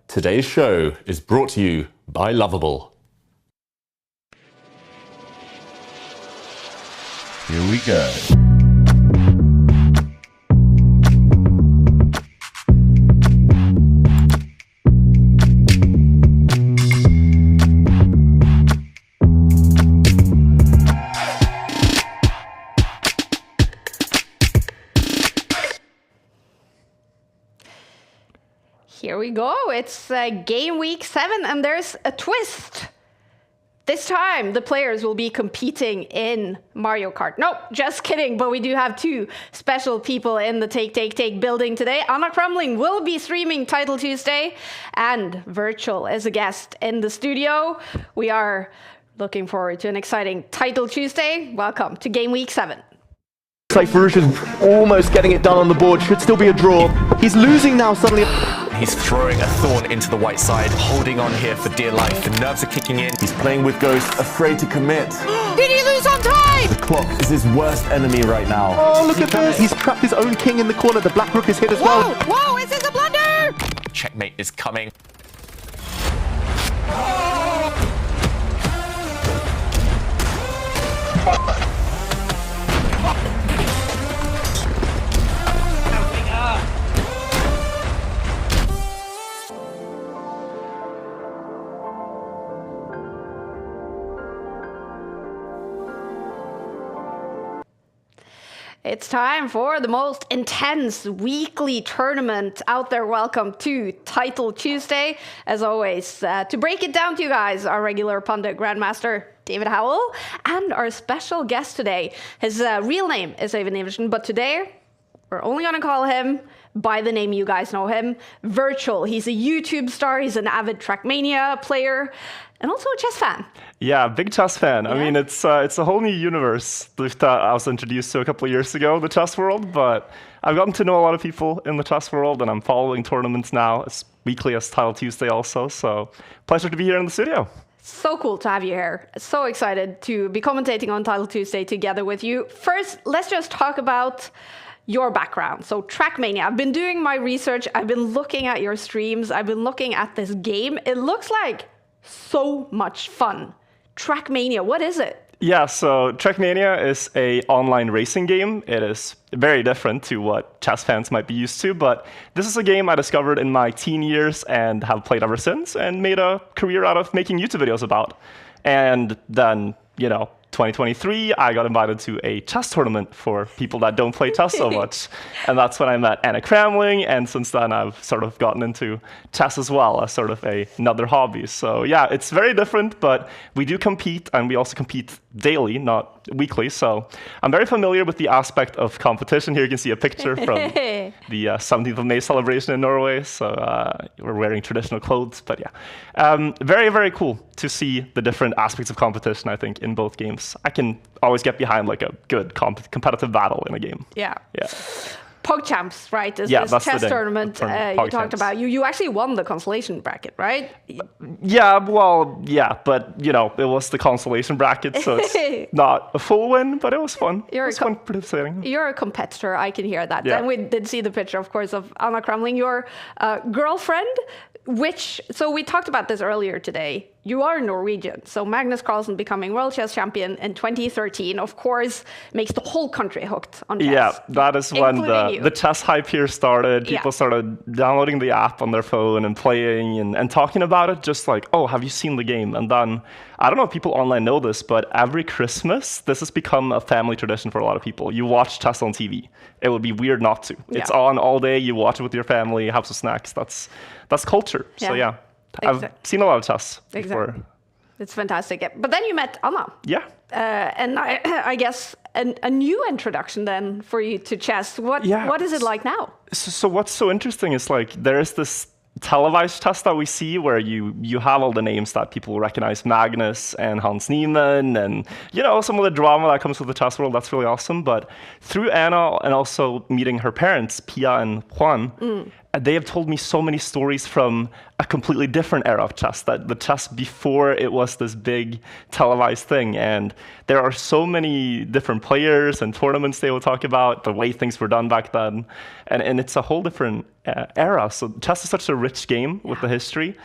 Today's show is brought to you by Lovable. Here we go. Here we go. It's game week 7 and there's a twist. This time the players will be competing in Mario Kart. Nope, just kidding. But we do have 2 special people in the Take building today. Anna Krumling will be streaming Title Tuesday and Virtual is a guest in the studio. We are looking forward to an exciting Title Tuesday. Welcome to game week 7. Looks like Farouk is almost getting it done on the board. Should still be a draw. He's losing now suddenly. He's throwing a thorn into the white side, holding on here for dear life. The nerves are kicking in. He's playing with Ghost, afraid to commit. Did he lose on time? The clock is his worst enemy right now. Oh, look at this. He's trapped his own king in the corner. The Black Rook is hit as well. Whoa, is this a blunder? Checkmate is coming. It's time for the most intense weekly tournament out there. Welcome to Title Tuesday. As always, to break it down to you guys, our regular pundit Grandmaster David Howell and our special guest today. His real name is Evan Iversen, but today we're only going to call him by the name you guys know him, Virtual. He's a YouTube star, he's an avid Trackmania player, and also a chess fan. Yeah, big chess fan. Yeah. I mean, it's a whole new universe that I was introduced to a couple of years ago, the chess world, but I've gotten to know a lot of people in the chess world, and I'm following tournaments now as weekly as Title Tuesday also, so pleasure to be here in the studio. So cool to have you here. So excited to be commentating on Title Tuesday together with you. First, let's just talk about your background. So Trackmania, I've been doing my research, I've been looking at your streams, I've been looking at this game. It looks like so much fun. Trackmania, what is it? Yeah, so Trackmania is a online racing game. It is very different to what chess fans might be used to, but this is a game I discovered in my teen years and have played ever since and made a career out of making YouTube videos about. And then, 2023, I got invited to a chess tournament for people that don't play chess so much. And that's when I met Anna Krumling, and since then I've sort of gotten into chess as well as sort of another hobby. So yeah, it's very different, but we do compete, and we also compete daily, not weekly. So I'm very familiar with the aspect of competition. Here you can see a picture from the 17th of May celebration in Norway. So we're wearing traditional clothes, but yeah. Very, very cool to see the different aspects of competition, I think, in both games. I can always get behind like a good competitive battle in a game. Yeah. Yeah. PogChamps, right? Is Yeah, this that's the chess thing. tournament From you PogChamps. talked about. You actually won the consolation bracket, right? Yeah, well, yeah, but it was the consolation bracket, so it's not a full win, but it was fun. It was fun participating. You're a competitor, I can hear that. Yeah. And we did see the picture, of course, of Anna Krumling, your girlfriend, so we talked about this earlier today. You are Norwegian, so Magnus Carlsen becoming world chess champion in 2013, of course, makes the whole country hooked on chess. Yeah, that is when including you. the chess hype here started. People started downloading the app on their phone and playing and talking about it, just like, oh, have you seen the game? And then, I don't know if people online know this, but every Christmas, this has become a family tradition for a lot of people. You watch chess on TV. It would be weird not to. Yeah. It's on all day, you watch it with your family, have some snacks. That's culture. So yeah, I've seen a lot of chess before. It's fantastic. But then you met Anna. Yeah. And I guess a new introduction then for you to chess. What is it like now? So what's so interesting is like there is this televised chess that we see where you have all the names that people recognize, Magnus and Hans Niemann, and some of the drama that comes with the chess world. That's really awesome. But through Anna and also meeting her parents, Pia and Juan, they have told me so many stories from a completely different era of chess, that the chess before it was this big televised thing. And there are so many different players and tournaments they will talk about, the way things were done back then. And it's a whole different era. So chess is such a rich game with the history,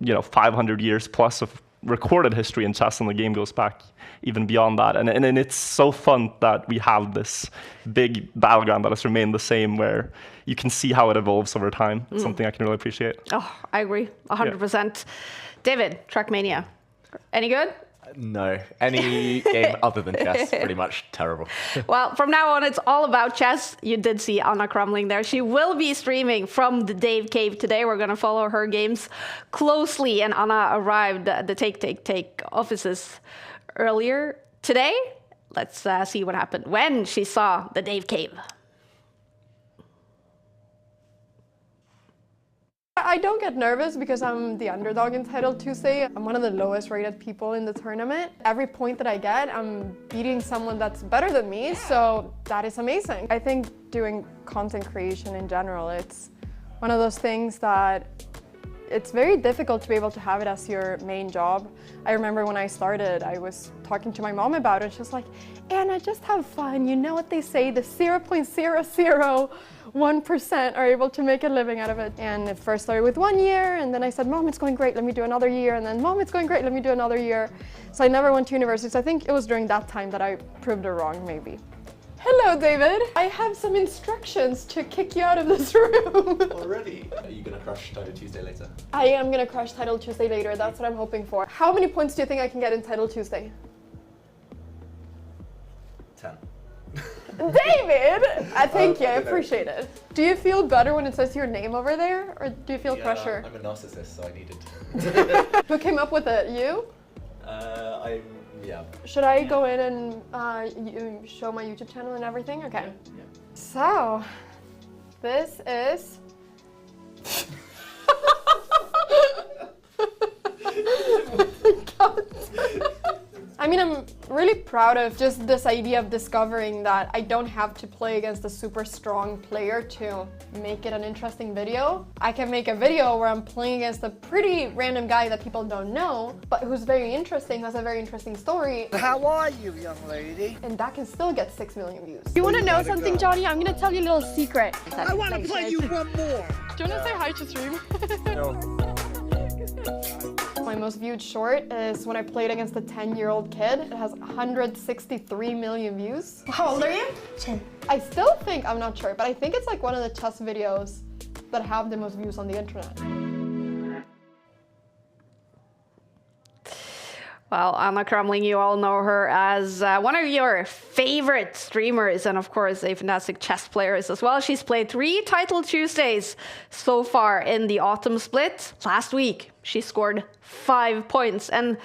500 years plus of recorded history in chess, and the game goes back even beyond that. And it's so fun that we have this big battleground that has remained the same, where you can see how it evolves over time. It's something I can really appreciate. Oh, I agree, 100%. David, Trackmania, any good? No, any game other than chess, pretty much terrible. Well, from now on, it's all about chess. You did see Anna Crumling there. She will be streaming from the Dave Cave today. We're going to follow her games closely. And Anna arrived at the Take offices earlier today. Let's see what happened when she saw the Dave Cave. I don't get nervous because I'm the underdog in Title Tuesday. I'm one of the lowest rated people in the tournament. Every point that I get, I'm beating someone that's better than me, so that is amazing. I think doing content creation in general, it's one of those things that it's very difficult to be able to have it as your main job. I remember when I started, I was talking to my mom about it. She was like, Anna, just have fun. You know what they say, the 0.001% are able to make a living out of it. And it first started with 1 year, and then I said, Mom, it's going great, let me do another year. And then, Mom, it's going great, let me do another year. So I never went to university. So I think it was during that time that I proved her wrong, maybe. Hello, David. I have some instructions to kick you out of this room. Already? Are you going to crush Title Tuesday later? I am going to crush Title Tuesday later. That's what I'm hoping for. How many points do you think I can get in Title Tuesday? 10. David! Thank you, I appreciate it. Do you feel better when it says your name over there, or do you feel pressure? I'm a narcissist, so I needed to. Who came up with it? You? Yeah. Should I go in and show my YouTube channel and everything? Okay. Yeah. So, this is... I mean, I'm really proud of just this idea of discovering that I don't have to play against a super strong player to make it an interesting video. I can make a video where I'm playing against a pretty random guy that people don't know, but who's very interesting, has a very interesting story. How are you, young lady? And that can still get 6 million views. You want to know something, Johnny? I'm going to tell you a little secret. I want to play you one more. Do you want to say hi to stream? No. My most viewed short is when I played against a 10-year-old kid. It has 163 million views. How old are you? 10. I still think, I'm not sure, but I think it's like one of the chess videos that have the most views on the internet. Well, Anna Crumling, you all know her as one of your favorite streamers, and of course a fantastic chess player as well. She's played 3 Title Tuesdays so far in the autumn split. Last week, she scored 5 points. And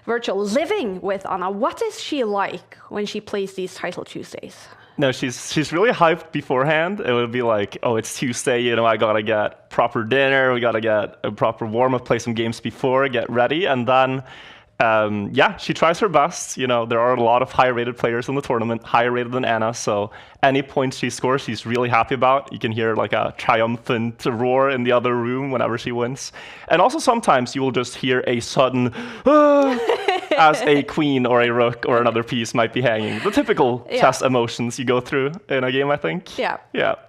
Virtual, living with Anna, what is she like when she plays these Title Tuesdays? No, she's really hyped beforehand. It would be like, oh, it's Tuesday, I gotta get proper dinner, we gotta get a proper warm-up, play some games before, get ready, and then she tries her best. There are a lot of high-rated players in the tournament, higher rated than Anna, so any points she scores, she's really happy about. You can hear like a triumphant roar in the other room whenever she wins. And also sometimes you will just hear a sudden, as a queen or a rook or another piece might be hanging. The typical chess emotions you go through in a game, I think. Yeah.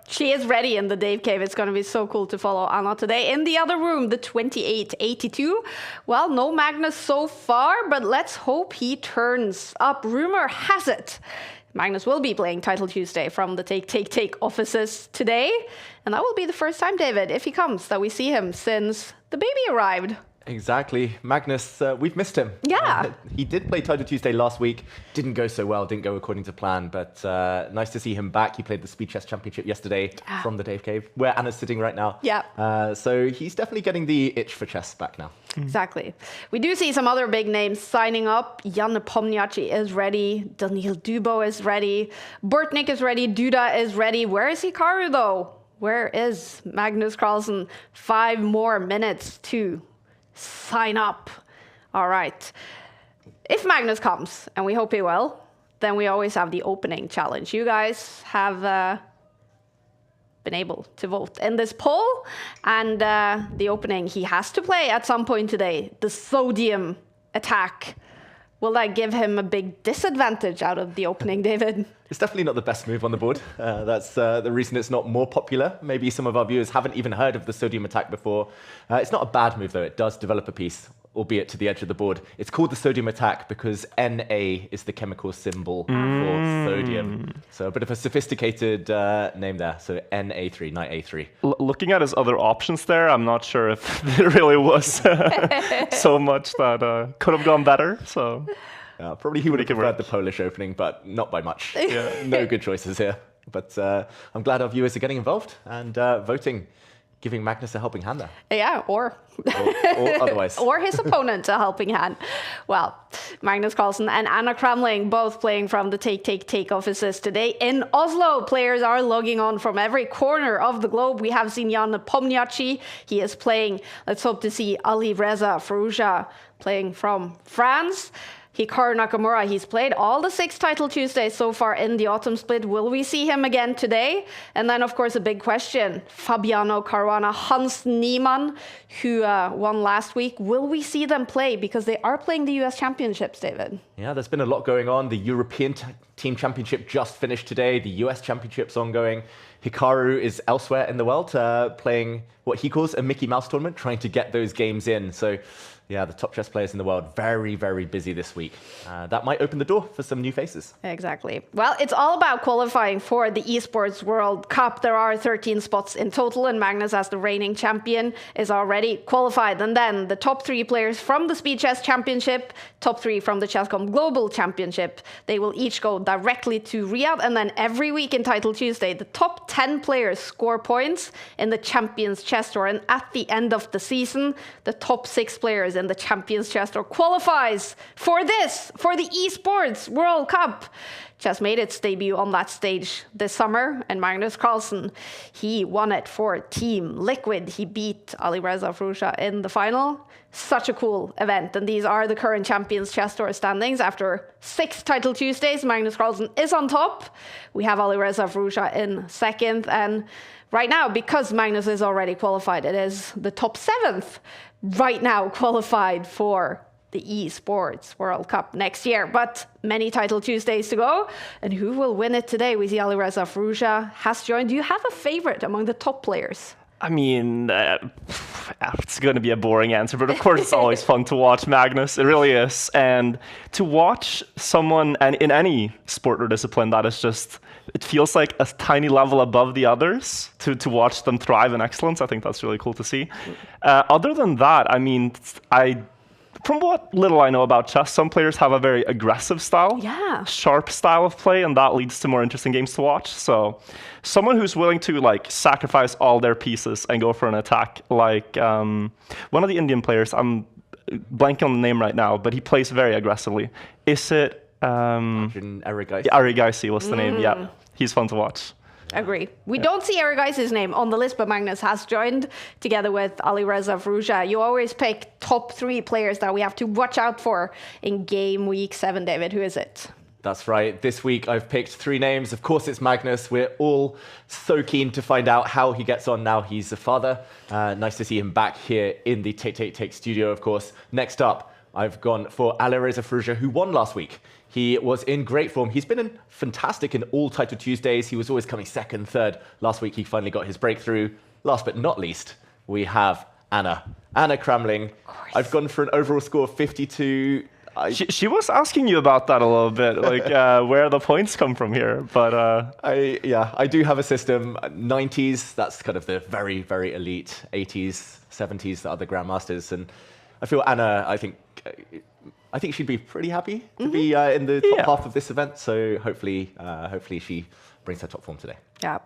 She is ready in the Dave Cave. It's going to be so cool to follow Anna today. In the other room, the 2882. Well, no Magnus so far, but let's hope he turns up. Rumor has it Magnus will be playing Title Tuesday from the Take offices today. And that will be the first time, David, if he comes, that we see him since the baby arrived. Exactly. Magnus, we've missed him. Yeah. He did play Title Tuesday last week. Didn't go so well, didn't go according to plan, but nice to see him back. He played the Speed Chess Championship yesterday from the Dave Cave, where Anna's sitting right now. Yeah. So he's definitely getting the itch for chess back now. Exactly. We do see some other big names signing up. Jan Nepomniachtchi is ready. Daniil Dubo is ready. Bortnik is ready. Duda is ready. Where is Hikaru, though? Where is Magnus Carlsen? 5 more minutes to sign up. All right. If Magnus comes, and we hope he will, then we always have the opening challenge. You guys have been able to vote in this poll. And the opening he has to play at some point today, the sodium attack. Will that give him a big disadvantage out of the opening, David? It's definitely not the best move on the board. That's the reason it's not more popular. Maybe some of our viewers haven't even heard of the sodium attack before. It's not a bad move, though. It does develop a piece, albeit to the edge of the board. It's called the sodium attack because Na is the chemical symbol for sodium. So a bit of a sophisticated name there. So Na3, knight A3. Looking at his other options there, I'm not sure if there really was so much that could have gone better. So probably he would have preferred the Polish opening, but not by much. No good choices here. But I'm glad our viewers are getting involved and voting, giving Magnus a helping hand there. Yeah, or otherwise. or his opponent a helping hand. Well, Magnus Carlsen and Anna Kramling both playing from the Take offices today in Oslo. Players are logging on from every corner of the globe. We have seen Jan Pomniachtchi. He is playing. Let's hope to see Ali Reza Forougha playing from France. Hikaru Nakamura, he's played all the 6 Title Tuesdays so far in the autumn split. Will we see him again today? And then, of course, a big question. Fabiano Caruana, Hans Niemann, who won last week. Will we see them play? Because they are playing the US Championships, David. Yeah, there's been a lot going on. The European Team Championship just finished today. The US Championship's ongoing. Hikaru is elsewhere in the world playing what he calls a Mickey Mouse tournament, trying to get those games in. So yeah, the top chess players in the world, very, very busy this week. That might open the door for some new faces. Exactly. Well, it's all about qualifying for the Esports World Cup. There are 13 spots in total, and Magnus, as the reigning champion, is already qualified. And then the top 3 players from the Speed Chess Championship, top 3 from the Chesscom Global Championship, they will each go directly to Riyadh. And then every week in Title Tuesday, the top 10 players score points in the Champions Chess Tour. And at the end of the season, the top 6 players in the Champions Chess Tour qualifies for the Esports World Cup. Chess made its debut on that stage this summer, and Magnus Carlsen, he won it for Team Liquid. He beat Ali Reza Forougha in the final. Such a cool event, and these are the current Champions Chess Tour standings. After 6 Title Tuesdays, Magnus Carlsen is on top. We have Ali Reza Forougha in second, and right now, because Magnus is already qualified, it is the top 7th right now qualified for the Esports World Cup next year. But many Title Tuesdays to go. And who will win it today? We see Ali Reza Forougha has joined. Do you have a favorite among the top players? I mean, it's going to be a boring answer, but of course it's always fun to watch Magnus. It really is. And to watch someone in any sport or discipline that is just, it feels like a tiny level above the others, to watch them thrive in excellence. I think that's really cool to see. Other than that, I mean, from what little I know about chess, some players have a very aggressive style, sharp style of play, and that leads to more interesting games to watch. So someone who's willing to like sacrifice all their pieces and go for an attack, like one of the Indian players, I'm blanking on the name right now, but he plays very aggressively. Is it Erigaisi? Erigaisi was the name, yeah. He's fun to watch. Agree. We don't see Erigaisi's name on the list, but Magnus has joined together with Ali Reza Forougha. You always pick top 3 players that we have to watch out for in Game Week 7, David. Who is it? That's right. This week I've picked 3 names. Of course, it's Magnus. We're all so keen to find out how he gets on now he's a father. Nice to see him back here in the Take studio, of course. Next up, I've gone for Ali Reza Forougha, who won last week. He was in great form. He's been fantastic in all Title Tuesdays. He was always coming second, third. Last week, he finally got his breakthrough. Last but not least, we have Anna Kramling. I've gone for an overall score of 52. She was asking you about that a little bit, like where the points come from here. But I do have a system. 90s, that's kind of the very, very elite. 80s, 70s, the other Grandmasters. And I feel Anna, I think she'd be pretty happy to be in the top half of this event. So hopefully she brings her top form today. Yeah.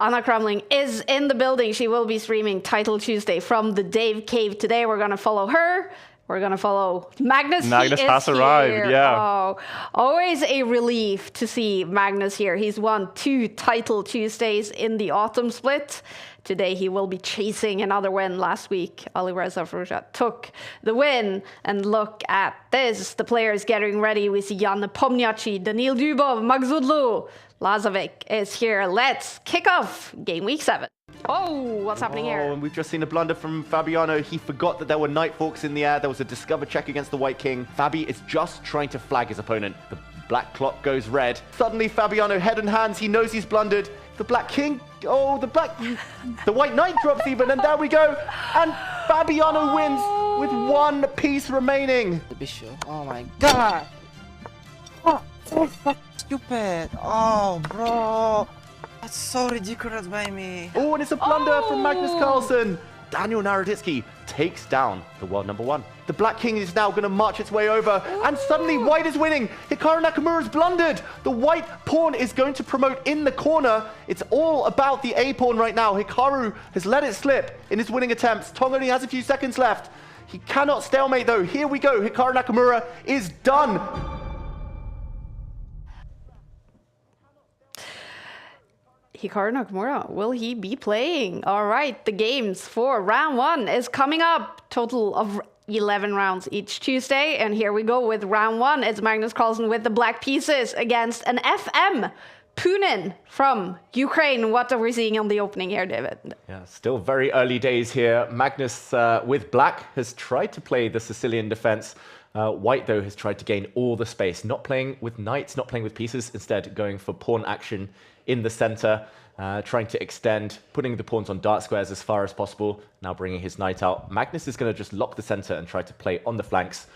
Anna Kramling is in the building. She will be streaming Title Tuesday from the Dave Cave today. We're going to follow her We're gonna follow Magnus. Magnus he has is arrived, here. yeah. Oh, always a relief to see Magnus here. He's won 2 Title Tuesdays in the autumn split. Today he will be chasing another win. Last week, Alireza Fruja took the win. And look at this. The players getting ready. We see Jan Pomniachtchi, Daniil Dubov, Magzudlu. Lazovic is here. Let's kick off Game Week 7. Oh, what's happening here? And we've just seen a blunder from Fabiano. He forgot that there were Night Forks in the air. There was a discover check against the White King. Fabi is just trying to flag his opponent. The black clock goes red. Suddenly, Fabiano, head and hands. He knows he's blundered. The Black King, the White Knight drops even, and there we go. And Fabiano wins with 1 piece remaining. The bishop. Oh my god. Oh, so fucking stupid. Oh, bro. That's so ridiculous by me. Oh, and it's a blunder from Magnus Carlsen. Daniel Naroditsky takes down the world #1. The Black King is now going to march its way over, and suddenly White is winning. Hikaru Nakamura's blundered. The White pawn is going to promote in the corner. It's all about the A pawn right now. Hikaru has let it slip in his winning attempts. Tong only has a few seconds left. He cannot stalemate though. Here we go. Hikaru Nakamura is done. Hikaru Nakamura, will he be playing? All right, the games for round 1 is coming up. Total of 11 rounds each Tuesday. And here we go with round 1. It's Magnus Carlsen with the black pieces against an FM Punin from Ukraine. What are we seeing on the opening here, David? Yeah, still very early days here. Magnus with black has tried to play the Sicilian defense. White, though, has tried to gain all the space, not playing with knights, not playing with pieces, instead going for pawn action in the center, trying to extend, putting the pawns on dark squares as far as possible, now bringing his knight out. Magnus is going to just lock the center and try to play on the flanks.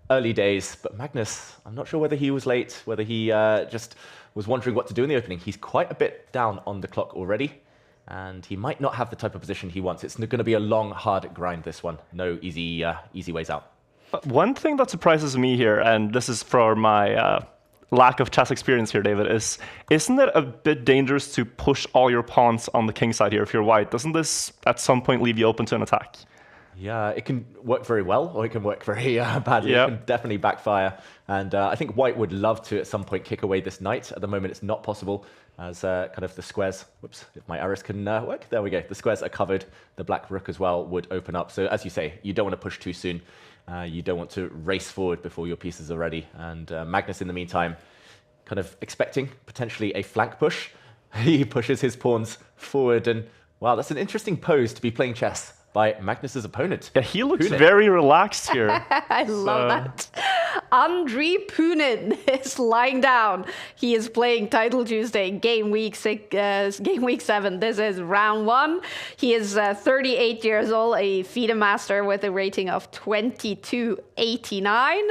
Early days, but Magnus, I'm not sure whether he was late, whether he just was wondering what to do in the opening. He's quite a bit down on the clock already, and he might not have the type of position he wants. It's going to be a long, hard grind, this one. No easy ways out. One thing that surprises me here, and this is for my lack of chess experience here, David, isn't it a bit dangerous to push all your pawns on the king side here if you're white? Doesn't this at some point leave you open to an attack? Yeah, it can work very well, or it can work very badly. Yep. It can definitely backfire. And I think white would love to, at some point, kick away this knight. At the moment, it's not possible, as kind of the squares, whoops, if my arrows can work, there we go. The squares are covered. The black rook as well would open up. So as you say, you don't want to push too soon. You don't want to race forward before your pieces are ready. And Magnus, in the meantime, kind of expecting potentially a flank push. He pushes his pawns forward, and wow, that's an interesting pose to be playing chess by Magnus's opponent. Yeah, he looks very relaxed here. I love that. Andriy Punin is lying down. He is playing Title Tuesday, Game Week 7. This is round 1. He is 38 years old, a FIDE master with a rating of 2289.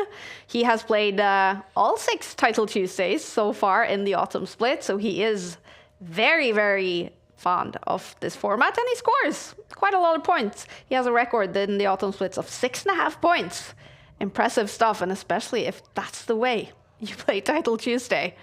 He has played all 6 Title Tuesdays so far in the autumn split, so he is very, very fond of this format, and he scores quite a lot of points. He has a record in the autumn splits of 6.5 points. Impressive stuff, and especially if that's the way you play Title Tuesday.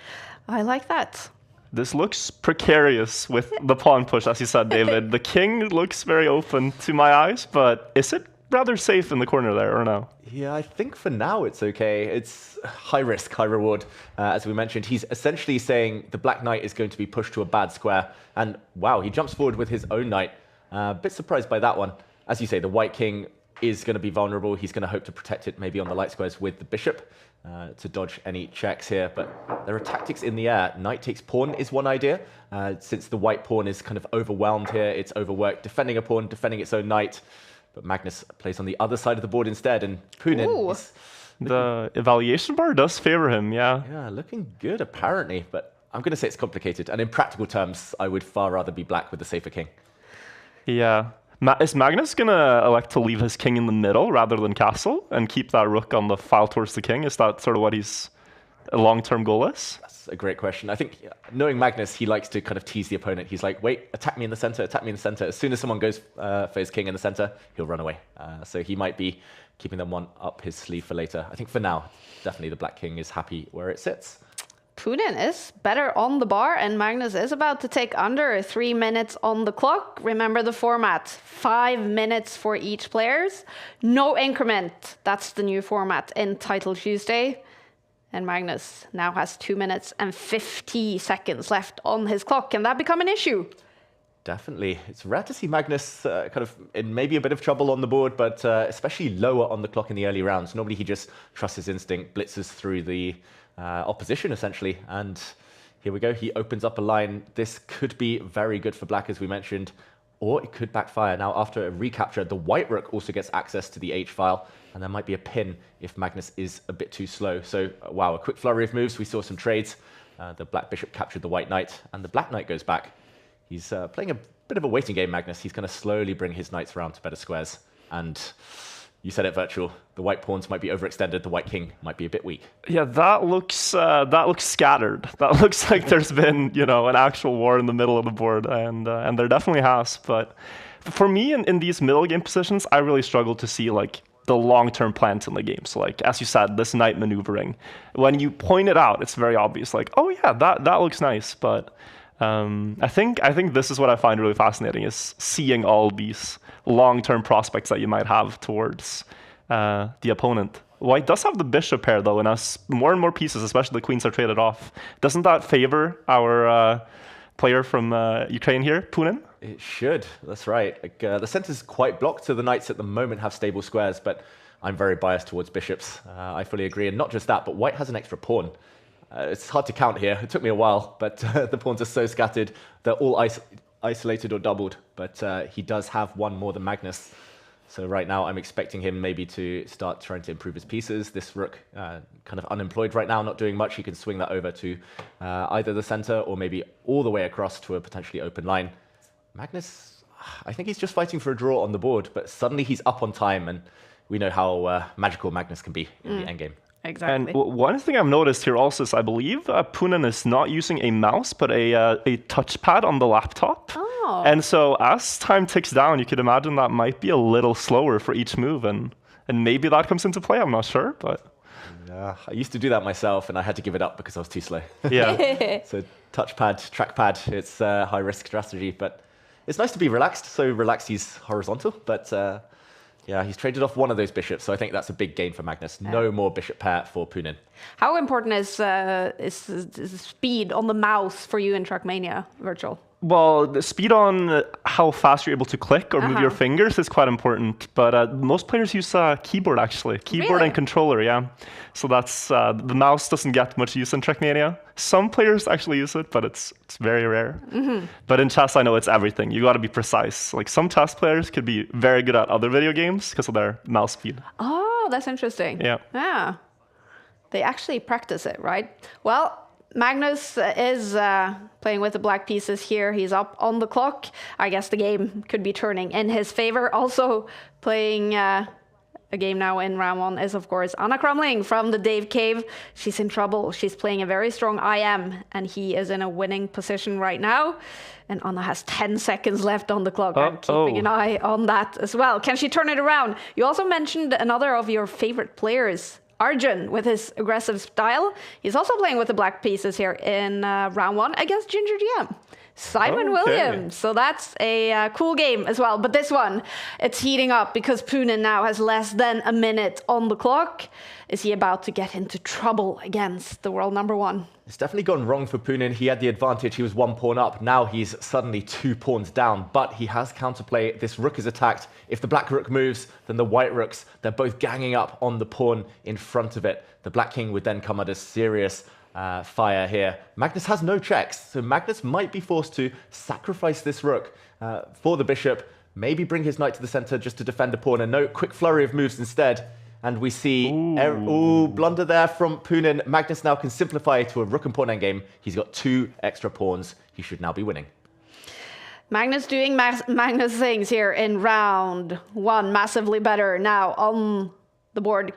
I like that. This looks precarious with the pawn push, as you said, David. The king looks very open to my eyes, but is it rather safe in the corner there, or no? Yeah, I think for now it's okay. It's high risk, high reward. As we mentioned, he's essentially saying the black knight is going to be pushed to a bad square. And wow, he jumps forward with his own knight. A bit surprised by that one. As you say, the white king is going to be vulnerable. He's going to hope to protect it maybe on the light squares with the bishop to dodge any checks here. But there are tactics in the air. Knight takes pawn is one idea. Since the white pawn is kind of overwhelmed here, it's overworked, defending a pawn, defending its own knight. But Magnus plays on the other side of the board instead, and Punin is the evaluation bar does favor him, yeah. Yeah, looking good apparently, but I'm going to say it's complicated. And in practical terms, I would far rather be black with the safer king. Yeah. Is Magnus going to elect to leave his king in the middle rather than castle and keep that rook on the file towards the king? Is that sort of what his long-term goal is? That's a great question. I think knowing Magnus, he likes to kind of tease the opponent. He's like, wait, attack me in the center, attack me in the center. As soon as someone goes for his king in the center, he'll run away. So he might be keeping them one up his sleeve for later. I think for now, definitely the black king is happy where it sits. Punin is better on the bar, and Magnus is about to take under 3 minutes on the clock. Remember the format, 5 minutes for each players. No increment, that's the new format in Title Tuesday. And Magnus now has 2 minutes and 50 seconds left on his clock. Can that become an issue? Definitely. It's rare to see Magnus kind of in maybe a bit of trouble on the board, but especially lower on the clock in the early rounds. Normally he just trusts his instinct, blitzes through the opposition, essentially. And here we go. He opens up a line. This could be very good for black, as we mentioned, or it could backfire. Now, after a recapture, the white rook also gets access to the H file, and there might be a pin if Magnus is a bit too slow. So, wow, a quick flurry of moves. We saw some trades. The black bishop captured the white knight, and the black knight goes back. He's playing a bit of a waiting game, Magnus. He's going to slowly bring his knights around to better squares. And you said it, Virtual. The white pawns might be overextended. The white king might be a bit weak. Yeah, that looks scattered. That looks like there's been, you know, an actual war in the middle of the board, and there definitely has. But for me, in these middle game positions, I really struggle to see like the long-term plans in the game. So like, as you said, this knight maneuvering. When you point it out, it's very obvious. Like, oh yeah, that looks nice. But I think this is what I find really fascinating, is seeing all these long-term prospects that you might have towards the opponent. White does have the bishop pair though, and as more and more pieces, especially the queens, are traded off, doesn't that favor our player from Ukraine here, Punin? It should. That's right. Like, the center's quite blocked, so the knights at the moment have stable squares, but I'm very biased towards bishops. I fully agree. And not just that, but white has an extra pawn. It's hard to count here. It took me a while, but the pawns are so scattered. They're all isolated or doubled, but he does have one more than Magnus. So right now, I'm expecting him maybe to start trying to improve his pieces. This rook, kind of unemployed right now, not doing much. He can swing that over to either the center or maybe all the way across to a potentially open line. Magnus, I think he's just fighting for a draw on the board, but suddenly he's up on time, and we know how magical Magnus can be in the endgame. Exactly. And one thing I've noticed here also is I believe Punin is not using a mouse, but a touchpad on the laptop. Oh. And so as time ticks down, you could imagine that might be a little slower for each move, and maybe that comes into play. I'm not sure, but I used to do that myself, and I had to give it up because I was too slow. yeah. So touchpad, trackpad, it's a high-risk strategy, but it's nice to be relaxed. So relaxed, he's horizontal, but yeah, he's traded off one of those bishops, so I think that's a big gain for Magnus. No more bishop pair for Punin. How important is speed on the mouse for you in Trackmania, Virtual? Well, the speed on how fast you're able to click or move your fingers is quite important. But most players use keyboard, actually. Keyboard Really? and controller, yeah. So that's the mouse doesn't get much use in Trackmania. Some players actually use it, but it's very rare. But in chess, I know it's everything. You got to be precise. Like some chess players could be very good at other video games because of their mouse speed. Oh, that's interesting. Yeah. Yeah. They actually practice it, right? Well, Magnus is playing with the black pieces here. He's up on the clock. I guess the game could be turning in his favor. Also playing a game now in round one is, of course, Anna Crumling from the Dave Cave. She's in trouble. She's playing a very strong IM, and he is in a winning position right now. And Anna has 10 seconds left on the clock. I'm keeping an eye on that as well. Can she turn it around? You also mentioned another of your favorite players, Arjun, with his aggressive style. He's also playing with the black pieces here in round one against Ginger GM, Simon Williams. So that's a cool game as well. But this one, it's heating up because Punin now has less than a minute on the clock. Is he about to get into trouble against the world number one? It's definitely gone wrong for Punin. He had the advantage. He was 1 pawn up. Now he's suddenly 2 pawns down, but he has counterplay. This rook is attacked. If the black rook moves, then the white rooks, they're both ganging up on the pawn in front of it. The black king would then come under serious fire here. Magnus has no checks, so Magnus might be forced to sacrifice this rook for the bishop, maybe bring his knight to the center just to defend a pawn, and no quick flurry of moves instead. And we see, blunder there from Punin. Magnus now can simplify to a rook and pawn endgame. He's got 2 extra pawns. He should now be winning. Magnus doing Magnus things here in round one. Massively better now on the board.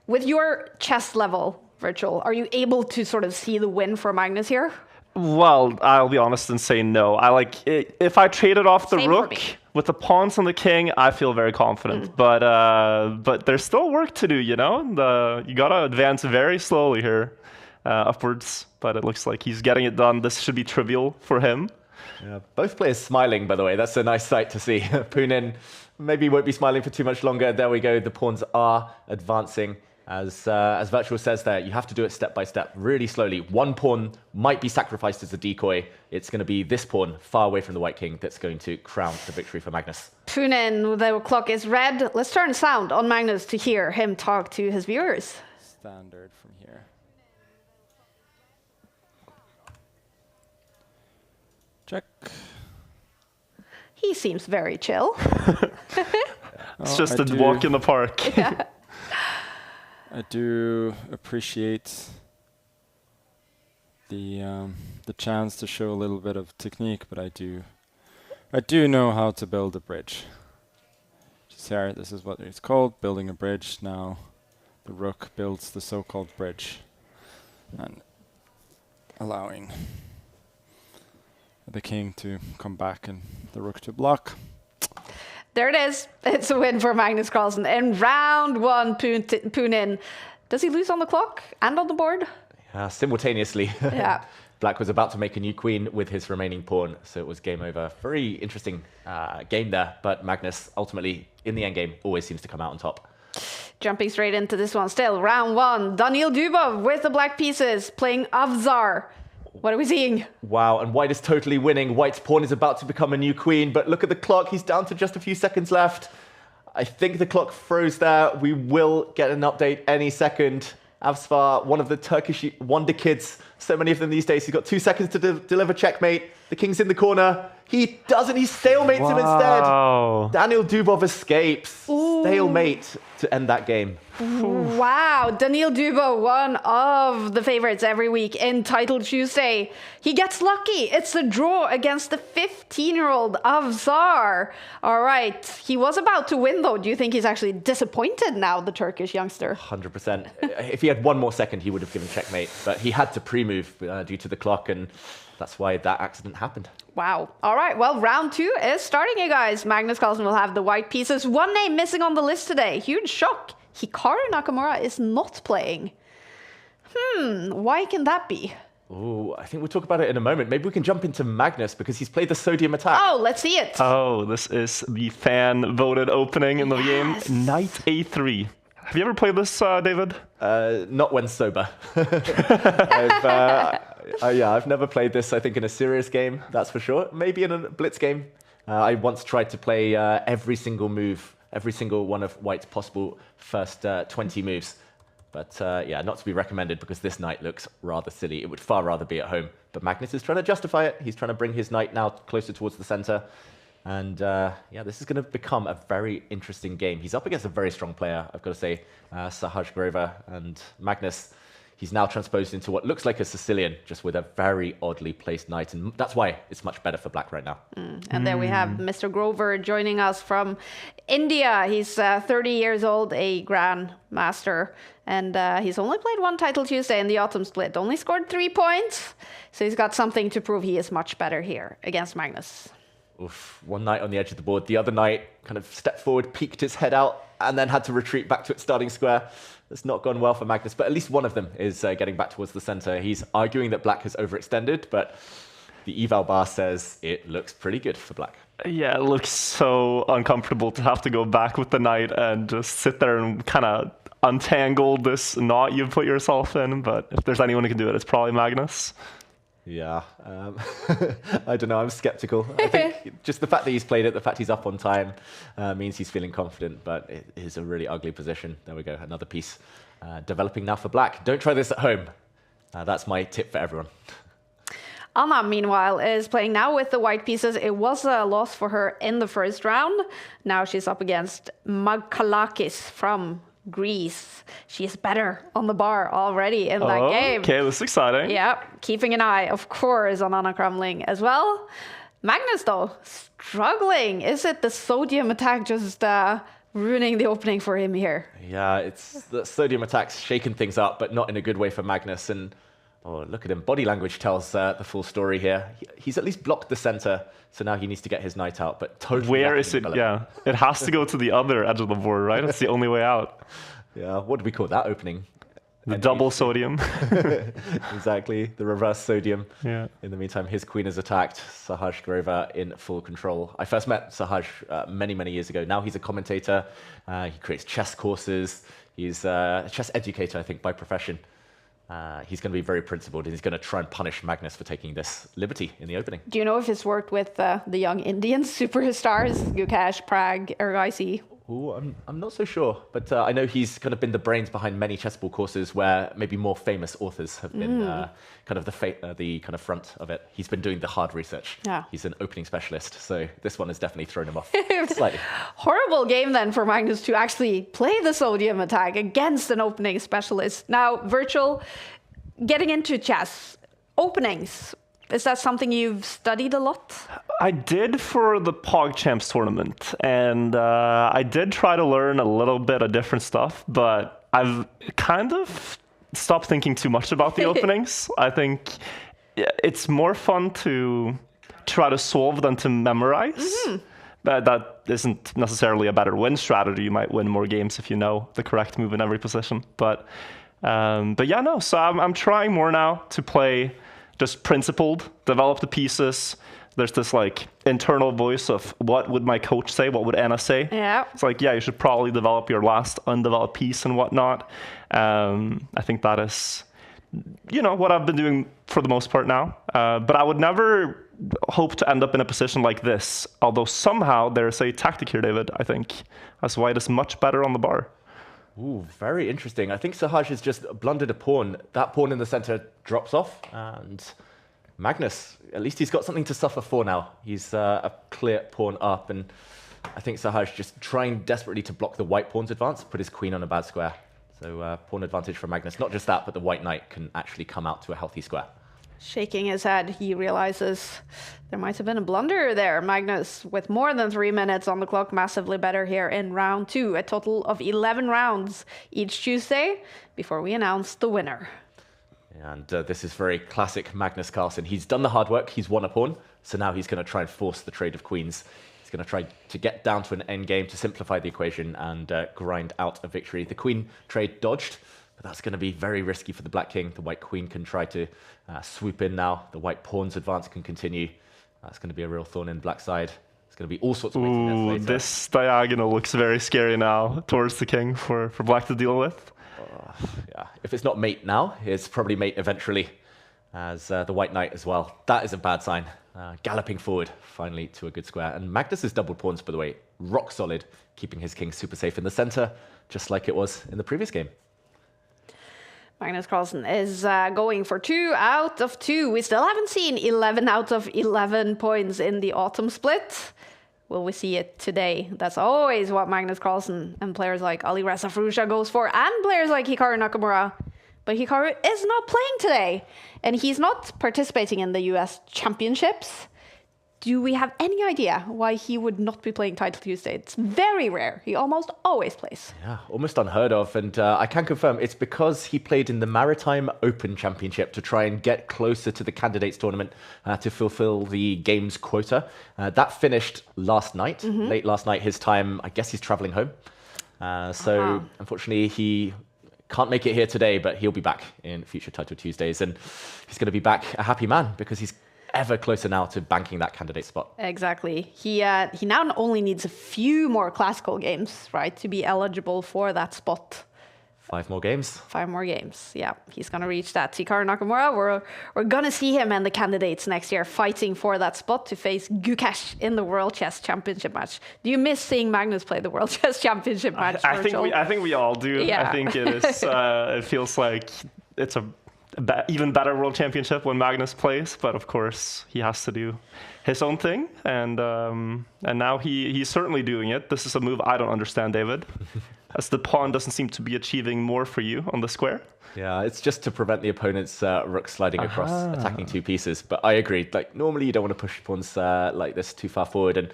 With your chess level, Virtual, are you able to sort of see the win for Magnus here? Well, I'll be honest and say no. I like it, if I traded off the rook with the pawns and the king, I feel very confident. But there's still work to do, you know. You gotta advance very slowly here. upwards, but it looks like he's getting it done. This should be trivial for him. Yeah, both players smiling, by the way. That's a nice sight to see. Poonen maybe won't be smiling for too much longer. There we go. The pawns are advancing. As Virtual says there, you have to do it step by step, really slowly. One pawn might be sacrificed as a decoy. It's going to be this pawn far away from the White King that's going to crown the victory for Magnus. Poonen, the clock is red. Let's turn sound on Magnus to hear him talk to his viewers. Standard from here. Check. He seems very chill. It's just a walk in the park. Yeah. I do appreciate the chance to show a little bit of technique, but I do know how to build a bridge. Just here, this is what it's called, building a bridge. Now the rook builds the so-called bridge and allowing the king to come back and the rook to block. There it is. It's a win for Magnus Carlsen in round one. Poonen. Does he lose on the clock and on the board? Simultaneously. Yeah. Black was about to make a new queen with his remaining pawn, so it was game over. Very interesting game there, but Magnus ultimately, in the end game, always seems to come out on top. Jumping straight into this one still. Round one. Daniil Dubov with the black pieces playing Avzar. What are we seeing? Wow, and White is totally winning. White's pawn is about to become a new queen, but look at the clock. He's down to just a few seconds left. I think the clock froze there. We will get an update any second. Avzar, one of the Turkish wonder kids. So many of them these days. He's got 2 seconds to deliver checkmate. The king's in the corner. He doesn't. He stalemates him instead. Daniil Dubov escapes. Ooh. Stalemate to end that game. Wow. Daniil Dubov, one of the favorites every week in Title Tuesday. He gets lucky. It's a draw against the 15-year-old Avzar. All right. He was about to win, though. Do you think he's actually disappointed now, the Turkish youngster? 100%. If he had one more second, he would have given checkmate. But he had to pre-move due to the clock, and that's why that accident happened. Wow. All right. Well, round two is starting, you guys. Magnus Carlsen will have the white pieces. One name missing on the list today. Huge shock. Hikaru Nakamura is not playing. Why can that be? Oh, I think we'll talk about it in a moment. Maybe we can jump into Magnus because he's played the Sodium attack. Oh, let's see it. Oh, this is the fan-voted opening in the game. Knight A3. Have you ever played this, David? Not when sober. I've never played this, I think, in a serious game, that's for sure. Maybe in a blitz game. I once tried to play every single move, every single one of White's possible first 20 moves. But yeah, not to be recommended because this knight looks rather silly. It would far rather be at home. But Magnus is trying to justify it. He's trying to bring his knight now closer towards the center. And yeah, this is going to become a very interesting game. He's up against a very strong player, I've got to say, Sahaj Grover. And Magnus, he's now transposed into what looks like a Sicilian, just with a very oddly placed knight. And that's why it's much better for Black right now. And there we have Mr. Grover joining us from India. He's 30 years old, a Grandmaster. And he's only played one Title Tuesday in the Autumn Split. Only scored 3 points. So he's got something to prove. He is much better here against Magnus. Oof, one knight on the edge of the board. The other knight kind of stepped forward, peeked its head out, and then had to retreat back to its starting square. That's not gone well for Magnus, but at least one of them is getting back towards the center. He's arguing that Black has overextended, but the eval bar says it looks pretty good for Black. Yeah, it looks so uncomfortable to have to go back with the knight and just sit there and kind of untangle this knot you've put yourself in. But if there's anyone who can do it, it's probably Magnus. Yeah, I don't know, I'm skeptical. I think just the fact that he's played it, the fact he's up on time means he's feeling confident, but it is a really ugly position. There we go, another piece developing now for Black. Don't try this at home. That's my tip for everyone. Anna, meanwhile, is playing now with the white pieces. It was a loss for her in the first round. Now she's up against Magkalakis from Greece. She's better on the bar already in that game. Okay, that's exciting. Yeah, keeping an eye, of course, on Anna Krumling as well. Magnus, though, struggling. Is it the Sodium attack just ruining the opening for him here? Yeah, it's the Sodium attack's shaken things up, but not in a good way for Magnus. And oh, look at him. Body language tells the full story here. He's at least blocked the center, so now he needs to get his knight out, but totally... Where is it? Yeah, it has to go to the other edge of the board, right? It's the only way out. Yeah, what do we call that opening? The double sodium. Exactly, the reverse sodium. Yeah. In the meantime, his queen is attacked. Sahaj Grover in full control. I first met Sahaj many, many years ago. Now he's a commentator. He creates chess courses. He's a chess educator, I think, by profession. He's going to be very principled, and he's going to try and punish Magnus for taking this liberty in the opening. Do you know if he's worked with the young Indian superstars, Gukesh, Prag, Ergaisi? Ooh, I'm not so sure, but I know he's kind of been the brains behind many chessboard courses where maybe more famous authors have been kind of the kind of front of it. He's been doing the hard research. Yeah. He's an opening specialist, so this one has definitely thrown him off slightly. Horrible game then for Magnus to actually play the sodium attack against an opening specialist. Now, Virtual, getting into chess, openings, is that something you've studied a lot? I did for the PogChamps tournament, and I did try to learn a little bit of different stuff, but I've kind of stopped thinking too much about the openings. I think it's more fun to try to solve than to memorize. But that isn't necessarily a better win strategy. You might win more games if you know the correct move in every position. But yeah, no. So I'm trying more now to play just principled, develop the pieces. There's this like internal voice of what would my coach say, what would Anna say. Yeah. It's like, yeah, you should probably develop your last undeveloped piece and whatnot. I think that is, what I've been doing for the most part now. But I would never hope to end up in a position like this. Although somehow there's a tactic here, David, I think. As White is much better on the bar. Ooh, very interesting. I think Sahaj has just blundered a pawn. That pawn in the center drops off, and Magnus, at least he's got something to suffer for now. He's a clear pawn up, and I think Sahaj just trying desperately to block the white pawn's advance, put his queen on a bad square. So pawn advantage for Magnus. Not just that, but the white knight can actually come out to a healthy square. Shaking his head, he realizes there might have been a blunder there. Magnus, with more than 3 minutes on the clock, massively better here in round 2. A total of 11 rounds each Tuesday before we announce the winner. And this is very classic Magnus Carlsen. He's done the hard work, he's won a pawn, so now he's going to try and force the trade of queens. He's going to try to get down to an endgame to simplify the equation and grind out a victory. The queen trade dodged, but that's going to be very risky for the black king. The white queen can try to swoop in now. The white pawn's advance can continue. That's going to be a real thorn in the black side. It's going to be all sorts of Ooh, later. This diagonal looks very scary now towards the king for black to deal with. Yeah, if it's not mate now, it's probably mate eventually, as the white knight as well. That is a bad sign. Galloping forward, finally to a good square. And Magnus's double pawns, by the way, rock solid, keeping his king super safe in the center, just like it was in the previous game. Magnus Carlsen is going for 2 out of 2. We still haven't seen 11 out of 11 points in the autumn split. Will we see it today? That's always what Magnus Carlsen and players like Ali Reza Frousha goes for, and players like Hikaru Nakamura. But Hikaru is not playing today, and he's not participating in the US Championships. Do we have any idea why he would not be playing Title Tuesday? It's very rare. He almost always plays. Yeah, almost unheard of. And I can confirm it's because he played in the Maritime Open Championship to try and get closer to the candidates tournament to fulfill the games quota. That finished last night, late last night his time. I guess he's traveling home. So unfortunately, he can't make it here today, but he'll be back in future Title Tuesdays. And he's going to be back a happy man because he's ever closer now to banking that candidate spot. Exactly. He now only needs a few more classical games, right, to be eligible for that spot. 5 more games. 5 more games. Yeah, he's going to reach that. Hikaru Nakamura, we're going to see him and the candidates next year fighting for that spot to face Gukesh in the World Chess Championship match. Do you miss seeing Magnus play the World Chess Championship match? I think we all do. Yeah. I think it is. It feels like it's a even better World Championship when Magnus plays, but of course he has to do his own thing, and now he's certainly doing it. This is a move I don't understand, David, as the pawn doesn't seem to be achieving more for you on the square. Yeah, it's just to prevent the opponent's rook sliding across, attacking 2 pieces. But I agree, like normally you don't want to push pawns like this too far forward, and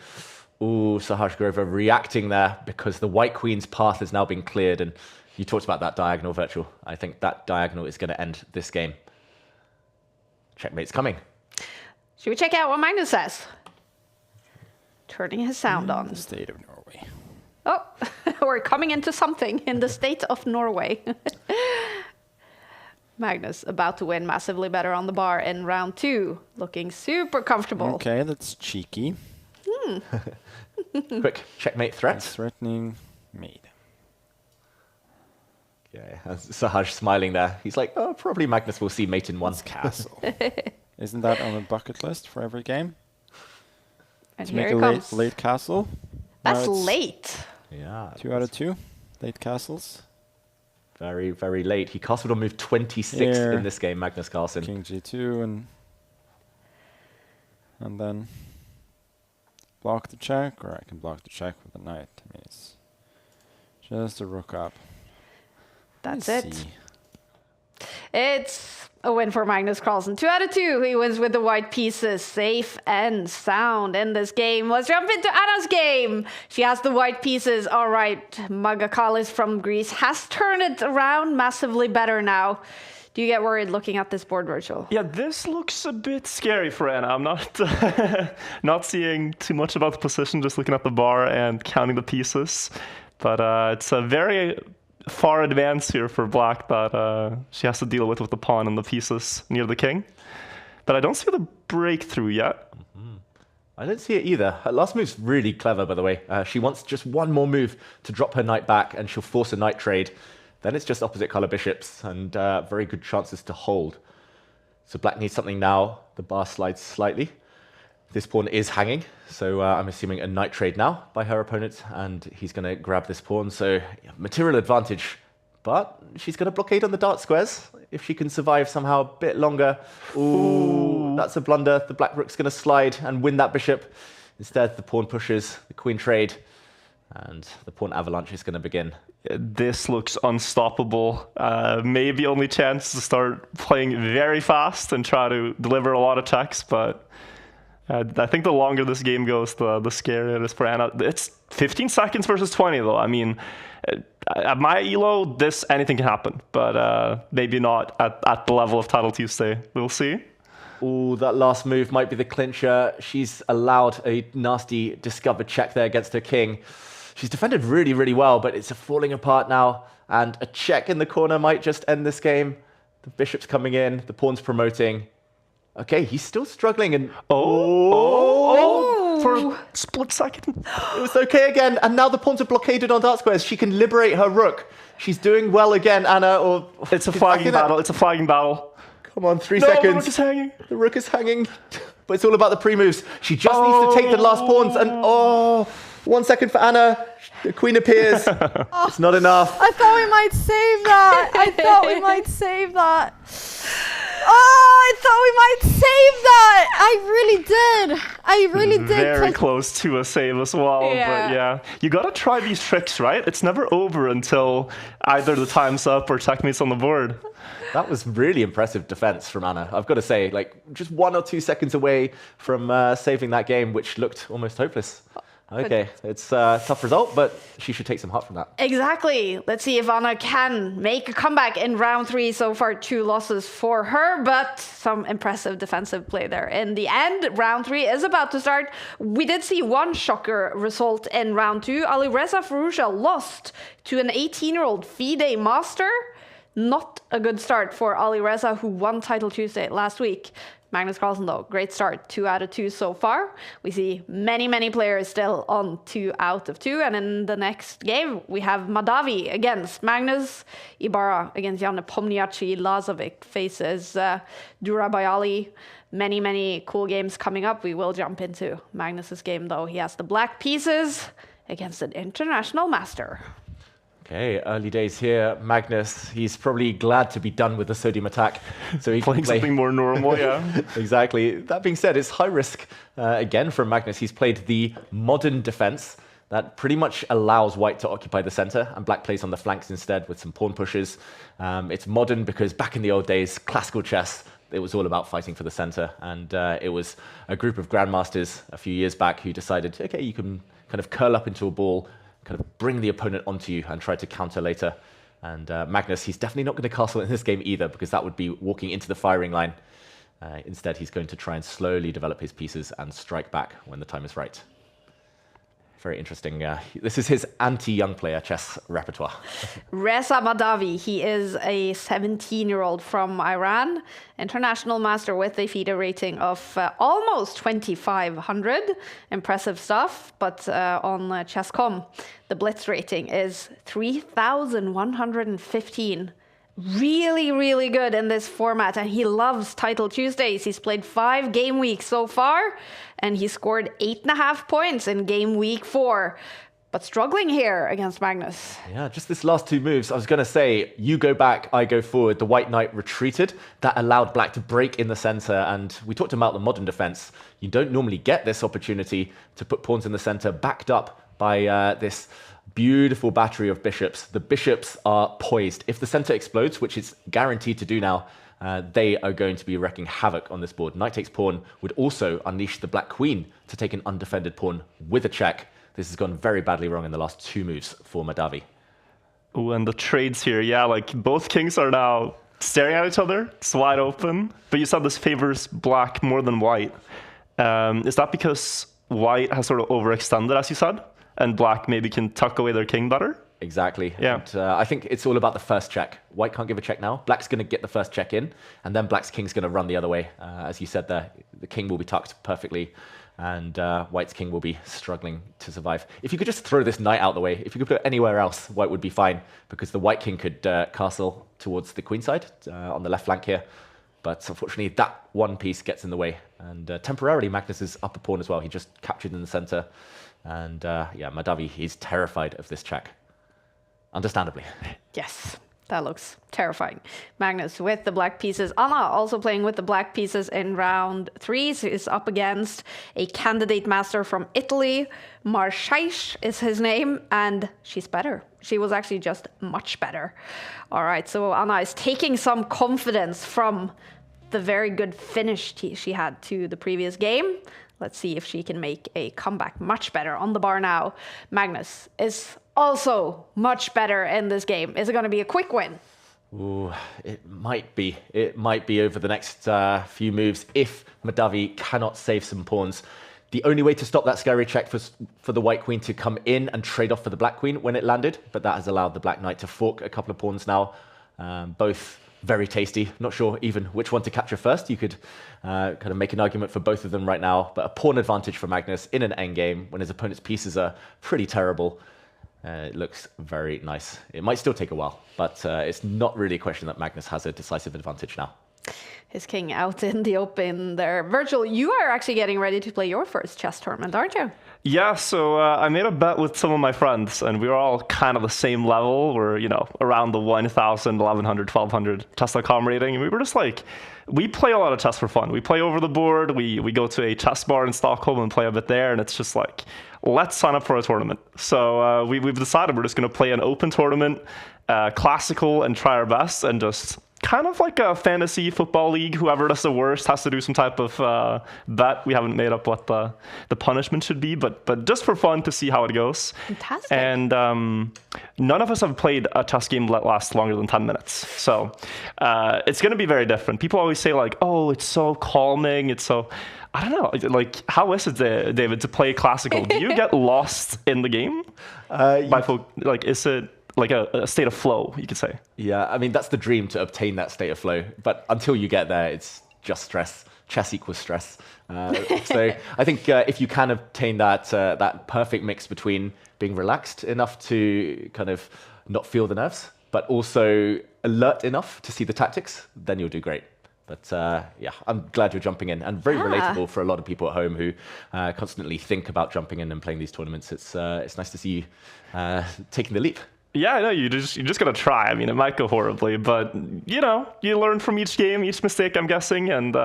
Sahaj Grover reacting there because the white queen's path has now been cleared, and you talked about that diagonal, Virtual. I think that diagonal is going to end this game. Checkmate's coming. Should we check out what Magnus says? Turning his sound on. The state of Norway. Oh, we're coming into something in the state of Norway. Magnus about to win massively better on the bar in round 2, looking super comfortable. Okay, that's cheeky. Quick checkmate threat. That's threatening mate. Okay, Sahaj smiling there. He's like, oh, probably Magnus will see mate in one. Castle. Isn't that on the bucket list for every game? And To here make it a comes. late castle. That's Now it's late. Yeah. 2 out of 2 late castles. Very, very late. He castled on move 26 Here. in this game, Magnus Carlsen. King G2 and then block the check, or I can block the check with a knight. I mean, it's just a rook up. That's Let's it. see. It's a win for Magnus Carlsen. 2 out of 2. He wins with the white pieces, safe and sound in this game. Let's jump into Anna's game. She has the white pieces. All right, Magakalis from Greece has turned it around massively better now. Do you get worried looking at this board, Virtual? Yeah, this looks a bit scary for Anna. I'm not not seeing too much about the position, just looking at the bar and counting the pieces. But it's a very far advance here for Black that she has to deal with the pawn and the pieces near the king. But I don't see the breakthrough yet. I don't see it either. Her last move's really clever, by the way. She wants just one more move to drop her knight back, and she'll force a knight trade. Then it's just opposite color bishops, and very good chances to hold. So Black needs something now. The bar slides slightly. This pawn is hanging, so I'm assuming a knight trade now by her opponent, and he's going to grab this pawn. So yeah, material advantage, but she's going to blockade on the dark squares. If she can survive somehow a bit longer. Ooh, that's a blunder. The black rook's going to slide and win that bishop. Instead, the pawn pushes, the queen trade, and the pawn avalanche is going to begin. This looks unstoppable. Maybe only chance to start playing very fast and try to deliver a lot of checks, but I think the longer this game goes, the scarier it is for Anna. It's 15 seconds versus 20, though. I mean, at my elo, anything can happen, but maybe not at the level of Title Tuesday. We'll see. Ooh, that last move might be the clincher. She's allowed a nasty discovered check there against her king. She's defended really, really well, but it's falling apart now, and a check in the corner might just end this game. The bishop's coming in, the pawn's promoting. Okay, he's still struggling, and for a split second. It was okay again, and now the pawns are blockaded on dark squares. She can liberate her rook. She's doing well again, Anna. Or it's a flagging battle. It's a flagging battle. Come on, 3 seconds. The rook is hanging. The rook is hanging. But it's all about the pre-moves. She just needs to take the last pawns, and 1 second for Anna. The queen appears. It's not enough. I thought we might save that. I thought we might save that. Oh, I thought we might save that. I really did. I really did. Very close to a save as well. Yeah. But yeah, you gotta try these tricks, right? It's never over until either the time's up or checkmate's on the board. That was really impressive defense from Anna. I've got to say, like, just 1 or 2 seconds away from saving that game, which looked almost hopeless. Okay, it's a tough result, but she should take some heart from that. Exactly. Let's see if Anna can make a comeback in round 3. So far, 2 losses for her, but some impressive defensive play there. In the end, round 3 is about to start. We did see one shocker result in round 2. Alireza Firouzja lost to an 18-year-old FIDE master. Not a good start for Alireza, who won Title Tuesday last week. Magnus Carlsen, though, great start. 2 out of 2 so far. We see many players still on 2 out of 2. And in the next game, we have Madavi against Magnus. Ibarra against Jan Nepomniachtchi. Lazovic faces Dura Bayali. Many cool games coming up. We will jump into Magnus's game, though. He has the black pieces against an international master. Okay, early days here. Magnus, he's probably glad to be done with the sodium attack. So he Playing can play something more normal, yeah. Exactly. That being said, it's high risk again from Magnus. He's played the modern defense that pretty much allows white to occupy the center, and black plays on the flanks instead with some pawn pushes. It's modern because back in the old days, classical chess, it was all about fighting for the center. And it was a group of grandmasters a few years back who decided, okay, you can kind of curl up into a ball, kind of bring the opponent onto you and try to counter later. And Magnus, he's definitely not going to castle in this game either, because that would be walking into the firing line. Instead, he's going to try and slowly develop his pieces and strike back when the time is right. very interesting. This is his anti-young player chess repertoire. Reza Mahdavi, he is a 17-year-old from Iran, international master with a FIDE rating of almost 2,500. Impressive stuff, but on Chess.com, the Blitz rating is 3,115. Really, really good in this format, and he loves Title Tuesdays. He's played 5 game weeks so far, and he scored 8.5 points in game week 4. But struggling here against Magnus. Yeah, just this last 2 moves, I was going to say, you go back, I go forward. The white knight retreated. That allowed black to break in the center, and we talked about the modern defense. You don't normally get this opportunity to put pawns in the center, backed up by this beautiful battery of bishops. The bishops are poised. If the center explodes, which it's guaranteed to do now, they are going to be wreaking havoc on this board. Knight takes pawn would also unleash the black queen to take an undefended pawn with a check. This has gone very badly wrong in the last 2 moves for Mahdavi. Oh, and the trades here, yeah, like both kings are now staring at each other. It's wide open. But you said this favors black more than white. Is that because white has sort of overextended, as you said, and black maybe can tuck away their king better? Exactly. Yeah. And, I think it's all about the first check. White can't give a check now. Black's going to get the first check in, and then black's king's going to run the other way. As you said there, the king will be tucked perfectly, and white's king will be struggling to survive. If you could just throw this knight out the way, if you could put it anywhere else, white would be fine, because the white king could castle towards the queen side on the left flank here. But unfortunately, that one piece gets in the way. And temporarily, Magnus is up a pawn as well. He just captured in the center. And yeah, Mahdavi, he's terrified of this check. Understandably. Yes, that looks terrifying. Magnus with the black pieces. Anna also playing with the black pieces in round 3. She is up against a candidate master from Italy. Marshaish is his name, and she's better. She was actually just much better. All right, so Anna is taking some confidence from the very good finish she had to the previous game. Let's see if she can make a comeback much better on the bar now. Magnus is also much better in this game. Is it going to be a quick win? Ooh, it might be. It might be over the next few moves if Mahdavi cannot save some pawns. The only way to stop that scary check was for the white queen to come in and trade off for the black queen when it landed, but that has allowed the black knight to fork a couple of pawns now. Both very tasty. Not sure even which one to capture first. You could kind of make an argument for both of them right now, but a pawn advantage for Magnus in an endgame when his opponent's pieces are pretty terrible. It looks very nice. It might still take a while, but it's not really a question that Magnus has a decisive advantage now. His king out in the open there. Virgil, you are actually getting ready to play your first chess tournament, aren't you? Yeah, so I made a bet with some of my friends, and we were all kind of the same level. We're, you know, around the 1,000, 1,100, 1,200 chess.com rating. And we were just like, we play a lot of chess for fun. We play over the board. We go to a chess bar in Stockholm and play a bit there. And it's just like, let's sign up for a tournament. So we've decided we're just going to play an open tournament, classical, and try our best, and just kind of like a fantasy football league. Whoever does the worst has to do some type of bet. We haven't made up what the punishment should be, but just for fun to see how it goes. Fantastic. And none of us have played a chess game that lasts longer than 10 minutes. So it's going to be very different. People always say like, oh, it's so calming. It's so, I don't know, like, how is it, David, to play classical? Do you get lost in the game? Like, is it like a state of flow, you could say? Yeah, I mean, that's the dream, to obtain that state of flow. But until you get there, it's just stress. Chess equals stress. So I think if you can obtain that perfect mix between being relaxed enough to kind of not feel the nerves, but also alert enough to see the tactics, then you'll do great. But yeah, I'm glad you're jumping in, and very relatable for a lot of people at home who constantly think about jumping in and playing these tournaments. It's nice to see you taking the leap. Yeah, I know, you just gotta try. I mean, it might go horribly, but you know, you learn from each game, each mistake, I'm guessing, and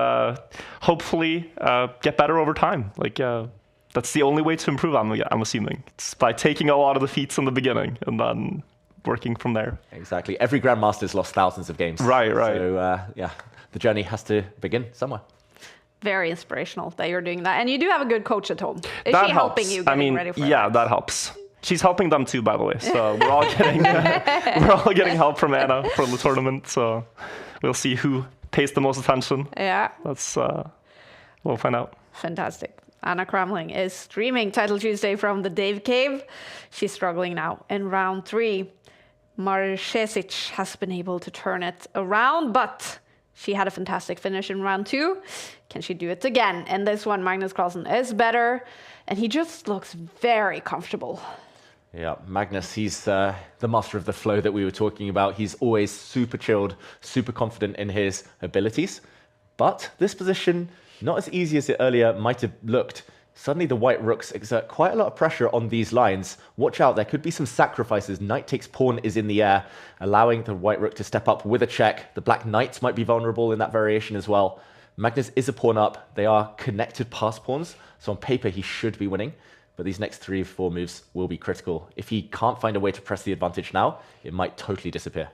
hopefully get better over time. Like that's the only way to improve, I'm assuming. It's by taking a lot of defeats in the beginning and then working from there. Exactly. Every Grandmasters lost thousands of games. Right. So yeah, the journey has to begin somewhere. Very inspirational that you're doing that, and you do have a good coach at home. Is that she helps. helping you getting ready for yeah, it? that helps. She's helping them too, by the way. So we're all getting help from Anna from the tournament. So we'll see who pays the most attention. Yeah. We'll find out. Fantastic. Anna Kramling is streaming Title Tuesday from the Dave Cave. She's struggling now in round 3. Marchesic has been able to turn it around, but she had a fantastic finish in round 2. Can she do it again? In this one, Magnus Carlsen is better, and he just looks very comfortable. Yeah, Magnus, he's the master of the flow that we were talking about. He's always super chilled, super confident in his abilities. But this position, not as easy as it earlier might have looked. Suddenly the white rooks exert quite a lot of pressure on these lines. Watch out, there could be some sacrifices. Knight takes pawn is in the air, allowing the white rook to step up with a check. The black knights might be vulnerable in that variation as well. Magnus is a pawn up. They are connected pass pawns, so on paper he should be winning. But these next 3 or 4 moves will be critical. If he can't find a way to press the advantage now, it might totally disappear.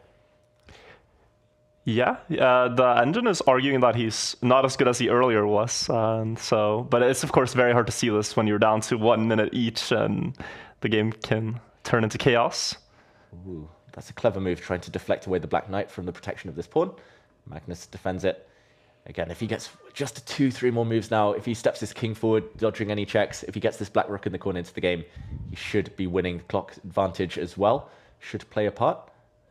Yeah, the engine is arguing that he's not as good as he earlier was. But it's of course very hard to see this when you're down to 1 minute each and the game can turn into chaos. Ooh, that's a clever move, trying to deflect away the black knight from the protection of this pawn. Magnus defends it. Again, if he gets just 2-3 more moves now, if he steps his king forward, dodging any checks, if he gets this black rook in the corner into the game, he should be winning the clock advantage as well. Should play a part.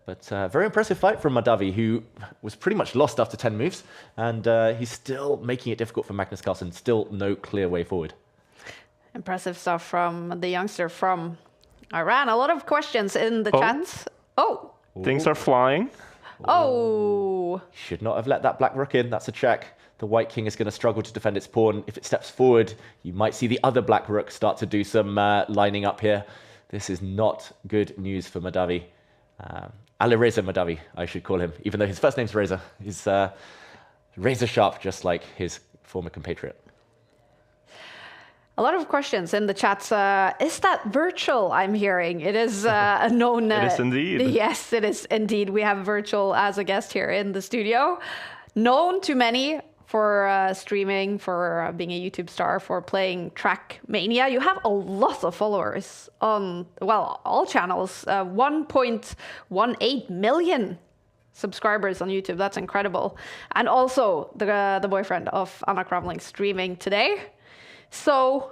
But very impressive fight from Mahdavi, who was pretty much lost after 10 moves. And he's still making it difficult for Magnus Carlsen. Still no clear way forward. Impressive stuff from the youngster from Iran. A lot of questions in the chats. Oh! Things are flying. Oh! Should not have let that black rook in. That's a check. The white king is going to struggle to defend its pawn. If it steps forward, you might see the other black rook start to do some lining up here. This is not good news for Mahdavi. Alireza Mahdavi, I should call him, even though his first name's Reza. He's razor sharp, just like his former compatriot. A lot of questions in the chats. Is that virtual I'm hearing? It is a known... it is indeed. Yes, it is indeed. We have virtual as a guest here in the studio. Known to many for streaming, for being a YouTube star, for playing Trackmania. You have a lot of followers on, well, all channels. 1.18 million subscribers on YouTube. That's incredible. And also the boyfriend of Anna Kramling streaming today. So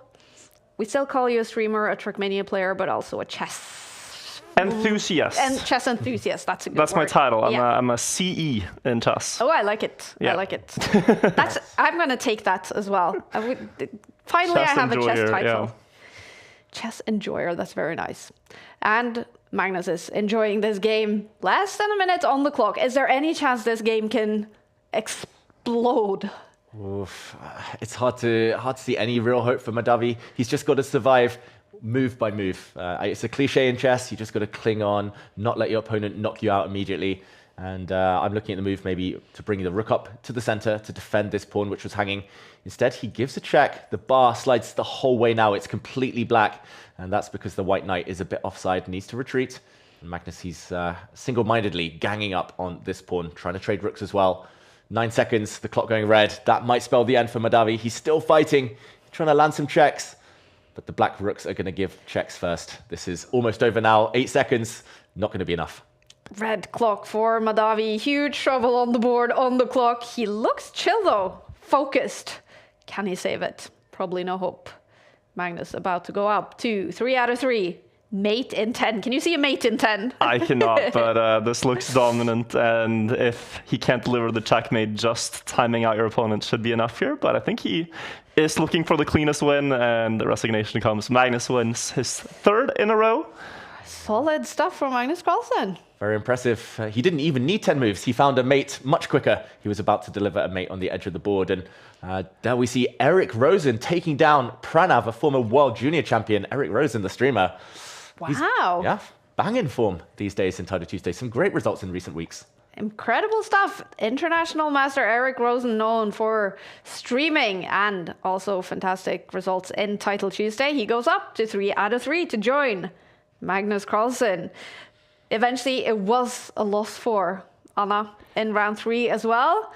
we still call you a streamer, a Trackmania player, but also a chess enthusiast. And chess enthusiast. That's a good That's word. my title. Yeah. I'm a CE in chess. Oh, I like it. Yeah. I like it. I'm gonna take that as well. Finally, Chess I have enjoyer, a chess title. yeah. Chess enjoyer. That's very nice. And Magnus is enjoying this game. Less than a minute on the clock. Is there any chance this game can explode? Oof. It's hard to see any real hope for Mahdavi. He's just got to survive move by move. It's a cliche in chess. You just got to cling on, not let your opponent knock you out immediately. And I'm looking at the move maybe to bring the rook up to the center to defend this pawn, which was hanging. Instead, he gives a check. The bar slides the whole way now. It's completely black. And that's because the white knight is a bit offside, needs to retreat. And Magnus, he's single-mindedly ganging up on this pawn, trying to trade rooks as well. 9 seconds, the clock going red. That might spell the end for Mahdavi. He's still fighting, trying to land some checks. But the black rooks are going to give checks first. This is almost over now. 8 seconds, not going to be enough. Red clock for Mahdavi. Huge trouble on the board, on the clock. He looks chill though, focused. Can he save it? Probably no hope. Magnus about to go up. 2, 3 out of 3. Mate in 10. Can you see a mate in 10? I cannot, but this looks dominant, and if he can't deliver the checkmate, just timing out your opponent should be enough here. But I think he is looking for the cleanest win, and the resignation comes. Magnus wins his 3rd in a row. Solid stuff from Magnus Carlsen. Very impressive. He didn't even need 10 moves. He found a mate much quicker. He was about to deliver a mate on the edge of the board. And there we see Eric Rosen taking down Pranav, a former world junior champion. Eric Rosen, the streamer. Wow. Yeah, banging form these days in Title Tuesday. Some great results in recent weeks. Incredible stuff. International master Eric Rosen, known for streaming and also fantastic results in Title Tuesday. He goes up to 3 out of 3 to join Magnus Carlsen. Eventually, it was a loss for Anna in round 3 as well.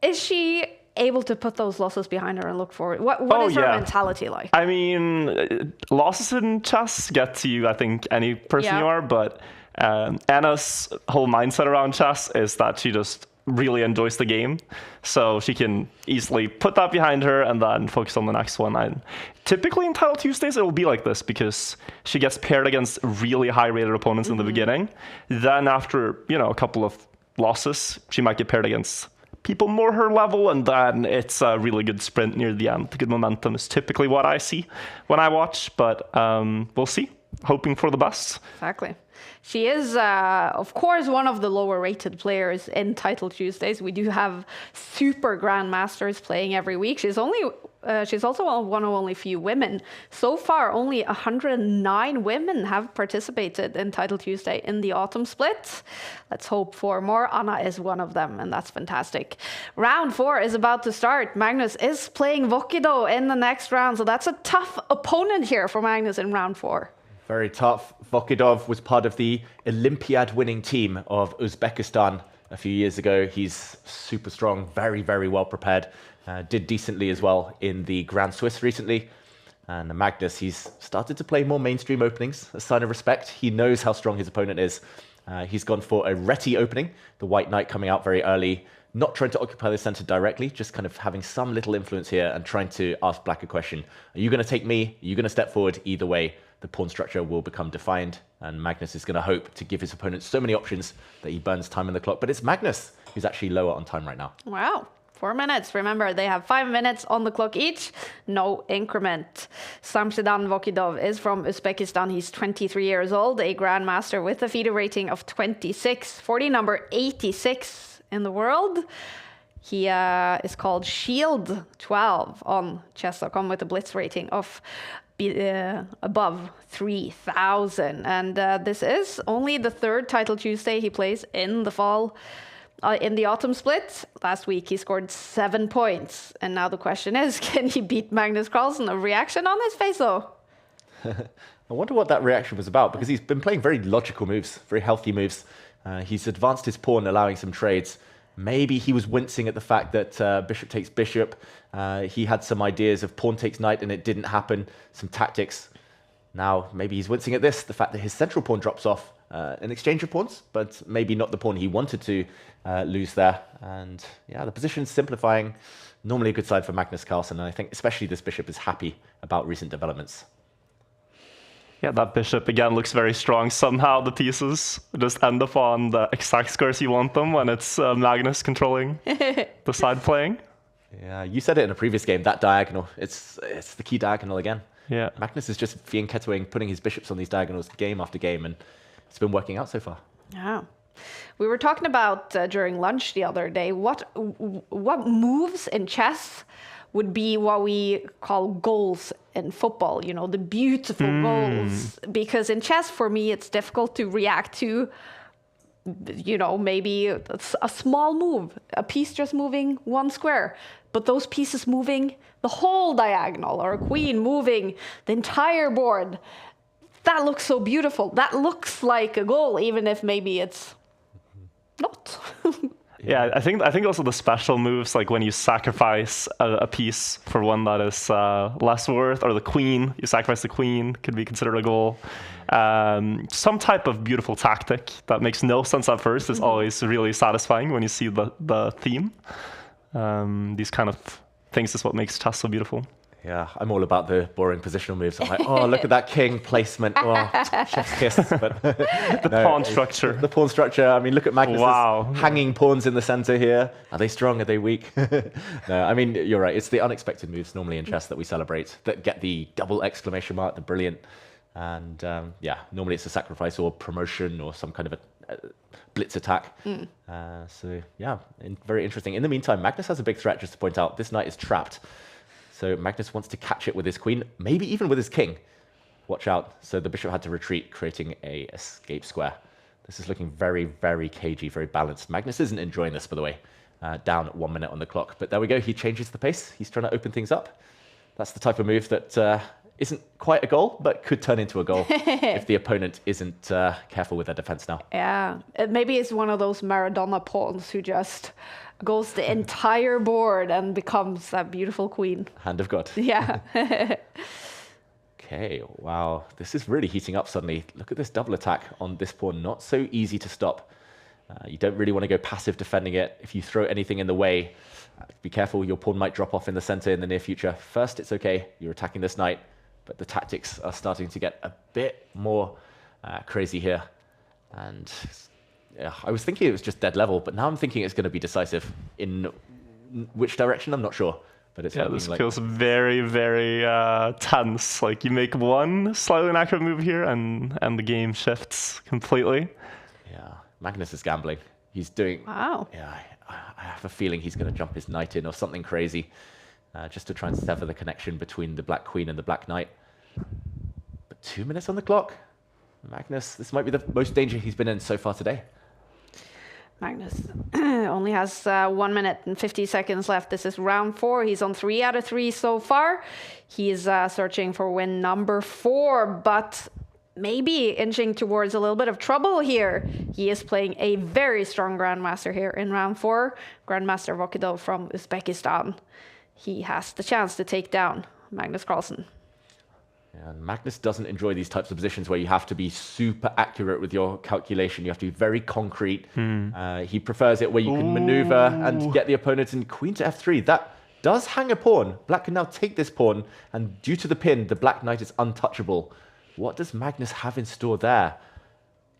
Is she able to put those losses behind her and look forward? What is her mentality like? I mean, losses in chess get to you, I think, any person you are, but Anna's whole mindset around chess is that she just really enjoys the game. So she can easily put that behind her and then focus on the next one. And typically in Title Tuesdays, it will be like this because she gets paired against really high-rated opponents in the beginning. Then after, a couple of losses, she might get paired against people more her level, and then it's a really good sprint near the end. The good momentum is typically what I see when I watch, but we'll see. Hoping for the best. Exactly. She is, of course, one of the lower-rated players in Title Tuesdays. We do have super Grandmasters playing every week. She's also one of only few women. So far, only 109 women have participated in Title Tuesday in the autumn split. Let's hope for more. Anna is one of them, and that's fantastic. Round 4 is about to start. Magnus is playing Vokido in the next round, so that's a tough opponent here for Magnus in round 4. Very tough. Vokidov was part of the Olympiad winning team of Uzbekistan a few years ago. He's super strong, very, very well prepared. Did decently as well in the Grand Swiss recently. And Magnus, he's started to play more mainstream openings, a sign of respect. He knows how strong his opponent is. He's gone for a Reti opening, the White Knight coming out very early, not trying to occupy the center directly, just kind of having some little influence here and trying to ask Black a question. Are you going to take me? Are you going to step forward? Either way, the pawn structure will become defined, and Magnus is going to hope to give his opponent so many options that he burns time in the clock. But it's Magnus who's actually lower on time right now. Wow. 4 minutes. Remember, they have 5 minutes on the clock each. No increment. Samshidan Vokidov is from Uzbekistan. He's 23 years old, a grandmaster with a FIDE rating of 26, 40 number 86 in the world. He is called Shield 12 on chess.com with a blitz rating of above 3,000. And this is only the 3rd Title Tuesday he plays in the fall. In the autumn split, last week he scored 7 points. And now the question is, can he beat Magnus Carlsen? A reaction on his face, though. I wonder what that reaction was about, because he's been playing very logical moves, very healthy moves. He's advanced his pawn, allowing some trades. Maybe he was wincing at the fact that bishop takes bishop. He had some ideas of pawn takes knight and it didn't happen, some tactics. Now, maybe he's wincing at this, the fact that his central pawn drops off in exchange of pawns, but maybe not the pawn he wanted to lose there. And yeah, the position's simplifying. Normally a good side for Magnus Carlsen, and I think especially this bishop is happy about recent developments. Yeah, that bishop again looks very strong. Somehow the pieces just end up on the exact squares you want them when it's Magnus controlling the side playing. Yeah, you said it in a previous game, that diagonal. It's the key diagonal again. Yeah. Magnus is just fianchettoing, putting his bishops on these diagonals game after game, and it's been working out so far. Yeah. We were talking about during lunch the other day, what moves in chess would be what we call goals in football, the beautiful goals. Because in chess, for me, it's difficult to react to, maybe a small move, a piece just moving 1 square, but those pieces moving the whole diagonal, or a queen moving the entire board. That looks so beautiful. That looks like a goal, even if maybe it's not. Yeah, I think also the special moves, like when you sacrifice a piece for one that is less worth, or the queen, you sacrifice the queen, could be considered a goal. Some type of beautiful tactic that makes no sense at first is always really satisfying when you see the theme. These kind of things is what makes chess so beautiful. Yeah, I'm all about the boring positional moves. I'm like, oh, look at that king placement. Oh, chef's kiss. But the pawn structure. The pawn structure. I mean, look at Magnus' hanging pawns in the center here. Are they strong? Are they weak? No, I mean, you're right. It's the unexpected moves normally in chess that we celebrate, that get the double exclamation mark, the brilliant. And yeah, normally it's a sacrifice or promotion or some kind of a blitz attack. So yeah, very interesting. In the meantime, Magnus has a big threat, just to point out. This knight is trapped. So Magnus wants to catch it with his queen, maybe even with his king. Watch out. So the bishop had to retreat, creating a escape square. This is looking very, very cagey, very balanced. Magnus isn't enjoying this, by the way. Down 1 minute on the clock. But there we go. He changes the pace. He's trying to open things up. That's the type of move that isn't quite a goal, but could turn into a goal if the opponent isn't careful with their defense now. Yeah. Maybe it's one of those Maradona pawns who just goes the entire board and becomes that beautiful queen. Hand of God. Yeah. Okay, wow. This is really heating up suddenly. Look at this double attack on this pawn. Not so easy to stop. You don't really want to go passive defending it. If you throw anything in the way, be careful, your pawn might drop off in the center in the near future. First, it's okay, you're attacking this knight, but the tactics are starting to get a bit more crazy here. And yeah, I was thinking it was just dead level, but now I'm thinking it's going to be decisive. In which direction, I'm not sure. But it's this feels very, very tense. Like, you make one slightly inaccurate move here, and the game shifts completely. Yeah, Magnus is gambling. He's doing... Wow. Yeah, I have a feeling he's going to jump his knight in or something crazy, just to try and sever the connection between the black queen and the black knight. But 2 minutes on the clock. Magnus, this might be the most danger he's been in so far today. Magnus only has 1 minute and 50 seconds left. This is round 4. He's on 3 out of 3 so far. He's searching for win number 4, but maybe inching towards a little bit of trouble here. He is playing a very strong Grandmaster here in round 4. Grandmaster Vokidov from Uzbekistan. He has the chance to take down Magnus Carlsen. And Magnus doesn't enjoy these types of positions where you have to be super accurate with your calculation. You have to be very concrete. He prefers it where you can maneuver and get the opponent in queen to f3. That does hang a pawn. Black can now take this pawn, and due to the pin, the black knight is untouchable. What does Magnus have in store there?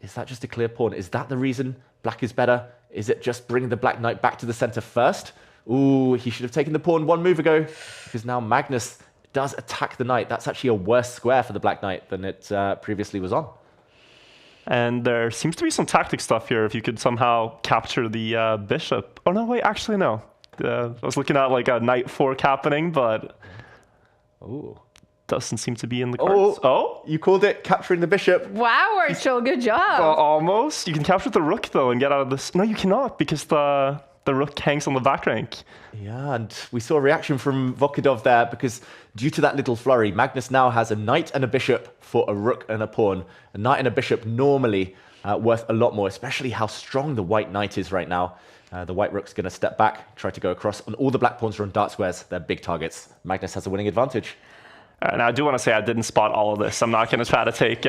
Is that just a clear pawn? Is that the reason black is better? Is it just bringing the black knight back to the center first? Ooh, he should have taken the pawn 1 move ago, because now Magnus does attack the knight. That's actually a worse square for the black knight than it previously was on. And there seems to be some tactic stuff here if you could somehow capture the bishop. Oh, no, wait, actually, no. I was looking at like a knight fork happening, but doesn't seem to be in the cards. Oh, you called it capturing the bishop. Wow, Archel, good job. Almost. You can capture the rook, though, and get out of this. No, you cannot, because the rook hangs on the back rank. Yeah, and we saw a reaction from Vokidov there, because due to that little flurry, Magnus now has a knight and a bishop for a rook and a pawn. A knight and a bishop normally worth a lot more, especially how strong the white knight is right now. The white rook's going to step back, try to go across, and all the black pawns are on dark squares. They're big targets. Magnus has a winning advantage. And I do want to say I didn't spot all of this. I'm not going to try to take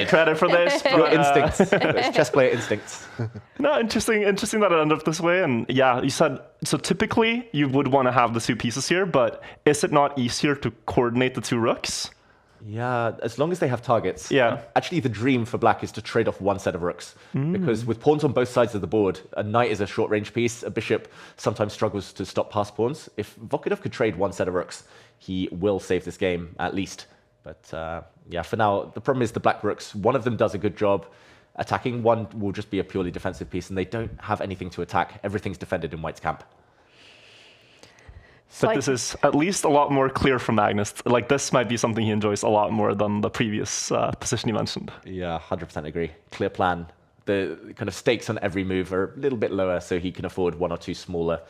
credit for this. Your instincts. It's chess player instincts. No, interesting that it ended up this way. And yeah, you said, so typically you would want to have the 2 pieces here, but is it not easier to coordinate the 2 rooks? Yeah, as long as they have targets. Yeah. Actually, the dream for black is to trade off 1 set of rooks. Because with pawns on both sides of the board, a knight is a short-range piece. A bishop sometimes struggles to stop pass pawns. If Vokidov could trade 1 set of rooks, he will save this game, at least. But yeah, for now, the problem is the black rooks. One of them does a good job attacking. One will just be a purely defensive piece, and they don't have anything to attack. Everything's defended in white's camp. But this is at least a lot more clear from Magnus. Like, this might be something he enjoys a lot more than the previous position you mentioned. Yeah, 100% agree. Clear plan. The kind of stakes on every move are a little bit lower, so he can afford 1 or 2 smaller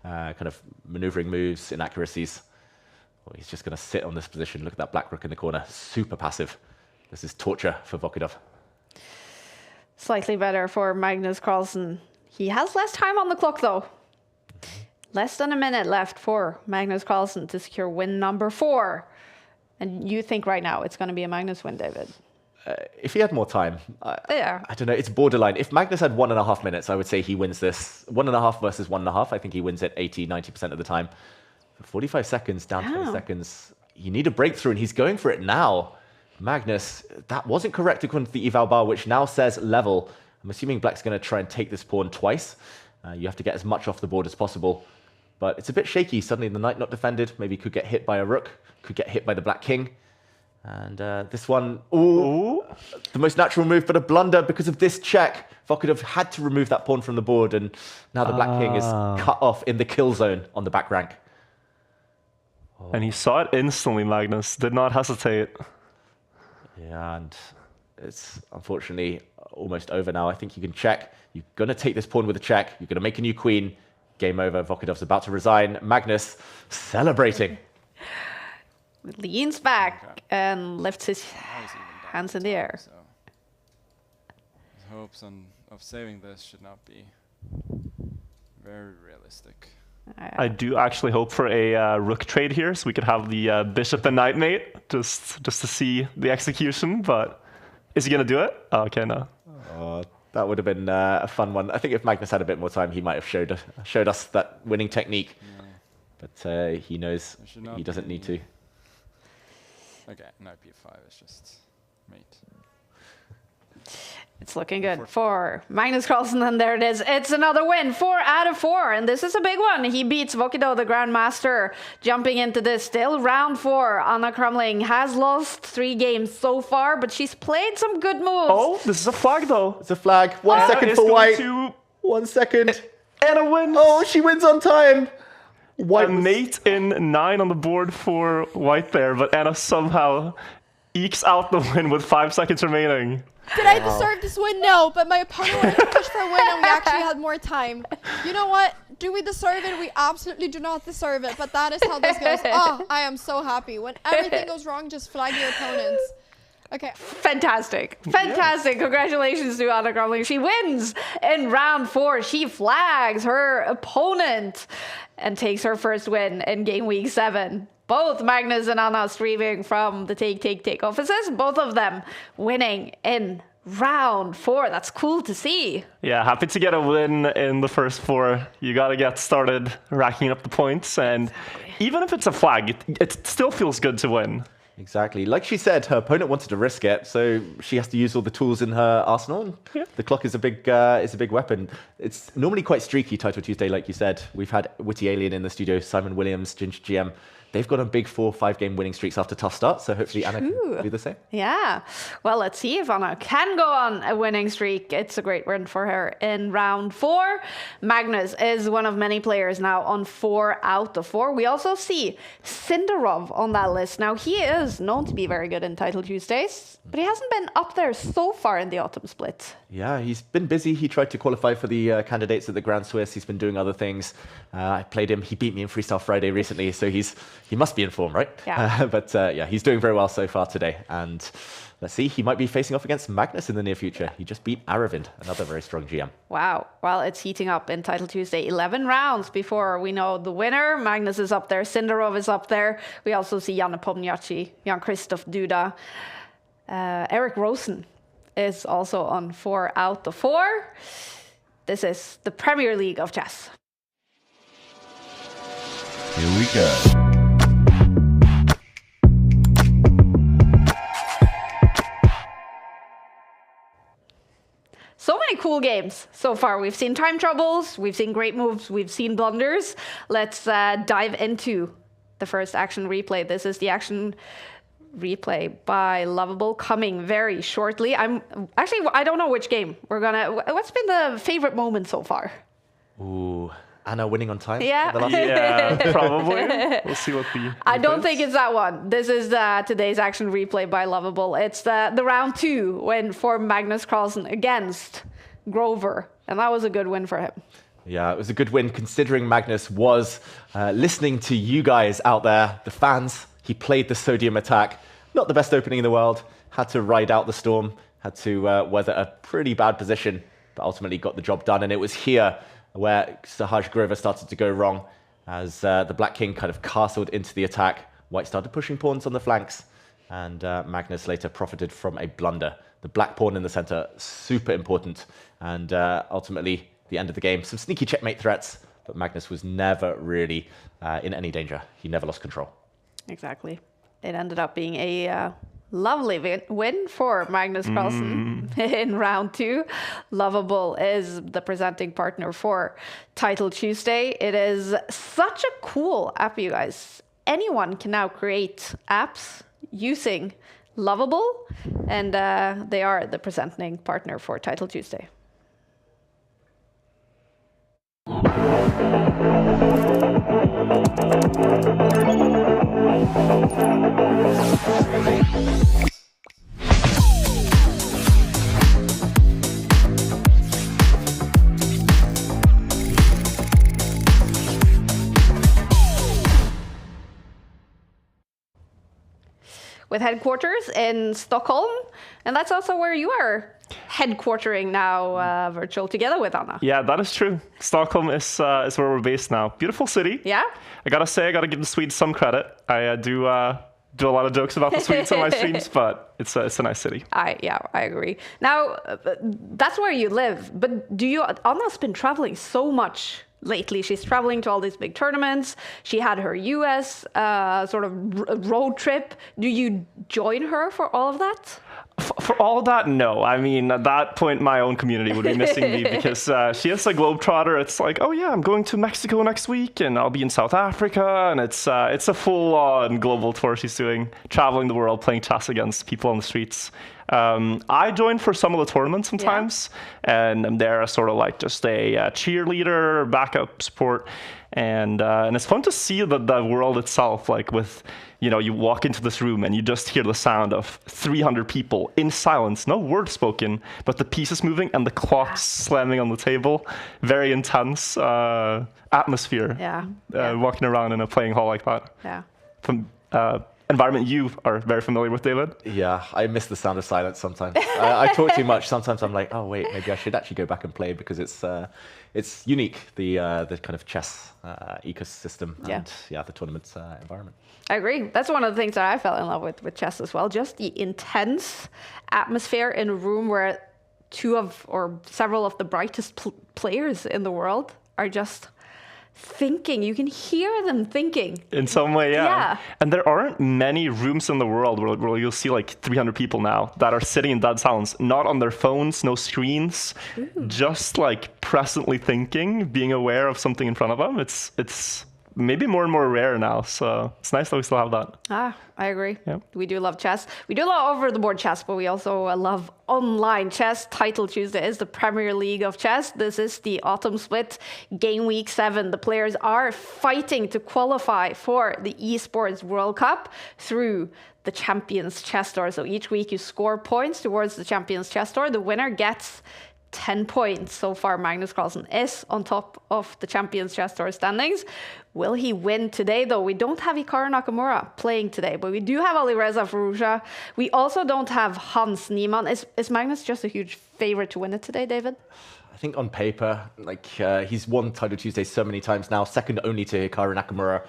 kind of maneuvering moves, inaccuracies. Well, he's just going to sit on this position. Look at that black rook in the corner. Super passive. This is torture for Vokidov. Slightly better for Magnus Carlsen. He has less time on the clock, though. Less than a minute left for Magnus Carlsen to secure win number 4. And you think right now it's going to be a Magnus win, David? If he had more time, Yeah. I don't know, it's borderline. If Magnus had 1.5 minutes, I would say he wins this. 1.5 versus 1.5, I think he wins it 80, 90% of the time. 45 seconds, down 20 seconds. You need a breakthrough, and he's going for it now. Magnus, that wasn't correct according to the eval bar, which now says level. I'm assuming black's going to try and take this pawn twice. You have to get as much off the board as possible. But it's a bit shaky. Suddenly the knight not defended. Maybe could get hit by a rook. Could get hit by the black king. And this one, the most natural move, but a blunder because of this check. Vokidov had to remove that pawn from the board, and now the black king is cut off in the kill zone on the back rank. And he saw it instantly, Magnus. Did not hesitate. Yeah, and it's unfortunately almost over now. I think you can check. You're going to take this pawn with a check. You're going to make a new queen. Game over. Vokidov's about to resign. Magnus celebrating. Leans back and lifts his hands in the air. So his hopes of saving this should not be very realistic. I do actually hope for a rook trade here, so we could have the bishop and knight mate, just to see the execution. But is he going to do it? Oh, okay, no. That would have been a fun one. I think if Magnus had a bit more time, he might have showed us that winning technique. Yeah. But he knows he doesn't need to. Okay, no P5, it's just mate. It's looking good for Magnus Carlsen, and there it is. It's another win, 4 out of 4, and this is a big one. He beats Vokido, the Grandmaster, jumping into this still round 4. Anna Krumling has lost 3 games so far, but she's played some good moves. Oh, this is a flag though. It's a flag. 1 second for white. 1 second. Anna wins. Oh, she wins on time. White mate in 9 on the board for white there, but Anna somehow ekes out the win with 5 seconds remaining. Did I deserve this win? No, but my opponent wanted to push for a win and we actually had more time. You know what? Do we deserve it? We absolutely do not deserve it, but that is how this goes. Oh, I am so happy. When everything goes wrong, just flag your opponents. Okay. Fantastic. Fantastic. Yeah. Congratulations to Anna Krumling. She wins in round 4. She flags her opponent and takes her first win in game week 7. Both Magnus and Anna streaming from the Take offices. Both of them winning in round 4. That's cool to see. Yeah, happy to get a win in the first 4. You got to get started racking up the points. And even if it's a flag, it still feels good to win. Exactly. Like she said, her opponent wanted to risk it, so she has to use all the tools in her arsenal. Yeah. The clock is a big weapon. It's normally quite streaky, Title Tuesday, like you said. We've had Witty Alien in the studio, Simon Williams, Ginger GM. They've got on big 4-5 game winning streaks after tough starts, so hopefully Anna can do the same. Yeah. Well, let's see if Anna can go on a winning streak. It's a great win for her in round 4. Magnus is one of many players now on 4 out of 4. We also see Sindarov on that list. Now, he is known to be very good in Title Tuesdays, but he hasn't been up there so far in the autumn split. Yeah, he's been busy. He tried to qualify for the candidates at the Grand Swiss. He's been doing other things. I played him. He beat me in Freestyle Friday recently, so he must be in form, right? Yeah. But yeah, he's doing very well so far today. And let's see, he might be facing off against Magnus in the near future. He just beat Aravind, another very strong GM. Wow. Well, it's heating up in Title Tuesday. 11 rounds before we know the winner. Magnus is up there. Sindarov is up there. We also see Janne Pomniachtchi, Jan-Christoph Duda. Eric Rosen is also on 4 out of 4. This is the Premier League of chess. Here we go. So many cool games so far. We've seen time troubles, we've seen great moves, we've seen blunders. Let's dive into the first action replay. This is the action replay by Lovable coming very shortly. I don't know which game we're gonna. What's been the favorite moment so far? Ooh, Anna winning on time. Yeah, yeah, probably. We'll see what the. I don't think it's that one. This is today's action replay by Lovable. It's the round 2 win for Magnus Carlsen against Grover, and that was a good win for him. Yeah, it was a good win considering Magnus was listening to you guys out there, the fans. He played the sodium attack. Not the best opening in the world. Had to ride out the storm. Had to weather a pretty bad position, but ultimately got the job done. And it was here where Sahaj Grover started to go wrong as the Black King kind of castled into the attack. White started pushing pawns on the flanks, and Magnus later profited from a blunder. The black pawn in the center, super important. And ultimately, the end of the game, some sneaky checkmate threats, but Magnus was never really in any danger. He never lost control. Exactly. It ended up being a lovely win for Magnus Carlsen in round 2. Lovable is the presenting partner for Title Tuesday. It is such a cool app, you guys. Anyone can now create apps using Lovable, and they are the presenting partner for Title Tuesday. With headquarters in Stockholm, and that's also where you are headquartering now, virtual, together with Anna. Yeah, that is true. Stockholm is where we're based now. Beautiful city. Yeah. I gotta say, I gotta give the Swedes some credit. I do do a lot of jokes about the Swedes on my streams, but it's a nice city. I agree. Now, that's where you live, but Anna's been traveling so much lately. She's traveling to all these big tournaments. She had her US sort of road trip. Do you join her for all of that? For all that, no. I mean, at that point, my own community would be missing me because she is a globetrotter. It's like, oh yeah, I'm going to Mexico next week, and I'll be in South Africa, and it's a full-on global tour she's doing, traveling the world, playing chess against people on the streets. I join for some of the tournaments sometimes, and I'm there as sort of like just a cheerleader, backup support, and it's fun to see the world itself, like with, you know, you walk into this room and you just hear the sound of 300 people in silence, no word spoken, but the pieces moving and the clocks slamming on the table. Very intense atmosphere. Walking around in a playing hall like that. Yeah. From environment you are very familiar with, David. Yeah, I miss the sound of silence sometimes. I talk too much. Sometimes I'm like, oh wait, maybe I should actually go back and play because it's unique, the kind of chess ecosystem and the tournament environment. I agree. That's one of the things that I fell in love with chess as well. Just the intense atmosphere in a room where several of the brightest players in the world are just thinking. You can hear them thinking. In some way, yeah. And there aren't many rooms in the world where you'll see like 300 people now that are sitting in dead silence, not on their phones, no screens, just like presently thinking, being aware of something in front of them. It's maybe more and more rare now, so it's nice that we still have that. I agree. We do love chess. We do love over-the-board chess, but we also love online chess. Title Tuesday is the Premier League of chess. This is the autumn split, Game Week 7. The players are fighting to qualify for the Esports World Cup through the Champions Chess Tour. So each week you score points towards the Champions Chess Tour. The winner gets 10 points. So far, Magnus Carlsen is on top of the Champions Chess Tour standings. Will he win today, though? We don't have Hikaru Nakamura playing today, but we do have Alireza Firouzja. We also don't have Hans Niemann. Is Magnus just a huge favorite to win it today, David? I think on paper, like he's won Title Tuesday so many times now, second only to Hikaru Nakamura.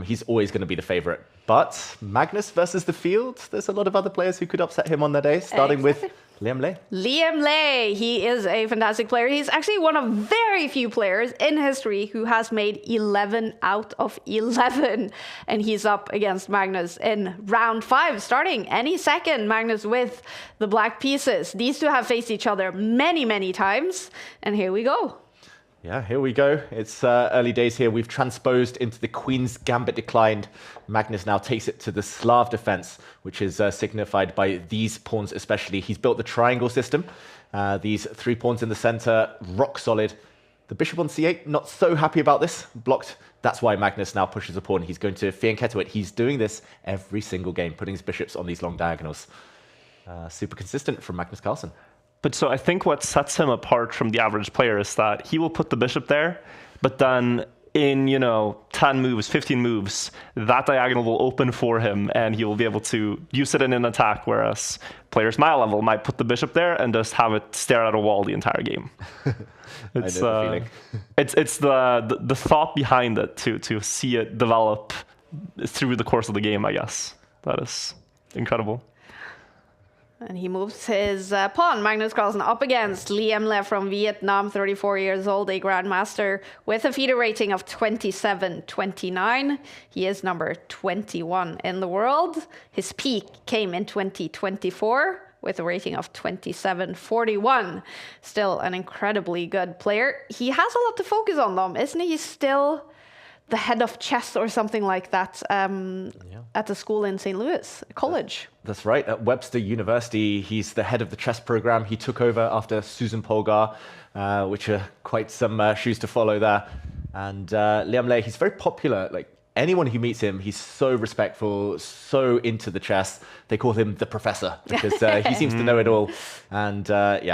He's always going to be the favorite. But Magnus versus the field, there's a lot of other players who could upset him on their day, starting with Liam Ley. Liam Ley, he is a fantastic player. He's actually one of very few players in history who has made 11 out of 11. And he's up against Magnus in round 5, starting any second. Magnus with the black pieces. These two have faced each other many, many times. And here we go. Yeah, here we go. It's early days here. We've transposed into the Queen's Gambit declined. Magnus now takes it to the Slav defense, which is signified by these pawns especially. He's built the triangle system. These 3 pawns in the center, rock solid. The bishop on c8, not so happy about this. Blocked. That's why Magnus now pushes a pawn. He's going to fianchetto it. He's doing this every single game, putting his bishops on these long diagonals. Super consistent from Magnus Carlsen. But so I think what sets him apart from the average player is that he will put the bishop there, but then in, 10 moves, 15 moves, that diagonal will open for him and he will be able to use it in an attack, whereas players my level might put the bishop there and just have it stare at a wall the entire game. It's the thought behind it to see it develop through the course of the game, I guess. That is incredible. And he moves his pawn, Magnus Carlsen, up against Liam Ley from Vietnam, 34 years old, a Grandmaster with a FIDE rating of 27.29. He is number 21 in the world. His peak came in 2024 with a rating of 27.41. Still an incredibly good player. He has a lot to focus on, though, isn't he? He's still the head of chess or something like that at the school in St. Louis College. That's right. At Webster University, he's the head of the chess program. He took over after Susan Polgar, which are quite some shoes to follow there. And Liam Ley, he's very popular. Like anyone who meets him, he's so respectful, so into the chess. They call him the professor because he seems to know it all. And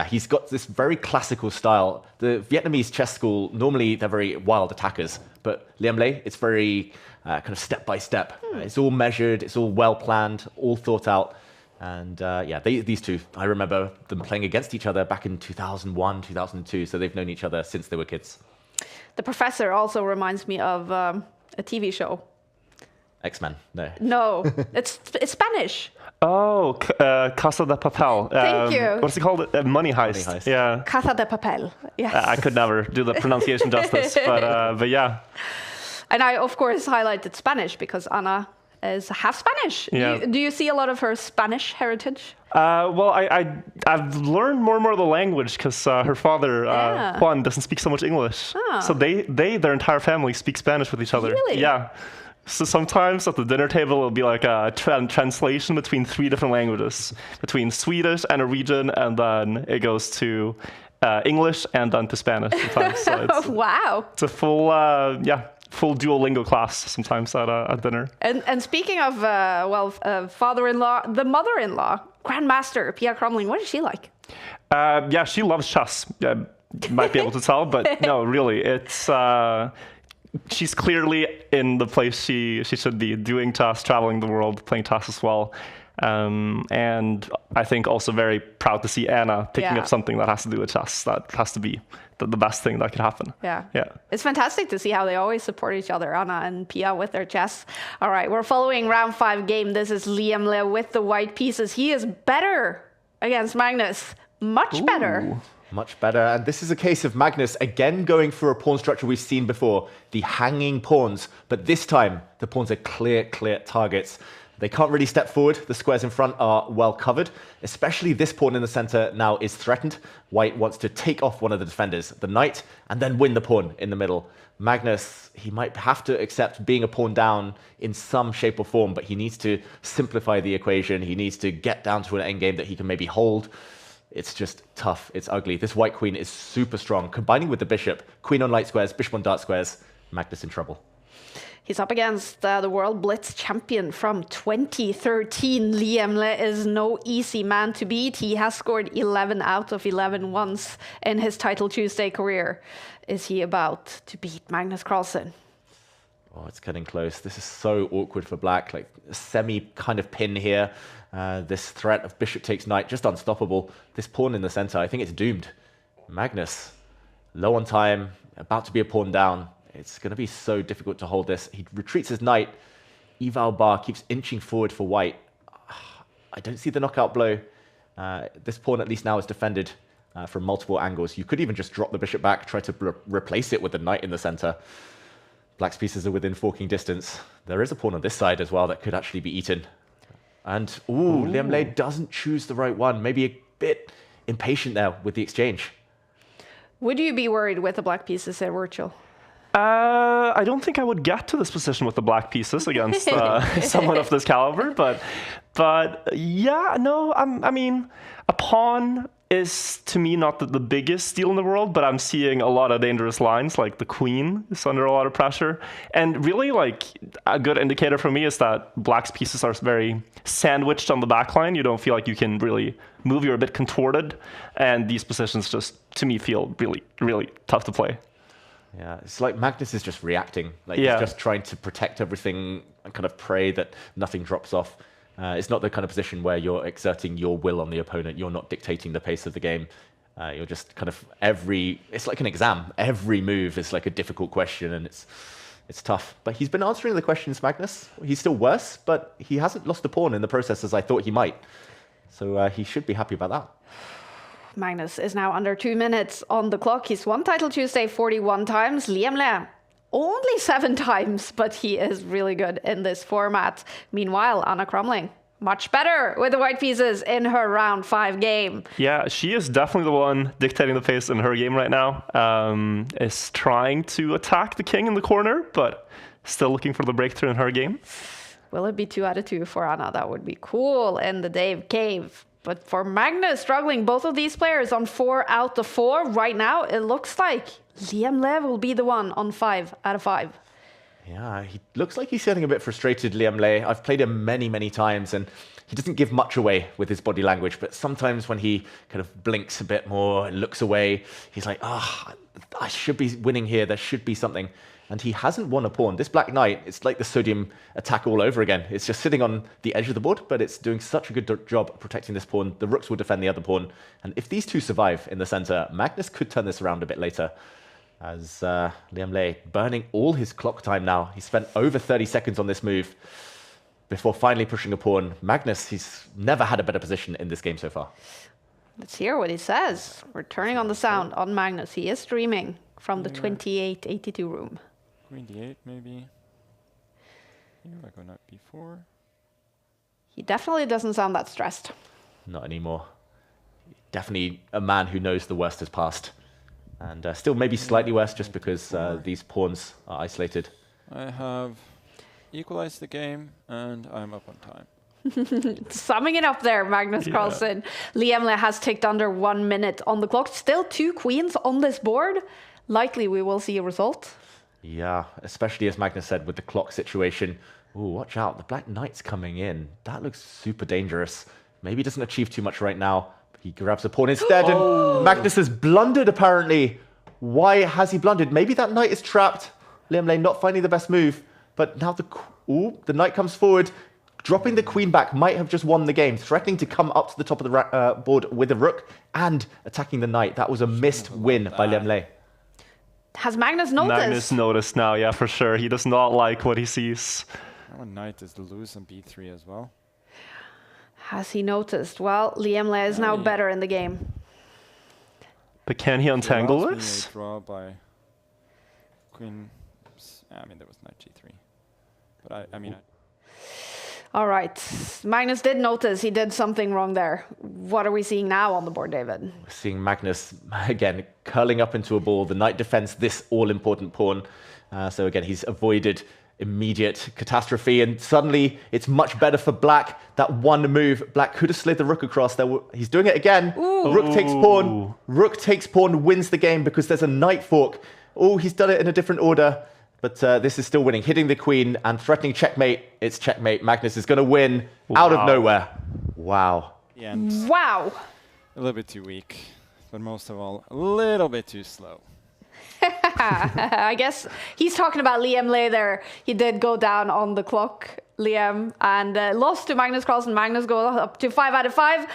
he's got this very classical style. The Vietnamese chess school, normally they're very wild attackers. But Liam Ley, it's very kind of step by step. It's all measured, it's all well planned, all thought out. And these two, I remember them playing against each other back in 2001, 2002. So they've known each other since they were kids. The professor also reminds me of a TV show. X-Men, no. No, it's Spanish. Oh, Casa de Papel. Thank you. What's it called? Money Heist. Heist. Yeah. Casa de Papel. Yes. I could never do the pronunciation justice, but yeah. And I, of course, highlighted Spanish because Anna is half Spanish. Yeah. Do you see a lot of her Spanish heritage? Well, I've learned more and more of the language because her father, Juan, doesn't speak so much English. So their entire family speak Spanish with each other. Really? Yeah. So sometimes at the dinner table, it'll be like a translation between 3 different languages, between Swedish and Norwegian, and then it goes to English and then to Spanish sometimes. So it's, wow. It's a full, full Duolingo class sometimes at dinner. And speaking of, father-in-law, the mother-in-law, Grandmaster, Pia Cromling, what is she like? Yeah, she loves chess. You might be able to tell, but no, really, it's... she's clearly in the place she should be, doing chess, traveling the world, playing chess as well. And I think also very proud to see Anna picking up something that has to do with chess. That has to be the best thing that could happen. Yeah. Yeah. It's fantastic to see how they always support each other, Anna and Pia, with their chess. All right, we're following round 5 game. This is Liam Le with the white pieces. He is better against Magnus. Much better. Much better. And this is a case of Magnus again going for a pawn structure we've seen before, the hanging pawns. But this time, the pawns are clear targets. They can't really step forward. The squares in front are well covered. Especially this pawn in the center now is threatened. White wants to take off one of the defenders, the knight, and then win the pawn in the middle. Magnus, he might have to accept being a pawn down in some shape or form, but he needs to simplify the equation. He needs to get down to an endgame that he can maybe hold. It's just tough. It's ugly. This white queen is super strong. Combining with the bishop, queen on light squares, bishop on dark squares, Magnus in trouble. He's up against the World Blitz champion from 2013. Liam Le is no easy man to beat. He has scored 11 out of 11 once in his Title Tuesday career. Is he about to beat Magnus Carlsen? Oh, it's getting close. This is so awkward for black. Like a semi kind of pin here. This threat of bishop takes knight, just unstoppable. This pawn in the center, I think it's doomed. Magnus, low on time, about to be a pawn down. It's going to be so difficult to hold this. He retreats his knight. Eval bar keeps inching forward for white. I don't see the knockout blow. This pawn at least now is defended from multiple angles. You could even just drop the bishop back, try to replace it with the knight in the center. Black's pieces are within forking distance. There is a pawn on this side as well that could actually be eaten. And, Liam Le doesn't choose the right one. Maybe a bit impatient there with the exchange. Would you be worried with the black pieces there, Virtual? I don't think I would get to this position with the black pieces against someone of this caliber, but yeah, no, I mean, a pawn is to me not the biggest steal in the world, but I'm seeing a lot of dangerous lines, like the queen is under a lot of pressure. And really, like, a good indicator for me is that black's pieces are very sandwiched on the back line. You don't feel like you can really move. You're a bit contorted, and these positions just, to me, feel really, really tough to play. Yeah, it's like Magnus is just reacting. Like he's just trying to protect everything and kind of pray that nothing drops off. It's not the kind of position where you're exerting your will on the opponent. You're not dictating the pace of the game. You're just kind of it's like an exam. Every move is like a difficult question, and it's tough. But he's been answering the questions, Magnus. He's still worse, but he hasn't lost a pawn in the process as I thought he might. So he should be happy about that. Magnus is now under 2 minutes on the clock. He's won Title Tuesday 41 times. Liam Le only 7 times, but he is really good in this format. Meanwhile, Anna Cromling, much better with the white pieces in her round 5 game. Yeah, she is definitely the one dictating the pace in her game right now. Is trying to attack the king in the corner, but still looking for the breakthrough in her game. Will it be 2 out of 2 for Anna? That would be cool in the Dave Cave. But for Magnus, struggling, both of these players on 4 out of 4. Right now, it looks like Liam Le will be the one on 5 out of 5. Yeah, he looks like he's getting a bit frustrated, Liam Le. I've played him many, many times, and he doesn't give much away with his body language, but sometimes when he kind of blinks a bit more and looks away, he's like, I should be winning here. There should be something. And he hasn't won a pawn. This black knight, it's like the sodium attack all over again. It's just sitting on the edge of the board, but it's doing such a good job protecting this pawn. The rooks will defend the other pawn. And if these two survive in the center, Magnus could turn this around a bit later. as Liam Lei burning all his clock time now. He spent over 30 seconds on this move before finally pushing a pawn. Magnus, he's never had a better position in this game so far. Let's hear what he says. We're turning on the sound on Magnus. He is streaming from the 2882 room. Queen d8 maybe. Here I go knight b4. He definitely doesn't sound that stressed. Not anymore. Definitely a man who knows the worst has passed. And still maybe slightly worse just because these pawns are isolated. I have equalized the game and I'm up on time. Summing it up there, Magnus Carlsen. Liam Lei has ticked under 1 minute on the clock. Still 2 queens on this board. Likely we will see a result. Yeah, especially as Magnus said with the clock situation. Ooh, watch out, the black knight's coming in. That looks super dangerous. Maybe he doesn't achieve too much right now. He grabs a pawn instead and Magnus has blundered apparently. Why has he blundered? Maybe that knight is trapped. Liam Lei not finding the best move. But now the knight comes forward. Dropping the queen back might have just won the game. Threatening to come up to the top of the board with a rook and attacking the knight. That was a missed win by Liam Lei. Has Magnus noticed? Magnus noticed now, yeah, for sure. He does not like what he sees. Our knight is loose on b3 as well. Has he noticed? Well, Liam Lei is now better in the game. But can he untangle this? Draw by queen. I mean, there was knight g3. But I mean... All right. Magnus did notice he did something wrong there. What are we seeing now on the board, David? We're seeing Magnus, again, curling up into a ball. The knight defends this all-important pawn. So again, he's avoided immediate catastrophe. And suddenly, it's much better for Black. That one move, Black could have slid the rook across. He's doing it again. Ooh. Rook takes pawn. Rook takes pawn, wins the game because there's a knight fork. Oh, he's done it in a different order. But this is still winning. Hitting the queen and threatening checkmate. It's checkmate. Magnus is going to win out of nowhere. Wow. Yeah, wow. A little bit too weak. But most of all, a little bit too slow. I guess he's talking about Liam Lei there. He did go down on the clock, Liam, and lost to Magnus Carlsen. Magnus goes up to 5 out of 5.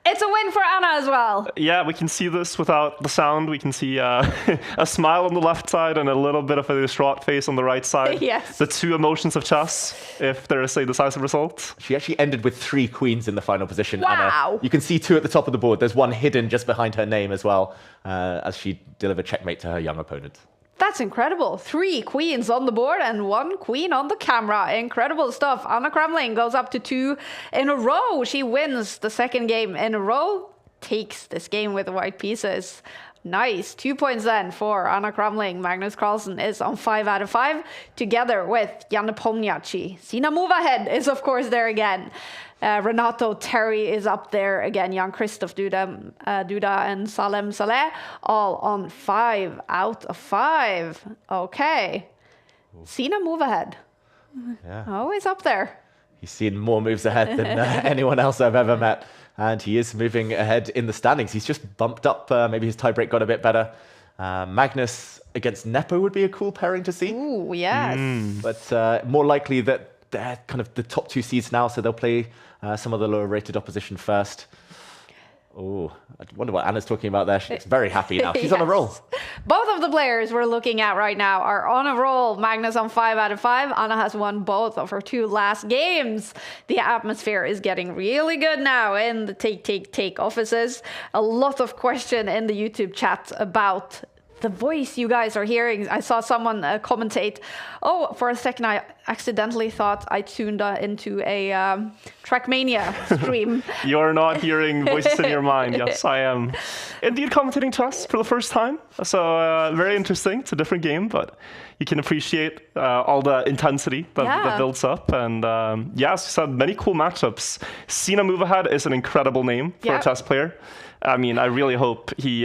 It's a win for Anna as well. Yeah, we can see this without the sound. We can see a smile on the left side and a little bit of a distraught face on the right side. Yes. The two emotions of chess, if there is a decisive result. She actually ended with 3 queens in the final position, Wow. Anna. You can see 2 at the top of the board. There's one hidden just behind her name as well, as she delivered checkmate to her young opponent. That's incredible. 3 queens on the board and 1 queen on the camera. Incredible stuff. Anna Kremling goes up to 2 in a row. She wins the second game in a row. Takes this game with the white pieces. Nice. 2 points then for Anna Kremling. Magnus Carlsen is on 5 out of 5 together with Janne Pomniachtchi. Sina Movahead is of course there again. Renato Terry is up there again. Jan Christoph Duda and Salem Saleh all on 5 out of 5. Okay. Sina Movahead. Yeah. Always up there. He's seen more moves ahead than anyone else I've ever met. And he is moving ahead in the standings. He's just bumped up. Maybe his tiebreak got a bit better. Magnus against Nepo would be a cool pairing to see. Ooh, yes. But more likely that they're kind of the top 2 seeds now, so they'll play some of the lower rated opposition first. Oh, I wonder what Anna's talking about there. She looks very happy now. She's on a roll. Both of the players we're looking at right now are on a roll. Magnus on 5 out of 5. Anna has won both of her 2 last games. The atmosphere is getting really good now in the Take offices. A lot of question in the YouTube chat about the voice you guys are hearing. I saw someone commentate, oh, for a second I accidentally thought I tuned into a Trackmania stream. You're not hearing voices in your mind. Yes, I am indeed commentating chess for the first time. So very interesting. It's a different game, but you can appreciate all the intensity that builds up. And yes, you said many cool matchups. Sina Movahead is an incredible name for a chess player. I mean, I really hope he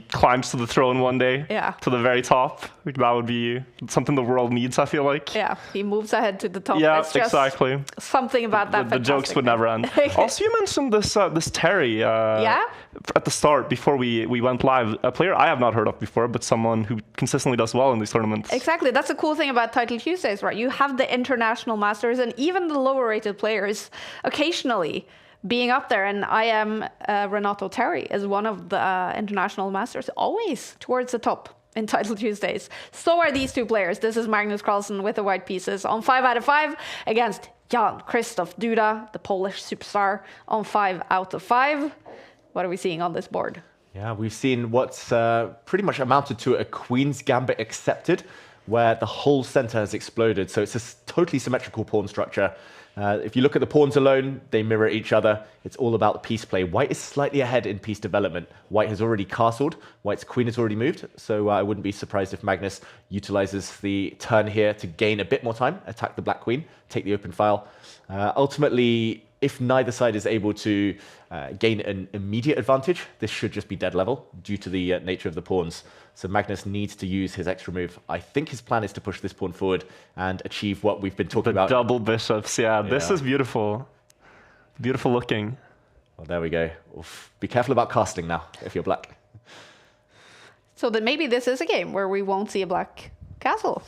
climbs to the throne one day, to the very top. That would be something the world needs, I feel like. Yeah, he moves ahead to the top. Yeah, it's just exactly. Something about that. The jokes would never end. Also, you mentioned this Terry at the start before we went live. A player I have not heard of before, but someone who consistently does well in these tournaments. Exactly. That's the cool thing about Title Tuesdays, right? You have the international masters and even the lower rated players occasionally being up there. And I am Renato Terry is one of the international masters, always towards the top. in Title Tuesdays. So are these two players. This is Magnus Carlsen with the white pieces on 5 out of 5 against Jan Krzysztof Duda, the Polish superstar, on 5 out of 5. What are we seeing on this board? Yeah, we've seen what's pretty much amounted to a Queen's Gambit accepted, where the whole center has exploded. So it's a totally symmetrical pawn structure. If you look at the pawns alone, they mirror each other. It's all about the piece play. White is slightly ahead in piece development. White has already castled. White's queen has already moved. So I wouldn't be surprised if Magnus utilizes the turn here to gain a bit more time, attack the black queen, take the open file. Ultimately, if neither side is able to gain an immediate advantage, this should just be dead level due to the nature of the pawns. So Magnus needs to use his extra move. I think his plan is to push this pawn forward and achieve what we've been talking about. Double bishops, yeah. This is beautiful. Beautiful looking. Well, there we go. Oof. Be careful about casting now, if you're black. So then maybe this is a game where we won't see a black castle.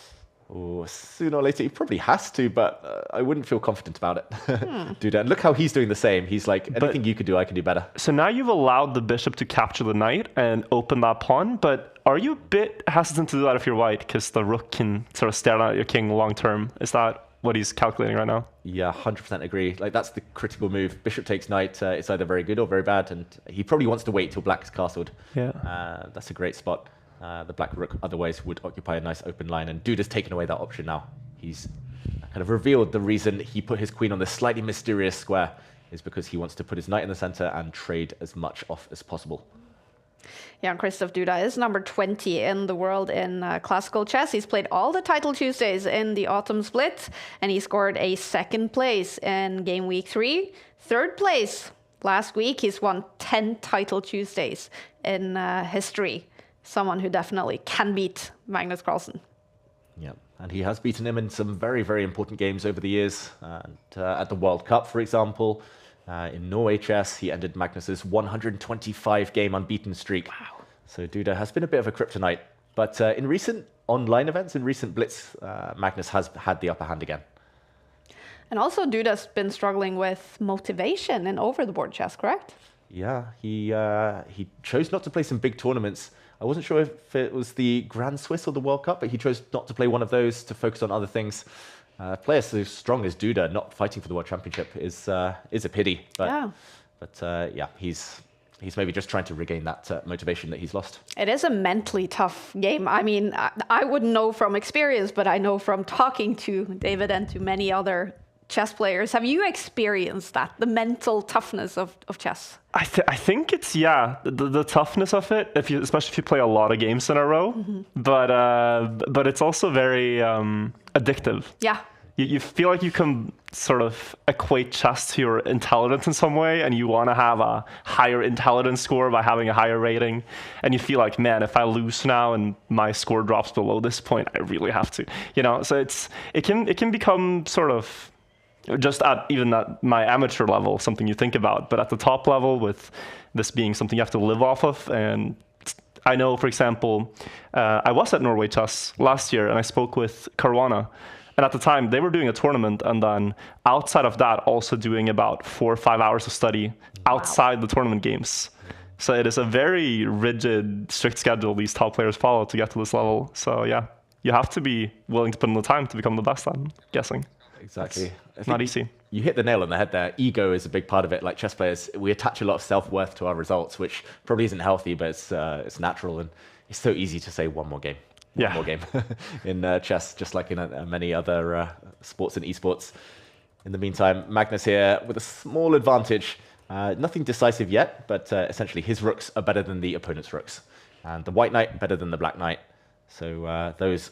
Oh, sooner or later, he probably has to, but I wouldn't feel confident about it. Do that. And look how he's doing the same. He's like, anything you could do, I can do better. So now you've allowed the bishop to capture the knight and open that pawn, but are you a bit hesitant to do that if you're white? Because the rook can sort of stare at your king long term. Is that what he's calculating right now? Yeah, 100% agree. Like, that's the critical move. Bishop takes knight. It's either very good or very bad, and he probably wants to wait till black is castled. Yeah. That's a great spot. The black rook otherwise would occupy a nice open line, and Duda's taken away that option now. He's kind of revealed the reason he put his queen on this slightly mysterious square is because he wants to put his knight in the center and trade as much off as possible. Jan Krzysztof Duda is number 20 in the world in classical chess. He's played all the Title Tuesdays in the autumn split, and he scored a 2nd place in Game Week 3. 3rd place last week. He's won 10 Title Tuesdays in history. Someone who definitely can beat Magnus Carlsen. Yeah, and he has beaten him in some very, very important games over the years. And at the World Cup, for example, in Norway chess, he ended Magnus's 125-game unbeaten streak. Wow. So Duda has been a bit of a kryptonite. But in recent online events, in recent blitz, Magnus has had the upper hand again. And also Duda's been struggling with motivation in over-the-board chess, correct? Yeah, he chose not to play some big tournaments. I wasn't sure if it was the Grand Swiss or the World Cup, but he chose not to play one of those to focus on other things. Players so strong as Duda not fighting for the World Championship is a pity. But yeah, he's maybe just trying to regain that motivation that he's lost. It is a mentally tough game. I mean, I wouldn't know from experience, but I know from talking to David and to many other chess players. Have you experienced that, the mental toughness of chess? I think it's, yeah, the toughness of it, especially if you play a lot of games in a row. But it's also very addictive. Yeah. You feel like you can sort of equate chess to your intelligence in some way, and you want to have a higher intelligence score by having a higher rating. And you feel like, man, if I lose now and my score drops below this point, I really have to, So it can become sort of just at my amateur level, something you think about, but at the top level, with this being something you have to live off of. And I know, for example, I was at Norway Chess last year and I spoke with Caruana, and at the time they were doing a tournament, and then outside of that also doing about 4 or 5 hours of study outside the tournament games. So it is a very rigid, strict schedule these top players follow to get to this level. So yeah, you have to be willing to put in the time to become the best, I'm guessing. Exactly. It's not easy. You hit the nail on the head there. Ego is a big part of it. Like chess players, we attach a lot of self-worth to our results, which probably isn't healthy, but it's natural, and it's so easy to say one more game. One more game in chess, just like in many other sports and esports. In the meantime, Magnus here with a small advantage. Nothing decisive yet, but essentially his rooks are better than the opponent's rooks, and the white knight better than the black knight. So those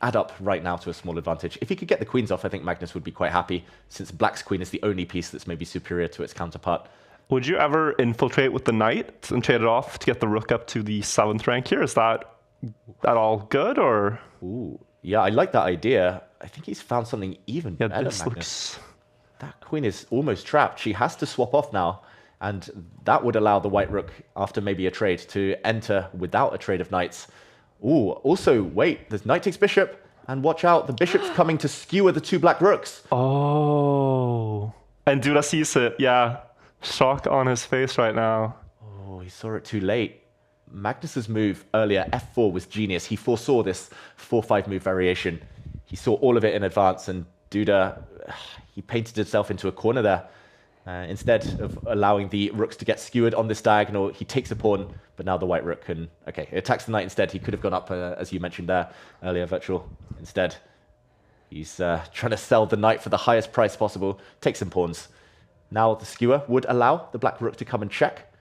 add up right now to a small advantage. If he could get the queens off, I think Magnus would be quite happy, since black's queen is the only piece that's maybe superior to its counterpart. Would you ever infiltrate with the knight and trade it off to get the rook up to the 7th rank here? Is that all good, or? Ooh, yeah, I like that idea. I think he's found something even better, this Magnus. That queen is almost trapped. She has to swap off now, and that would allow the white rook, after maybe a trade, to enter without a trade of knights. Ooh, also, wait, there's knight takes bishop, and watch out, the bishop's coming to skewer the 2 black rooks. Oh. And Duda sees it, yeah. Shock on his face right now. Oh, he saw it too late. Magnus's move earlier, F4, was genius. He foresaw this 4-5 move variation. He saw all of it in advance, and Duda, he painted himself into a corner there. Instead of allowing the rooks to get skewered on this diagonal, he takes a pawn, but now the white rook can... Okay, it attacks the knight instead. He could have gone up, as you mentioned there earlier, Virtual. Instead, he's trying to sell the knight for the highest price possible, take some pawns. Now the skewer would allow the black rook to come and check.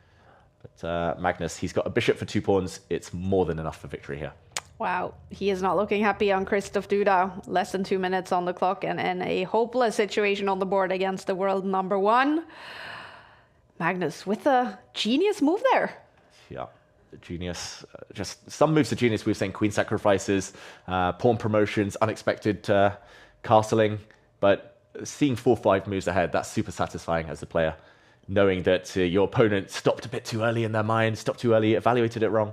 But Magnus, he's got a bishop for 2 pawns. It's more than enough for victory here. Wow, he is not looking happy on Christoph Duda. Less than 2 minutes on the clock and a hopeless situation on the board against the world number 1. Magnus with a genius move there. Yeah, the genius. Just some moves are genius. We were saying queen sacrifices, pawn promotions, unexpected castling. But seeing 4-5 moves ahead, that's super satisfying as a player. Knowing that your opponent stopped a bit too early in their mind, stopped too early, evaluated it wrong.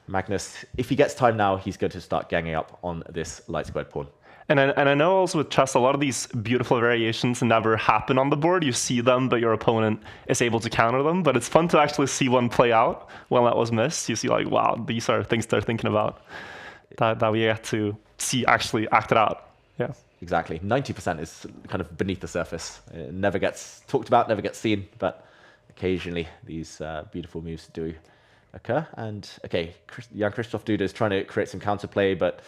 Magnus, if he gets time now, he's going to start ganging up on this light squared pawn. And I know also with chess, a lot of these beautiful variations never happen on the board. You see them, but your opponent is able to counter them. But it's fun to actually see one play out when that was missed. You see like, wow, these are things they're thinking about that we get to see actually acted out. Yeah. Exactly. 90% is kind of beneath the surface. It never gets talked about, never gets seen, but occasionally these beautiful moves do occur. And okay, young Christoph Duda is trying to create some counterplay, but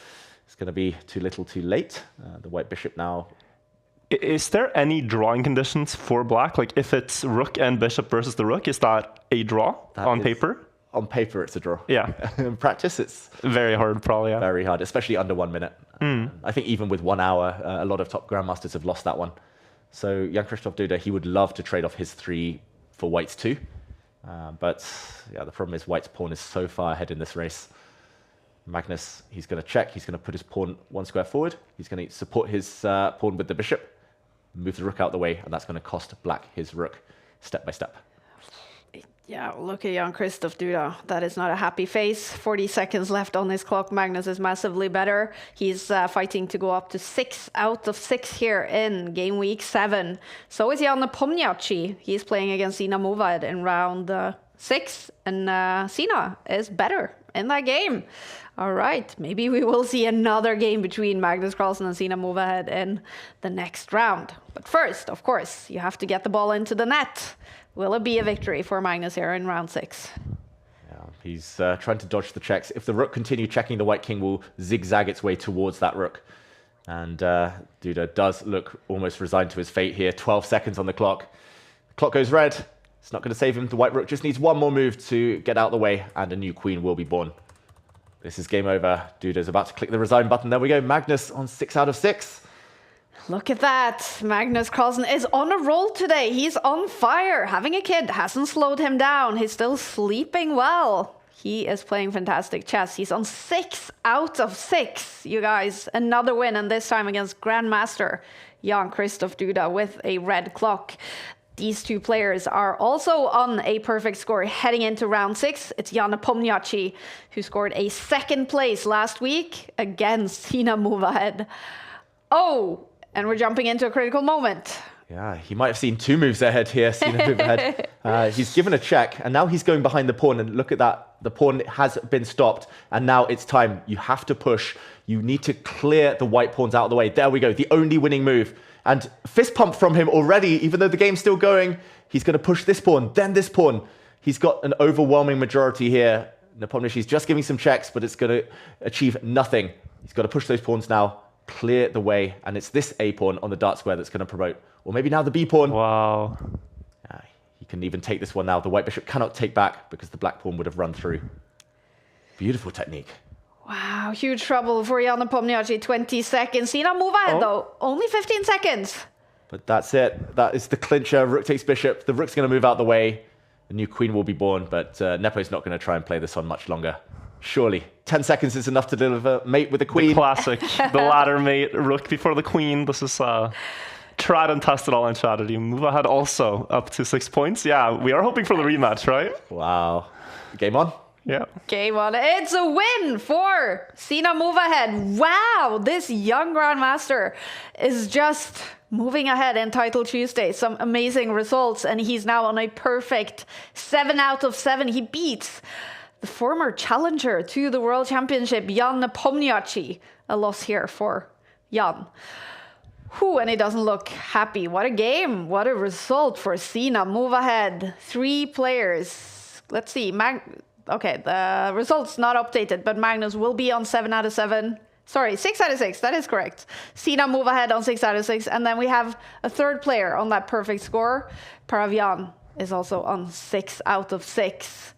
it's going to be too little too late. The white bishop now. Is there any drawing conditions for black? Like if it's rook and bishop versus the rook, is that a draw on paper? On paper, it's a draw. Yeah. In practice, it's very hard, probably. Yeah. Very hard, especially under 1 minute. I think even with 1 hour, a lot of top grandmasters have lost that one. So young Christoph Duda, he would love to trade off his 3 for white's 2. But yeah, the problem is white's pawn is so far ahead in this race. Magnus, he's going to check. He's going to put his pawn 1 square forward. He's going to support his pawn with the bishop, move the rook out the way, and that's going to cost black his rook step by step. Yeah, look at young Christoph Duda. That is not a happy face. 40 seconds left on his clock. Magnus is massively better. He's fighting to go up to 6 out of 6 here in game week 7. So is Jan Nepomniachtchi. He's playing against Sina Movahed in round 6. And Sina is better in that game. All right, maybe we will see another game between Magnus Carlsen and Sina Movahed in the next round. But first, of course, you have to get the ball into the net. Will it be a victory for Magnus here in round 6? Yeah, he's trying to dodge the checks. If the rook continue checking, the white king will zigzag its way towards that rook. And Duda does look almost resigned to his fate here. 12 seconds on the clock. The clock goes red. It's not going to save him. The white rook just needs one more move to get out of the way, and a new queen will be born. This is game over. Duda's about to click the resign button. There we go. Magnus on 6 out of 6. Look at that. Magnus Carlsen is on a roll today. He's on fire. Having a kid hasn't slowed him down. He's still sleeping well. He is playing fantastic chess. He's on 6 out of 6, you guys. Another win, and this time against Grandmaster Jan Christoph Duda with a red clock. These two players are also on a perfect score heading into round 6. It's Jan Nepomniachtchi, who scored a 2nd place last week against Sina Movahed. Oh! And we're jumping into a critical moment. Yeah, he might have seen 2 moves ahead here. Sina Movahed. He's given a check, and now he's going behind the pawn. And look at that. The pawn has been stopped, and now it's time. You have to push. You need to clear the white pawns out of the way. There we go. The only winning move. And fist pump from him already, even though the game's still going. He's going to push this pawn, then this pawn. He's got an overwhelming majority here. Nepomniachtchi's just giving some checks, but it's going to achieve nothing. He's got to push those pawns now. Clear the way, and it's this A pawn on the dart square that's going to promote. Or maybe now the B pawn. Wow. He can even take this one now. The white bishop cannot take back because the black pawn would have run through. Beautiful technique. Wow, huge trouble for Jan Nepomniachtchi. 20 seconds. Sina Movahed, though, only 15 seconds. But that's it. That is the clincher. Rook takes bishop. The rook's going to move out the way. A new queen will be born, but Nepo's not going to try and play this on much longer. Surely. 10 seconds is enough to deliver mate with the queen. The classic. The ladder mate, rook before the queen. This is tried and tested all in strategy. Movahed also up to 6 points. Yeah, we are hoping for the rematch, right? Wow. Game on? Yeah. Game on. It's a win for Sina Movahed. Wow, this young grandmaster is just moving ahead in Title Tuesday. Some amazing results, and he's now on a perfect 7 out of 7. He beats the former challenger to the World Championship, Jan Nepomniachtchi. A loss here for Jan. And he doesn't look happy. What a game. What a result for Sina. Move ahead. 3 players. Let's see. Okay, the results not updated, but Magnus will be on 7 out of 7. Sorry, 6 out of 6. That is correct. Sina move ahead on 6 out of 6. And then we have a third player on that perfect score. Paravian is also on 6 out of 6.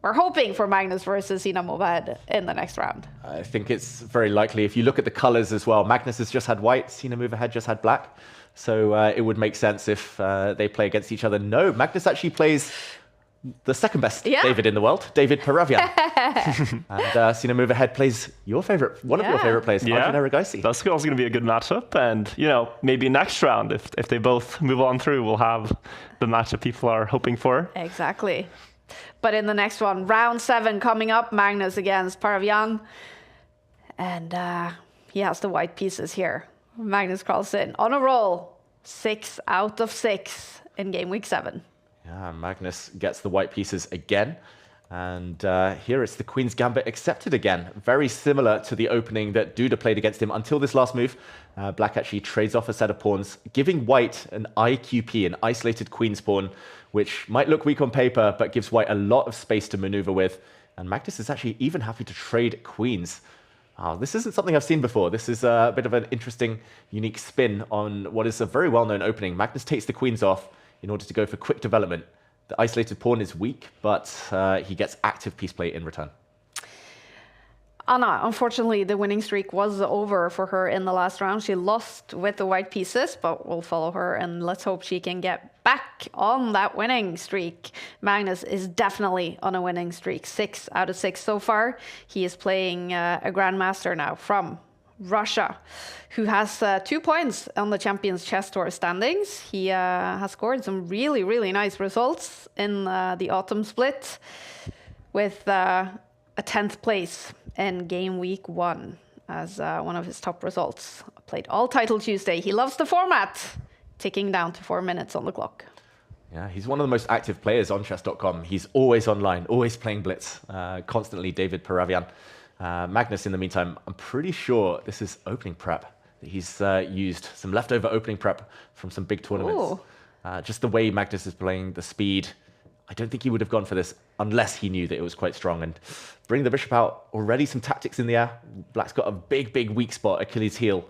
We're hoping for Magnus versus Sina move ahead in the next round. I think it's very likely. If you look at the colors as well, Magnus has just had white, Sina move ahead just had black. So it would make sense if they play against each other. No, Magnus actually plays the second best David in the world, David Paravian. And Sina move ahead plays your favorite, one of your favorite players, Arjun Erigaisi. That's also going to be a good matchup. And, you know, maybe next round, if they both move on through, we'll have the matchup people are hoping for. Exactly. But in the next one, round 7 coming up, Magnus against Paravian. And he has the white pieces here. Magnus Carlsen on a roll, 6 out of 6 in game week 7. Yeah, Magnus gets the white pieces again. And here it's the Queen's Gambit accepted again. Very similar to the opening that Duda played against him until this last move. Black actually trades off a set of pawns, giving White an IQP, an isolated Queen's pawn, which might look weak on paper, but gives White a lot of space to maneuver with. And Magnus is actually even happy to trade Queens. This isn't something I've seen before. This is a bit of an interesting, unique spin on what is a very well-known opening. Magnus takes the Queens off in order to go for quick development. The isolated pawn is weak, but he gets active piece play in return. Anna, unfortunately, the winning streak was over for her in the last round. She lost with the white pieces, but we'll follow her, and let's hope she can get back on that winning streak. Magnus is definitely on a winning streak, 6 out of 6 so far. He is playing a Grandmaster now from Russia, who has 2 points on the Champions Chess Tour standings. He has scored some really, really nice results in the autumn split with a 10th place in game week 1 as one of his top results. Played all title Tuesday. He loves the format, ticking down to 4 minutes on the clock. Yeah, he's one of the most active players on chess.com. He's always online, always playing Blitz, constantly David Paravian. Magnus, in the meantime, I'm pretty sure this is opening prep. He's used some leftover opening prep from some big tournaments. Just the way Magnus is playing, the speed, I don't think he would have gone for this unless he knew that it was quite strong. And bring the bishop out, already some tactics in the air. Black's got a big, big weak spot, Achilles heel,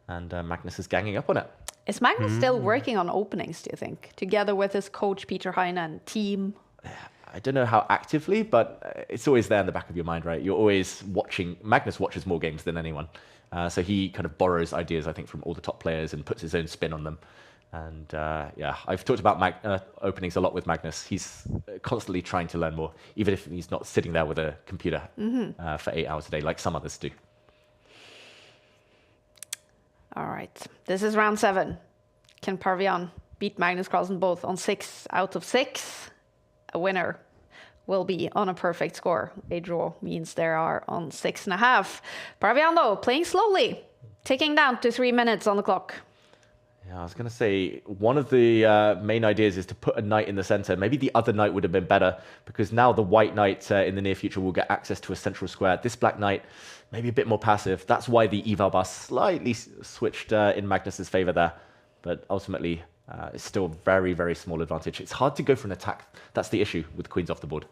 and Magnus is ganging up on it. Is Magnus still working on openings, do you think, together with his coach Peter Heine and team? I don't know how actively, but it's always there in the back of your mind, right? You're always watching. Magnus watches more games than anyone. So he kind of borrows ideas, I think, from all the top players and puts his own spin on them. And yeah, I've talked about openings a lot with Magnus. He's constantly trying to learn more, even if he's not sitting there with a computer for 8 hours a day, like some others do. All right, this is round 7. Can Paravian beat Magnus Carlsen both on 6 out of 6? A winner will be on a perfect score. A draw means they are on 6.5. Paravian, though, playing slowly, ticking down to 3 minutes on the clock. Yeah, I was going to say, one of the main ideas is to put a knight in the center. Maybe the other knight would have been better, because now the white knight in the near future will get access to a central square. This black knight, maybe a bit more passive. That's why the eval bar slightly switched in Magnus's favor there. But ultimately, it's still very, very small advantage. It's hard to go for an attack. That's the issue with queens off the board.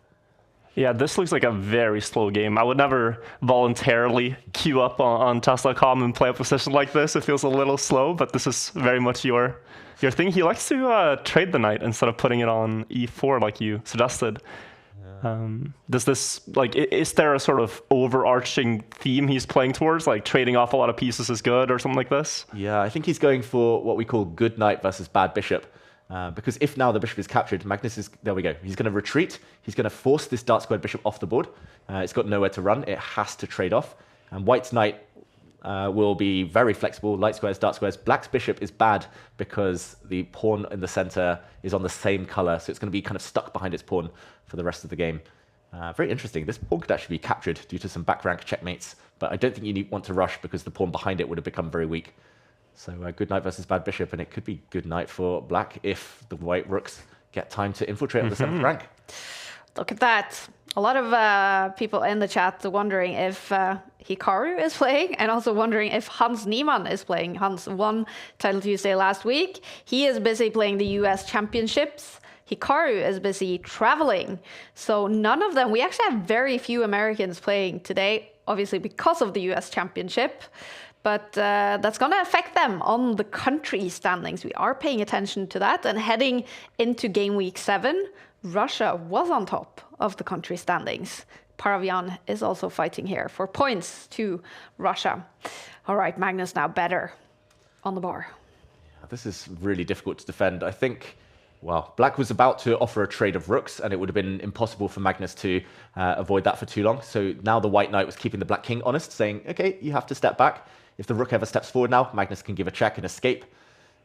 Yeah, this looks like a very slow game. I would never voluntarily queue up on chess.com and play a position like this. It feels a little slow, but this is very much your thing. He likes to trade the knight instead of putting it on e4 like you suggested. Does this, like, is there a sort of overarching theme he's playing towards, like trading off a lot of pieces is good or something like this? Yeah, I think he's going for what we call good knight versus bad bishop. Because if now the bishop is captured, Magnus is, there we go. He's going to retreat. He's going to force this dark squared bishop off the board. It's got nowhere to run. It has to trade off. And white's knight will be very flexible. Light squares, dark squares. Black's bishop is bad because the pawn in the center is on the same color. So it's going to be kind of stuck behind its pawn for the rest of the game. Very interesting. This pawn could actually be captured due to some back rank checkmates. But I don't think you want to rush because the pawn behind it would have become very weak. So good knight versus bad bishop, and it could be good knight for black if the white rooks get time to infiltrate on the 7th rank. Look at that. A lot of people in the chat wondering if Hikaru is playing, and also wondering if Hans Niemann is playing. Hans won Title Tuesday last week. He is busy playing the US Championships. Hikaru is busy traveling. So none of them, we actually have very few Americans playing today, obviously because of the US Championship. But that's going to affect them on the country standings. We are paying attention to that. And heading into Game Week 7, Russia was on top of the country standings. Paravian is also fighting here for points to Russia. All right, Magnus now better on the bar. This is really difficult to defend. I think, well, Black was about to offer a trade of rooks, and it would have been impossible for Magnus to avoid that for too long. So now the White Knight was keeping the Black King honest, saying, okay, you have to step back. If the rook ever steps forward now, Magnus can give a check and escape.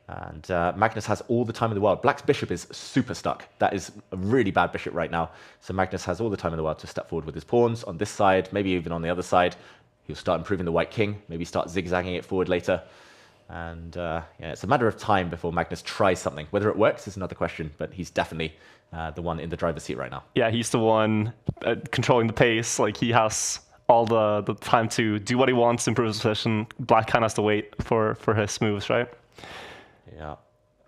And Magnus has all the time in the world. Black's bishop is super stuck. That is a really bad bishop right now. So Magnus has all the time in the world to step forward with his pawns on this side, maybe even on the other side. He'll start improving the White King, maybe start zigzagging it forward later. And yeah, it's a matter of time before Magnus tries something. Whether it works is another question, but he's definitely the one in the driver's seat right now. Yeah, he's the one controlling the pace. Like, he has all the time to do what he wants, improve his position. Black kind of has to wait for his moves, right? Yeah,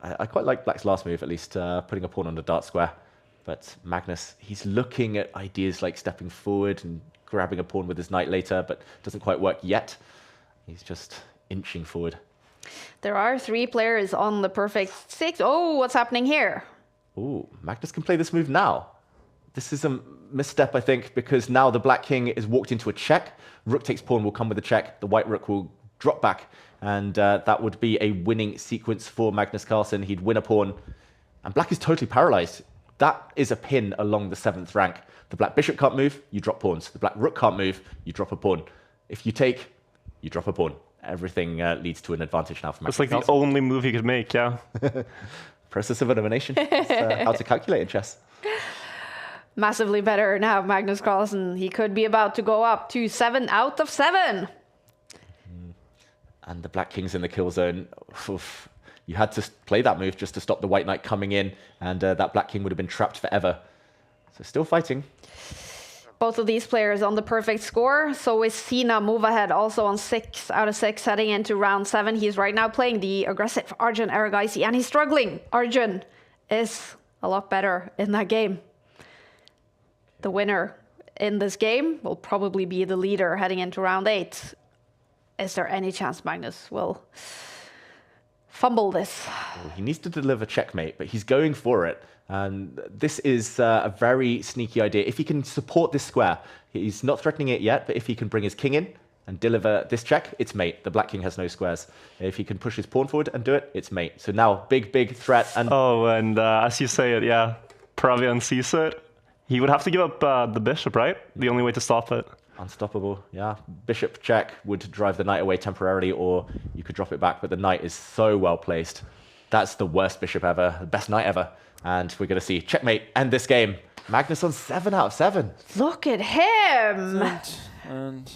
I quite like Black's last move, at least putting a pawn on the dart square. But Magnus, he's looking at ideas like stepping forward and grabbing a pawn with his knight later, but doesn't quite work yet. He's just inching forward. There are 3 players on the perfect 6. Oh, what's happening here? Ooh, Magnus can play this move now. This is a misstep, I think, because now the Black King is walked into a check. Rook takes pawn will come with a check. The White Rook will drop back. And that would be a winning sequence for Magnus Carlsen. He'd win a pawn. And Black is totally paralyzed. That is a pin along the 7th rank. The Black Bishop can't move, you drop pawns. The Black Rook can't move, you drop a pawn. If you take, you drop a pawn. Everything leads to an advantage now for Magnus It's like Carlsen. the only move he could make, yeah. Process of elimination. It's how to calculate in chess. Massively better now, Magnus Carlsen. He could be about to go up to 7 out of 7. And the Black King's in the kill zone. Oof. You had to play that move just to stop the White Knight coming in, and that Black King would have been trapped forever. So still fighting. Both of these players on the perfect score. So is Sina move ahead also on 6 out of 6 heading into round 7. He's right now playing the aggressive Arjun Erigaisi, and he's struggling. Arjun is a lot better in that game. The winner in this game will probably be the leader heading into round 8. Is there any chance Magnus will fumble this? Well, he needs to deliver checkmate, but he's going for it. And this is a very sneaky idea. If he can support this square, he's not threatening it yet, but if he can bring his king in and deliver this check, it's mate. The Black King has no squares. If he can push his pawn forward and do it, it's mate. So now, big threat. And oh, and as you say it, yeah, Paravian sees it. He would have to give up the bishop, right? The only way to stop it. Unstoppable, yeah. Bishop check would drive the knight away temporarily, or you could drop it back, but the knight is so well placed. That's the worst bishop ever, the best knight ever. And we're going to see checkmate end this game. Magnus on 7 out of 7. Look at him! And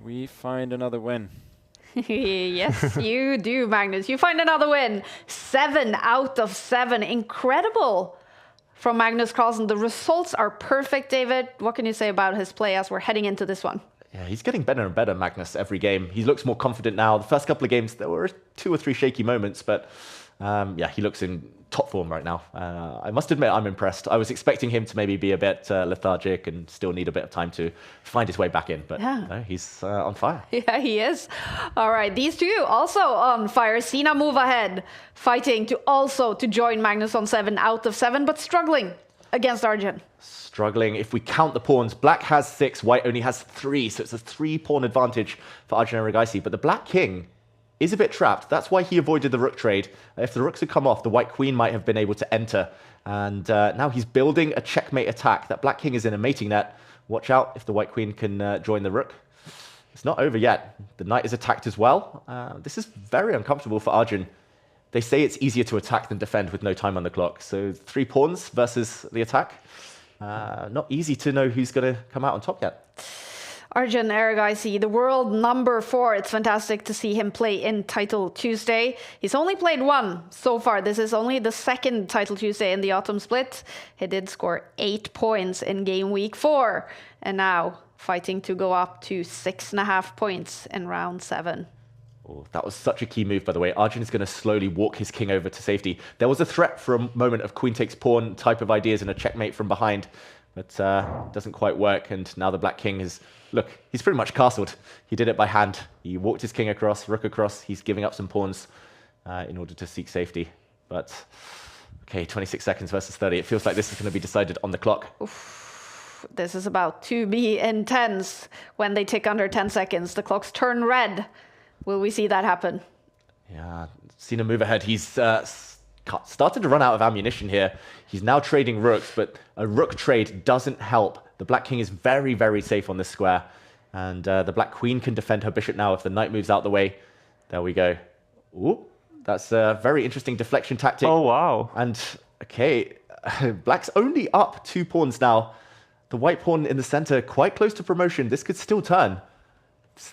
we find another win. Yes, you do, Magnus. You find another win. 7 out of 7. Incredible from Magnus Carlsen. The results are perfect, David. What can you say about his play as we're heading into this one? Yeah, he's getting better and better, Magnus, every game. He looks more confident now. The first couple of games, there were 2 or 3 shaky moments, but yeah, he looks in top form right now. I must admit, I'm impressed. I was expecting him to maybe be a bit lethargic and still need a bit of time to find his way back in, but yeah. No, he's on fire. Yeah, he is. All right, these two also on fire. Sina move ahead, fighting to join Magnus on 7 out of 7, but struggling against Arjun. Struggling. If we count the pawns, Black has 6, White only has 3, so it's a 3-pawn advantage for Arjun Erigaisi, but the Black King is a bit trapped. That's why he avoided the rook trade. If the rooks had come off, the White Queen might have been able to enter. And now he's building a checkmate attack. That Black King is in a mating net. Watch out if the White Queen can join the rook. It's not over yet. The knight is attacked as well. This is very uncomfortable for Arjun. They say it's easier to attack than defend with no time on the clock. So 3 pawns versus the attack. Not easy to know who's going to come out on top yet. Arjun Erigaisi, the world number 4. It's fantastic to see him play in Title Tuesday. He's only played one so far. This is only the second Title Tuesday in the autumn split. He did score 8 points in game week 4. And now fighting to go up to 6.5 points in round 7. Oh, that was such a key move, by the way. Arjun is going to slowly walk his king over to safety. There was a threat for a moment of queen takes pawn type of ideas and a checkmate from behind, but doesn't quite work. And now the black king is, look, he's pretty much castled. He did it by hand. He walked his king across, rook across. He's giving up some pawns in order to seek safety. But, okay, 26 seconds versus 30. It feels like this is going to be decided on the clock. Oof. This is about to be intense. When they tick under 10 seconds, the clocks turn red. Will we see that happen? Yeah, seen a move ahead. He's started to run out of ammunition here. He's now trading rooks, but a rook trade doesn't help. The black king is very, very safe on this square. And the black queen can defend her bishop now if the knight moves out the way. There we go. Ooh, that's a very interesting deflection tactic. Oh, wow. And, okay, black's only up 2 pawns now. The white pawn in the center, quite close to promotion. This could still turn.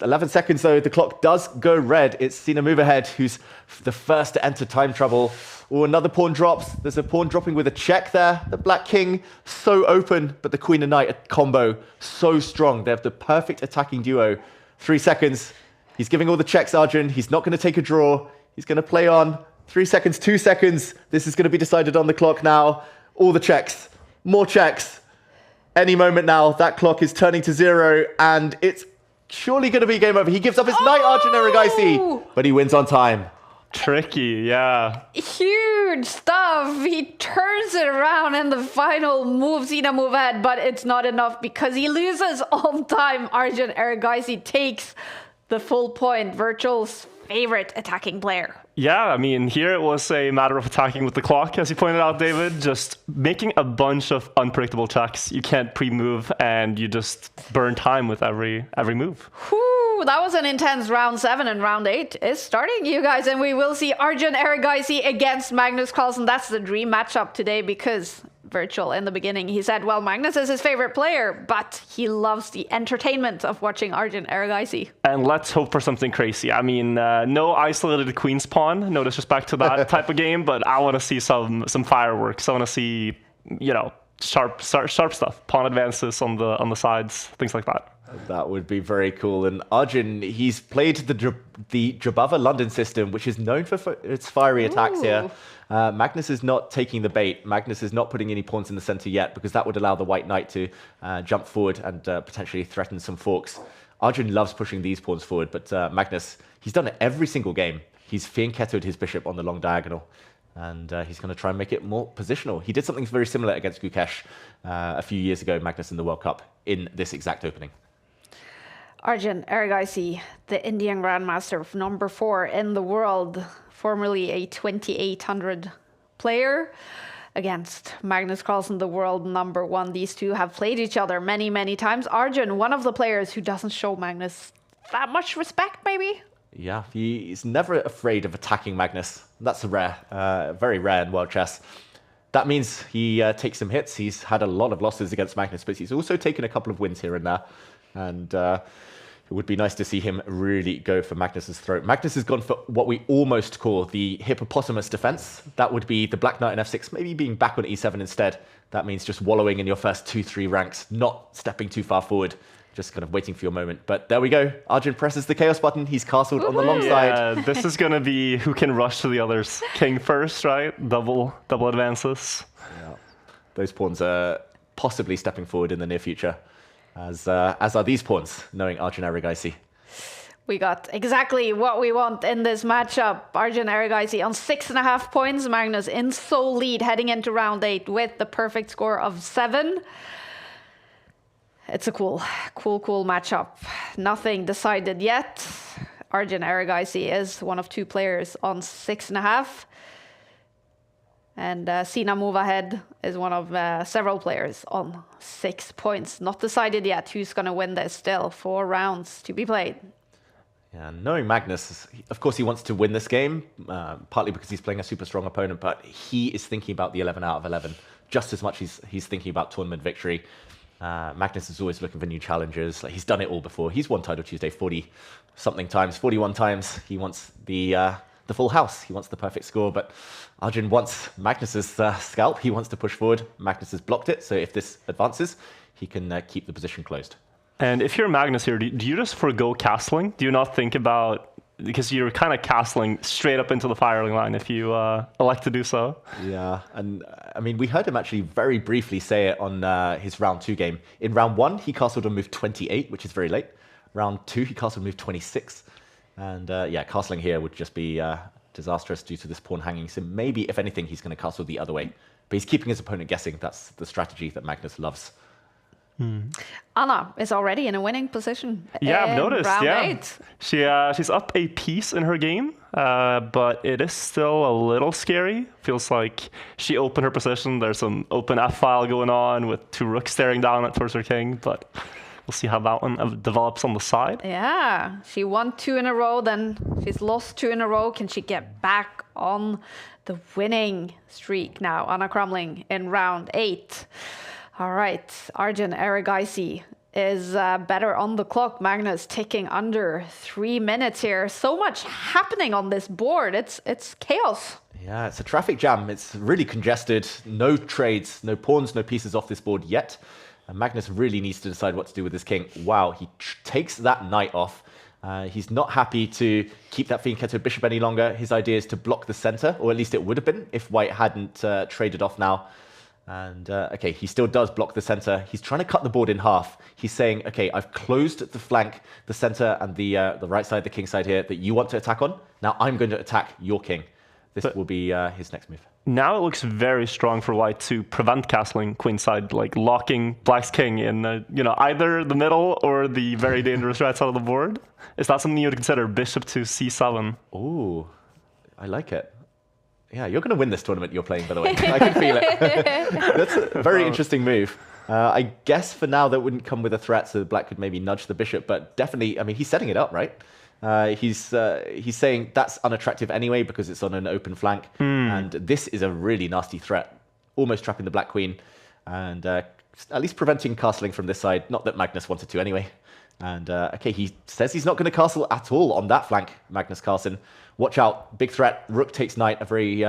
11 seconds, though. The clock does go red. It's seen a move ahead, who's the first to enter time trouble. Oh, another pawn drops. There's a pawn dropping with a check there. The black king, so open, but the queen and knight, a combo, so strong. They have the perfect attacking duo. 3 seconds. He's giving all the checks, Arjun. He's not going to take a draw. He's going to play on. 3 seconds, 2 seconds. This is going to be decided on the clock now. All the checks. More checks. Any moment now, that clock is turning to 0, and it's surely going to be game over. He gives up his knight, Arjun Erigaisi, but he wins on time. Tricky, yeah. Huge stuff. He turns it around in the final move, Sina move ahead, but it's not enough because he loses on time. Arjun Erigaisi takes the full point. Virtual's favorite attacking player. Yeah, I mean, here it was a matter of attacking with the clock, as you pointed out, David. Just making a bunch of unpredictable checks. You can't pre-move, and you just burn time with every move. Whew, that was an intense round 7, and round 8 is starting, you guys. And we will see Arjun Erigaisi against Magnus Carlsen. That's the dream matchup today because Virtual in the beginning, he said, well, Magnus is his favorite player, but he loves the entertainment of watching Arjun Erigaisi. And let's hope for something crazy. I mean, no isolated queen's pawn, no disrespect to that type of game, but I want to see some fireworks. I want to see, you know, sharp stuff, pawn advances on the sides, things like that. That would be very cool. And Arjun, he's played the Jabava London system, which is known for its fiery attacks here. Magnus is not taking the bait. Magnus is not putting any pawns in the center yet because that would allow the white knight to jump forward and potentially threaten some forks. Arjun loves pushing these pawns forward, but Magnus, he's done it every single game. He's fianchettoed his bishop on the long diagonal, and he's going to try and make it more positional. He did something very similar against Gukesh a few years ago, Magnus in the World Cup, in this exact opening. Arjun Erigaisi, the Indian Grandmaster, number 4 in the world, formerly a 2800 player, against Magnus Carlsen, the world number 1. These two have played each other many, many times. Arjun, one of the players who doesn't show Magnus that much respect, maybe? Yeah, he's never afraid of attacking Magnus. That's rare, very rare in world chess. That means he takes some hits. He's had a lot of losses against Magnus, but he's also taken a couple of wins here and there. And it would be nice to see him really go for Magnus's throat. Magnus has gone for what we almost call the hippopotamus defense. That would be the black knight on f6, maybe being back on e7 instead. That means just wallowing in your first 2-3 ranks, not stepping too far forward, just kind of waiting for your moment. But there we go. Arjun presses the chaos button. He's castled on the long side. This is going to be who can rush to the other's king first, right? Double advances. Yeah. Those pawns are possibly stepping forward in the near future. As are these pawns, knowing Arjun Erigaisi. We got exactly what we want in this matchup. Arjun Erigaisi on 6.5 points. Magnus in sole lead heading into round 8 with the perfect score of 7. It's a cool matchup. Nothing decided yet. Arjun Erigaisi is one of 2 players on 6.5. And Sina move ahead is one of several players on 6 points. Not decided yet who's going to win this still. 4 rounds to be played. Yeah, knowing Magnus, of course he wants to win this game, partly because he's playing a super strong opponent, but he is thinking about the 11 out of 11 just as much as he's thinking about tournament victory. Magnus is always looking for new challenges. Like, he's done it all before. He's won Title Tuesday 40-something times, 41 times. He wants the full house. He wants the perfect score, but Arjun wants Magnus's scalp. He wants to push forward. Magnus has blocked it, so if this advances, he can keep the position closed. And if you're Magnus here, do you just forgo castling? Do you not think about, because you're kind of castling straight up into the firing line if you elect to do so? Yeah, and I mean, we heard him actually very briefly say it on his round 2 game. In round 1, he castled on move 28, which is very late. Round 2, he castled move 26. And yeah, castling here would just be disastrous due to this pawn hanging. So maybe, if anything, he's going to castle the other way. But he's keeping his opponent guessing. That's the strategy that Magnus loves. Anna is already in a winning position. Yeah, I've noticed. Round Yeah, 8. she's up a piece in her game, but it is still a little scary. Feels like she opened her position. There's some open F file going on with 2 rooks staring down towards her king, but we'll see how that one develops on the side. Yeah, she won 2 in a row, then she's lost 2 in a row. Can she get back on the winning streak now? Anna Crumling in round 8. All right, Arjun Erigaisi is better on the clock. Magnus ticking under 3 minutes here. So much happening on this board. It's chaos. Yeah, it's a traffic jam. It's really congested. No trades, no pawns, no pieces off this board yet. And Magnus really needs to decide what to do with his king. Wow, he takes that knight off. He's not happy to keep that Fianchetto bishop any longer. His idea is to block the center, or at least it would have been if white hadn't traded off now. And okay, he still does block the center. He's trying to cut the board in half. He's saying, okay, I've closed the flank, the center, and the right side, the king side here that you want to attack on. Now I'm going to attack your king. This will be his next move. Now it looks very strong for white to prevent castling queenside, like locking black's king in either the middle or the very dangerous right side of the board. Is that something you would consider? Bishop to c7. Ooh, I like it. Yeah, you're going to win this tournament you're playing, by the way. I can feel it. That's a very interesting move. I guess for now that wouldn't come with a threat, so black could maybe nudge the bishop, but definitely, I mean, he's setting it up, right? He's saying that's unattractive anyway because it's on an open flank, and this is a really nasty threat, almost trapping the black queen, and at least preventing castling from this side. Not that Magnus wanted to anyway. And okay, he says he's not going to castle at all on that flank, Magnus Carlsen. Watch out, big threat, rook takes knight, a very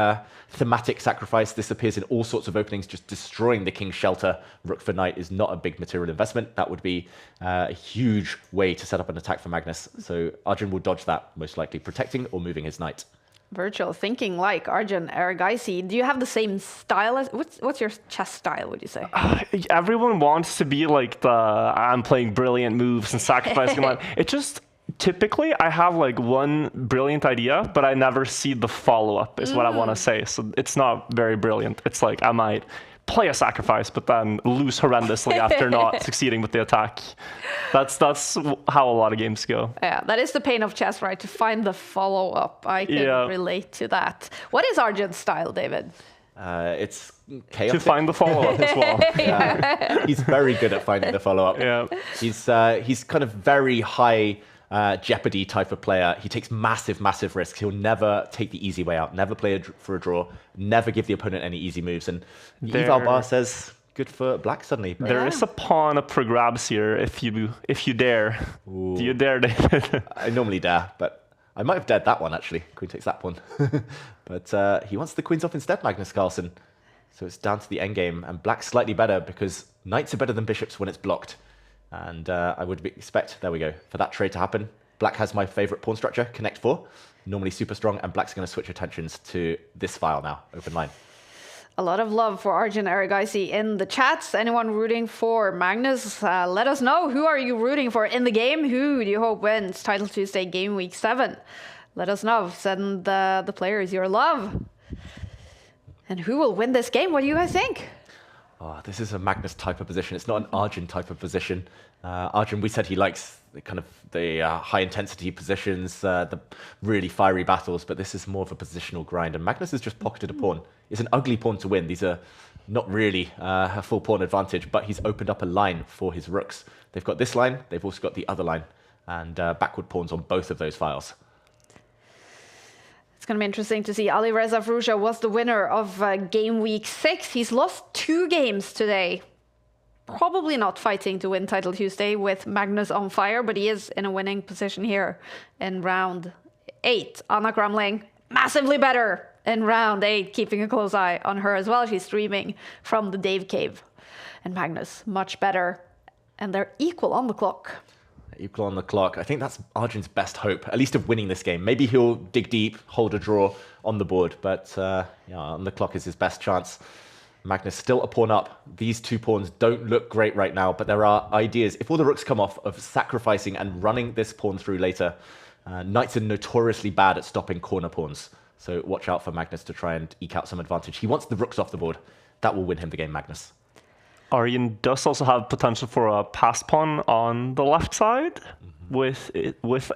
thematic sacrifice. This appears in all sorts of openings, just destroying the king's shelter. Rook for knight is not a big material investment. That would be a huge way to set up an attack for Magnus. So Arjun will dodge that, most likely protecting or moving his knight. Virtual thinking like Arjun Erigaisi. Do you have the same style as what's your chess style, would you say? Everyone wants to be like the I'm playing brilliant moves and sacrificing a lot. It just typically I have like one brilliant idea, but I never see the follow-up is what I want to say. So it's not very brilliant. It's like I might play a sacrifice, but then lose horrendously after not succeeding with the attack. That's how a lot of games go. Yeah, that is the pain of chess, right? To find the follow-up. I can relate to that. What is Arjun's style, David? It's chaotic. To find the follow-up as well. Yeah. He's very good at finding the follow-up. Yeah. He's kind of very high Jeopardy type of player. He takes massive risks. He'll never take the easy way out, never play for a draw, never give the opponent any easy moves. And Eval Bar says, good for black suddenly. There is a pawn up for grabs here if you dare. Ooh. Do you dare, David? I normally dare, but I might have dared that one actually. Queen takes that pawn. But he wants the queens off instead, Magnus Carlsen. So it's down to the endgame, and black's slightly better because knights are better than bishops when it's blocked. And I would expect, there we go, for that trade to happen. Black has my favorite pawn structure, connect 4, normally super strong, and black's going to switch attentions to this file now, open line. A lot of love for Arjun Erigaisi in the chats. Anyone rooting for Magnus? Let us know. Who are you rooting for in the game? Who do you hope wins Title Tuesday Game Week 7? Let us know. Send the players your love. And who will win this game? What do you guys think? Oh, this is a Magnus type of position. It's not an Arjun type of position. Arjun, we said he likes the high intensity positions, the really fiery battles, but this is more of a positional grind. And Magnus has just pocketed a pawn. It's an ugly pawn to win. These are not really a full pawn advantage, but he's opened up a line for his rooks. They've got this line, they've also got the other line, and backward pawns on both of those files. It's going to be interesting to see. Ali Reza Frouja was the winner of Game Week 6. He's lost 2 games today. probably not fighting to win Title Tuesday with Magnus on fire, but he is in a winning position here in round 8. Anna Gramling, massively better in round 8, keeping a close eye on her as well. She's streaming from the Dave Cave. And Magnus, much better. And they're equal on the clock. Equal on the clock. I think that's Arjun's best hope, at least of winning this game. Maybe he'll dig deep, hold a draw on the board, but yeah, on the clock is his best chance. Magnus still a pawn up. These 2 pawns don't look great right now, but there are ideas, if all the rooks come off, of sacrificing and running this pawn through later. Knights are notoriously bad at stopping corner pawns, so watch out for Magnus to try and eke out some advantage. He wants the rooks off the board. That will win him the game, Magnus. Arjen does also have potential for a pass pawn on the left side with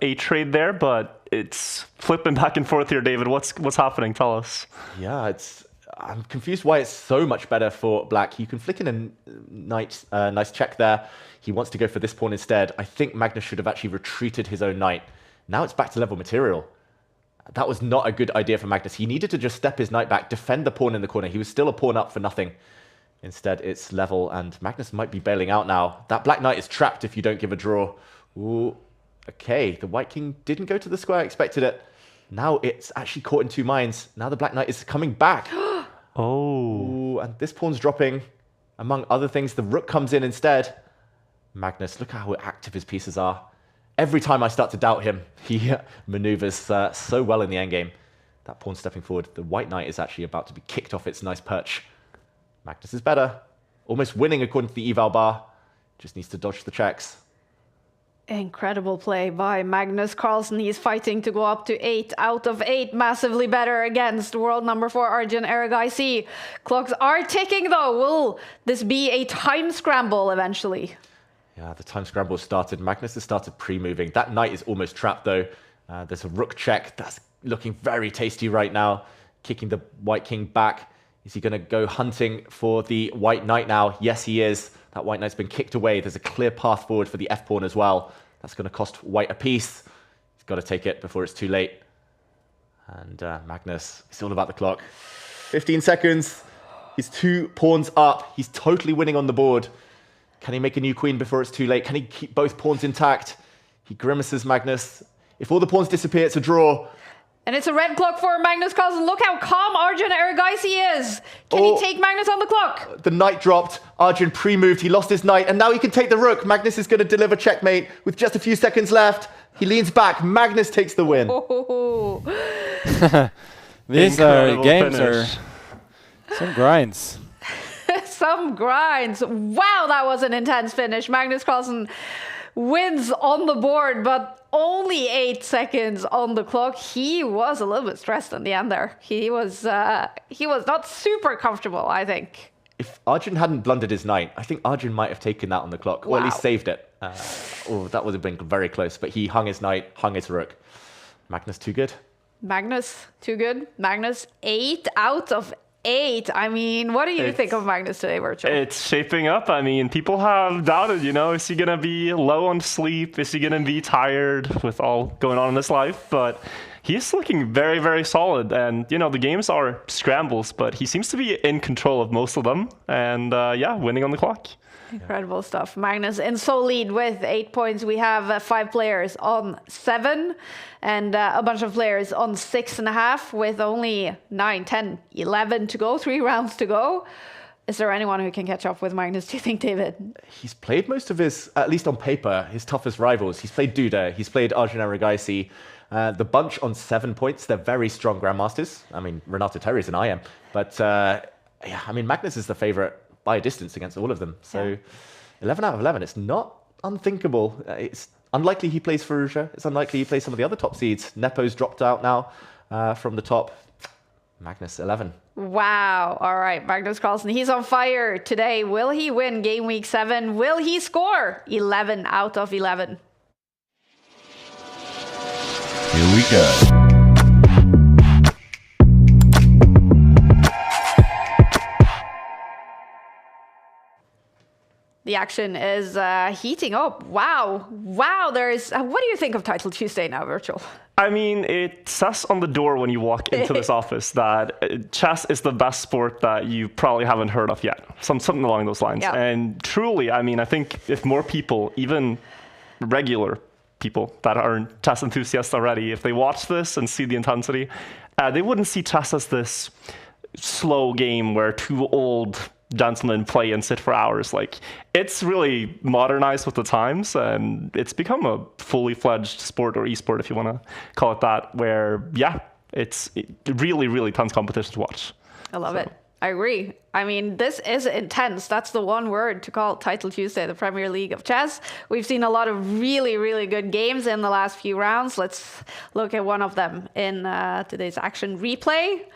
a trade there, but it's flipping back and forth here, David. What's happening? Tell us. Yeah, I'm confused why it's so much better for black. You can flick in a nice check there. He wants to go for this pawn instead. I think Magnus should have actually retreated his own knight. Now it's back to level material. That was not a good idea for Magnus. He needed to just step his knight back, defend the pawn in the corner. He was still a pawn up for nothing. Instead, it's level, and Magnus might be bailing out now. That black knight is trapped if you don't give a draw. Ooh, okay, the white king didn't go to the square, I expected it. Now it's actually caught in 2 minds. Now the black knight is coming back. Ooh, and this pawn's dropping. Among other things, the rook comes in instead. Magnus, look how active his pieces are. Every time I start to doubt him, he maneuvers so well in the endgame. That pawn stepping forward. The white knight is actually about to be kicked off its nice perch. Magnus is better. Almost winning according to the eval bar. Just needs to dodge the checks. Incredible play by Magnus Carlsen. He's fighting to go up to 8 out of 8. Massively better against world number 4 Arjun Erigaisi. Clocks are ticking though. Will this be a time scramble eventually? Yeah, the time scramble started. Magnus has started pre-moving. That knight is almost trapped though. There's a rook check. That's looking very tasty right now. Kicking the white king back. Is he going to go hunting for the white knight now? Yes, he is. That white knight's been kicked away. There's a clear path forward for the f-pawn as well. That's going to cost white a piece. He's got to take it before it's too late. And Magnus, it's all about the clock. 15 seconds. He's 2 pawns up. He's totally winning on the board. Can he make a new queen before it's too late? Can he keep both pawns intact? He grimaces Magnus. If all the pawns disappear, it's a draw. And it's a red clock for Magnus Carlsen. Look how calm Arjun Erigaisi is. Can he take Magnus on the clock? The knight dropped. Arjun pre-moved. He lost his knight. And now he can take the rook. Magnus is going to deliver checkmate with just a few seconds left. He leans back. Magnus takes the win. These games are some grinds. Some grinds. Wow, that was an intense finish. Magnus Carlsen wins on the board, but only 8 seconds on the clock. He was a little bit stressed in the end there. He was not super comfortable, I think. If Arjun hadn't blundered his knight, I think Arjun might have taken that on the clock, or at least saved it. That would have been very close, but he hung his knight, hung his rook. Magnus too good. Magnus too good. Magnus 8 out of 8. I mean, what do you think of Magnus today, Virtual? It's shaping up. I mean, people have doubted, is he going to be low on sleep? Is he going to be tired with all going on in his life? But he's looking very, very solid. And, the games are scrambles, but he seems to be in control of most of them. And, yeah, winning on the clock. Incredible stuff. Magnus in sole lead with 8 points. We have 5 players on 7 and a bunch of players on 6.5 with only 9, 10, 11 to go, 3 rounds to go. Is there anyone who can catch up with Magnus, do you think, David? He's played most of his, at least on paper, his toughest rivals. He's played Duda, he's played Arjun Erigaisi. The bunch on 7 points, they're very strong Grandmasters. I mean, Renato Terry's an IM. But, yeah, I mean, Magnus is the favorite by a distance against all of them. So 11 out of 11, it's not unthinkable. It's unlikely he plays Faruja. It's unlikely he plays some of the other top seeds. Nepo's dropped out now from the top. Magnus, 11. Wow. All right, Magnus Carlsen, he's on fire today. Will he win Game Week 7? Will he score 11 out of 11? Here we go. The action is heating up. Wow. There's. What do you think of Title Tuesday now, Virtual? I mean, it says on the door when you walk into this office that chess is the best sport that you probably haven't heard of yet. Something along those lines. Yeah. And truly, I mean, I think if more people, even regular people that aren't chess enthusiasts already, if they watch this and see the intensity, they wouldn't see chess as this slow game where two old gentlemen play and sit for hours. Like, it's really modernized with the times, and it's become a fully fledged sport, or esport if you want to call it that, where it's really, really tons of competition to watch. I love it. I agree. I mean, this is intense. That's the one word to call Title Tuesday, the Premier League of chess. We've seen a lot of really, really good games in the last few rounds. Let's look at one of them in today's action replay.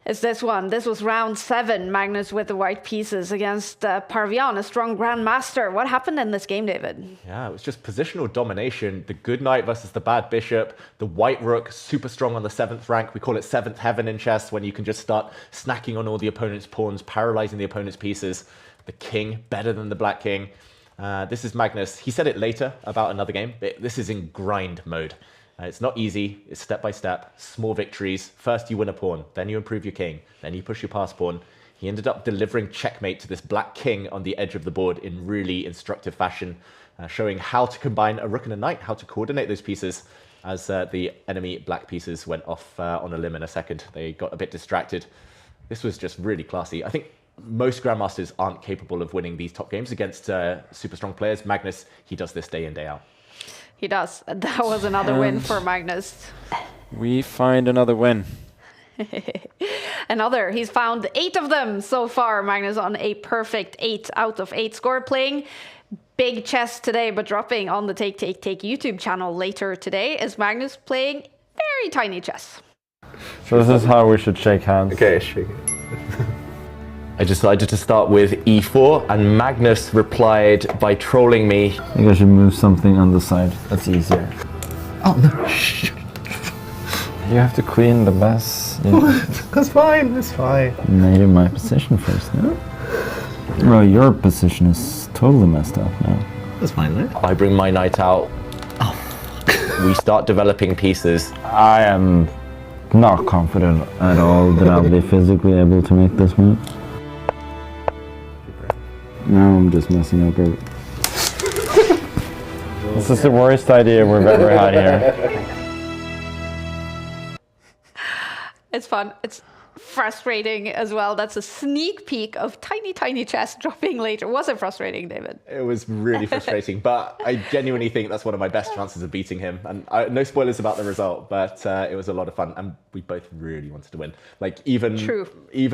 It's this one. This was round 7, Magnus with the white pieces against Parvian, a strong Grandmaster. What happened in this game, David? Yeah, it was just positional domination. The good knight versus the bad bishop. The white rook, super strong on the 7th rank. We call it 7th heaven in chess, when you can just start snacking on all the opponent's pawns, paralyzing the opponent's pieces. The king, better than the black king. This is Magnus. He said it later about another game. This is in grind mode. It's not easy, it's step by step, small victories. First you win a pawn, then you improve your king, then you push your pass pawn. He ended up delivering checkmate to this black king on the edge of the board in really instructive fashion, showing how to combine a rook and a knight, how to coordinate those pieces as the enemy black pieces went off on a limb in a second. They got a bit distracted. This was just really classy. I think most Grandmasters aren't capable of winning these top games against super strong players. Magnus, he does this day in, day out. He does. That was another win for Magnus. We find another win. Another. He's found 8 of them so far. Magnus on a perfect 8 out of 8 score, playing big chess today, but dropping on the Take YouTube channel later today is Magnus playing very tiny chess. So this is how we should shake hands. Okay, shake it. I decided to start with e4, and Magnus replied by trolling me. I think I should move something on the side. That's easier. Oh no. You have to queen the best. That's fine, that's fine. Maybe my position first, no? Well, your position is totally messed up now. That's fine, right? I bring my knight out. We start developing pieces. I am not confident at all that I'll be physically able to make this move. Now I'm just messing up. This is the worst idea we've ever had here. It's fun. It's frustrating as well. That's a sneak peek of tiny chess dropping later. Was it frustrating, David? It was really frustrating, but I genuinely think that's one of my best chances of beating him. And no spoilers about the result, but it was a lot of fun, and we both really wanted to win. Like, even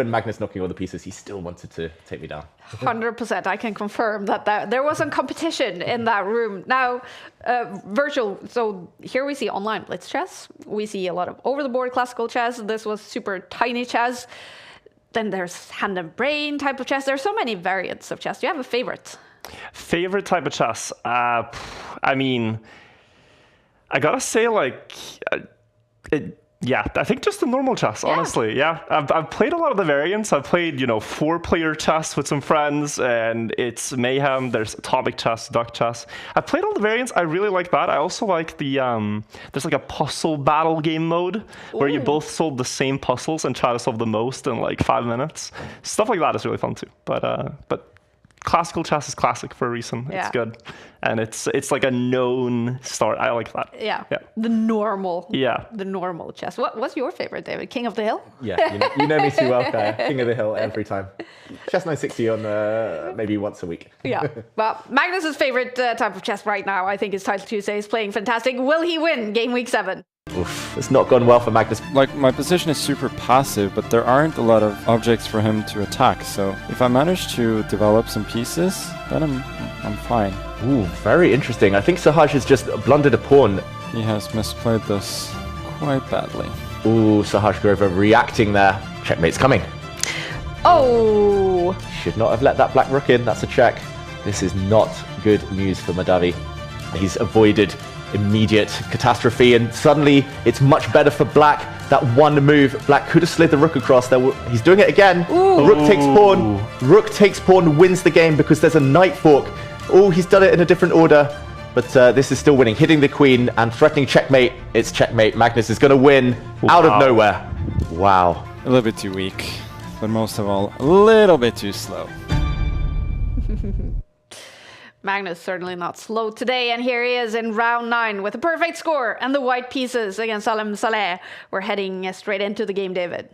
Magnus knocking all the pieces, he still wanted to take me down. 100%. I can confirm that there wasn't competition in that room. Now, virtual. So here we see online blitz chess. We see a lot of over-the-board classical chess. This was super tiny chess. Then there's hand and brain type of chess. There's so many variants of chess. Do you have a favorite? Favorite type of chess? I mean, I gotta say, like, yeah, I think just the normal chess, honestly. Yeah, I've played a lot of the variants. I've played, 4-player chess with some friends, and it's mayhem. There's atomic chess, duck chess. I've played all the variants. I really like that. I also like the, there's like a puzzle battle game mode where you both solve the same puzzles and try to solve the most in like 5 minutes. Stuff like that is really fun too. But classical chess is classic for a reason. Yeah. It's good. And it's like a known start. I like that. Yeah. The normal. Yeah. The normal chess. What's your favorite, David? King of the Hill? Yeah, you know me too well, Claire. King of the Hill every time. Chess 960 on maybe once a week. Yeah. Well, Magnus's favorite type of chess right now, I think, is Title Tuesday. He's playing fantastic. Will he win Game Week 7? Oof, it's not gone well for Magnus. Like, my position is super passive, but there aren't a lot of objects for him to attack. So if I manage to develop some pieces, then I'm fine. Ooh, very interesting. I think Sahaj has just blundered a pawn. He has misplayed this quite badly. Ooh, Sahaj Grover reacting there. Checkmate's coming. Oh! Should not have let that black rook in. That's a check. This is not good news for Madavi. He's avoided immediate catastrophe, and suddenly it's much better for black. That one move, Black could have slid the rook across. He's doing it again. Rook takes pawn. Rook takes pawn, wins the game because there's a knight fork. Oh, he's done it in a different order. But this is still winning. Hitting the queen and threatening checkmate. It's checkmate. Magnus is going to win out of nowhere. Wow. A little bit too weak, but most of all, a little bit too slow. Magnus certainly not slow today, and here he is in round 9 with a perfect score and the white pieces against Salem Saleh. We're heading straight into the game, David.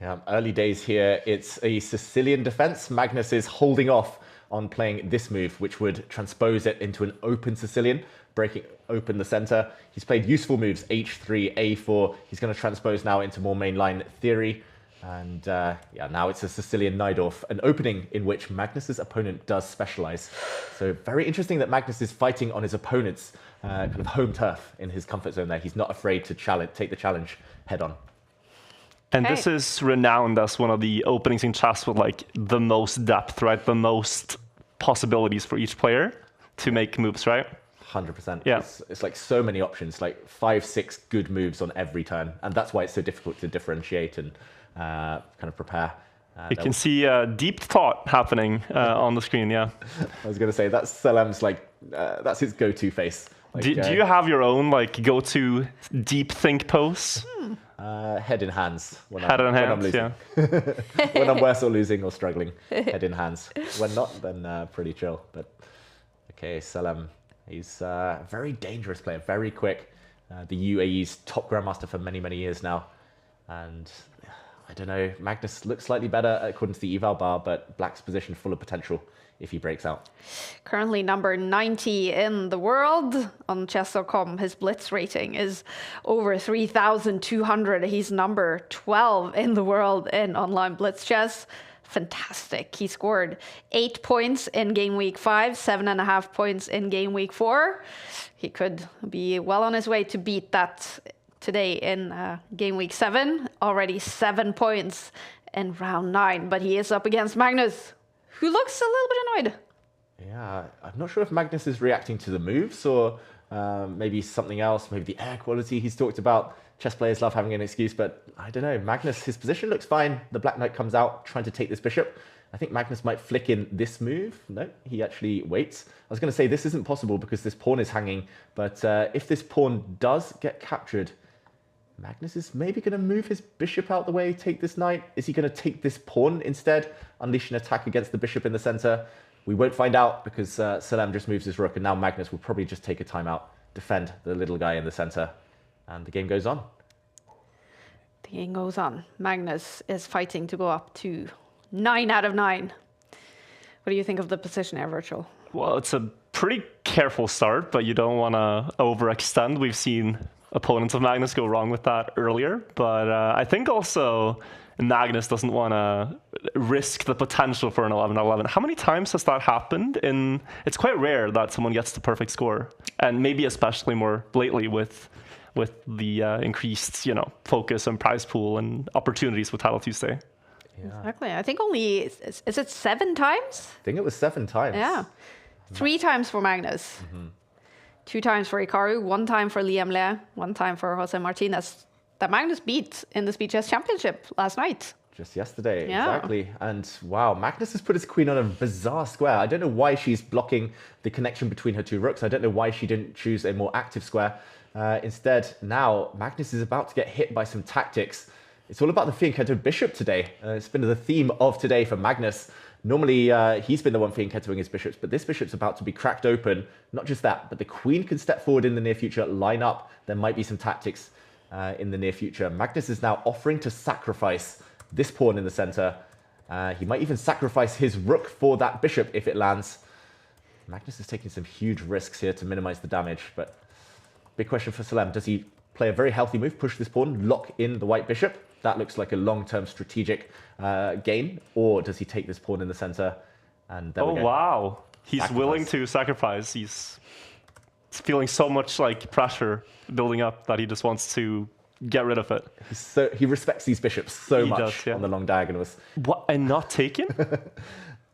Yeah, early days here. It's a Sicilian defense. Magnus is holding off on playing this move, which would transpose it into an open Sicilian, breaking open the center. He's played useful moves, h3, a4. He's going to transpose now into more mainline theory. And yeah, now it's a Sicilian Najdorf, an opening in which Magnus's opponent does specialize. So very interesting that Magnus is fighting on his opponent's kind of home turf in his comfort zone there. He's not afraid to take the challenge head on. And this is renowned as one of the openings in chess with like the most depth, right? The most possibilities for each player to make moves, right? 100%. Yeah. It's like so many options, like 5-6 good moves on every turn. And that's why it's so difficult to differentiate and kind of prepare. You can see deep thought happening on the screen, yeah. I was going to say, that's Salem's like, that's his go-to face. Like, do you have your own like go-to deep think pose? Head in hands. When I'm losing. Yeah. When I'm worse or losing or struggling, head in hands. When not, then pretty chill. But okay, Salem, he's a very dangerous player, very quick. The UAE's top Grandmaster for many, many years now. And I don't know, Magnus looks slightly better according to the eval bar, but Black's position full of potential if he breaks out. Currently number 90 in the world on chess.com. His blitz rating is over 3,200. He's number 12 in the world in online blitz chess. Fantastic. He scored 8 points in game week 5, 7.5 points in game week 4. He could be well on his way to beat that today in game week 7. Already 7 points in round 9, but he is up against Magnus, who looks a little bit annoyed. Yeah, I'm not sure if Magnus is reacting to the moves or maybe something else, maybe the air quality he's talked about. Chess players love having an excuse, but I don't know. Magnus, his position looks fine. The Black Knight comes out trying to take this bishop. I think Magnus might flick in this move. No, he actually waits. I was going to say this isn't possible because this pawn is hanging, but if this pawn does get captured, Magnus is maybe going to move his bishop out the way, take this knight. Is he going to take this pawn instead, unleash an attack against the bishop in the center? We won't find out because Salem just moves his rook, and now Magnus will probably just take a timeout, defend the little guy in the center, and the game goes on. The game goes on. Magnus is fighting to go up to 9 out of 9. What do you think of the position here, Virtual? Well, it's a pretty careful start, but you don't want to overextend. We've seen opponents of Magnus go wrong with that earlier, but I think also Magnus doesn't want to risk the potential for an 11-11. How many times has that happened? It's quite rare that someone gets the perfect score, and maybe especially more lately with the increased focus and prize pool and opportunities with Title Tuesday. Yeah. Exactly. I think only, is it 7 times? I think it was 7 times. Yeah. 3 times for Magnus. 2 times for Hikaru, 1 time for Liam Le, 1 time for Jose Martinez, that Magnus beat in the Speed Chess Championship last night. Just yesterday, Yeah. exactly. And wow, Magnus has put his queen on a bizarre square. I don't know why she's blocking the connection between her 2 rooks. I don't know why she didn't choose a more active square. Instead, now Magnus is about to get hit by some tactics. It's all about the fianchetto bishop today. It's been the theme of today for Magnus. Normally, he's been the one fianchettoing his bishops, but this bishop's about to be cracked open. Not just that, but the queen can step forward in the near future, line up. There might be some tactics in the near future. Magnus is now offering to sacrifice this pawn in the center. He might even sacrifice his rook for that bishop if it lands. Magnus is taking some huge risks here to minimize the damage, but big question for Salem. Does he play a very healthy move, push this pawn, lock in the white bishop? That looks like a long-term strategic gain. Or does he take this pawn in the center? And there we go. Wow. He's willing to sacrifice. He's feeling so much like pressure building up that he just wants to get rid of it. So he respects these bishops so much does, yeah. on the long diagonals. What? And not take him?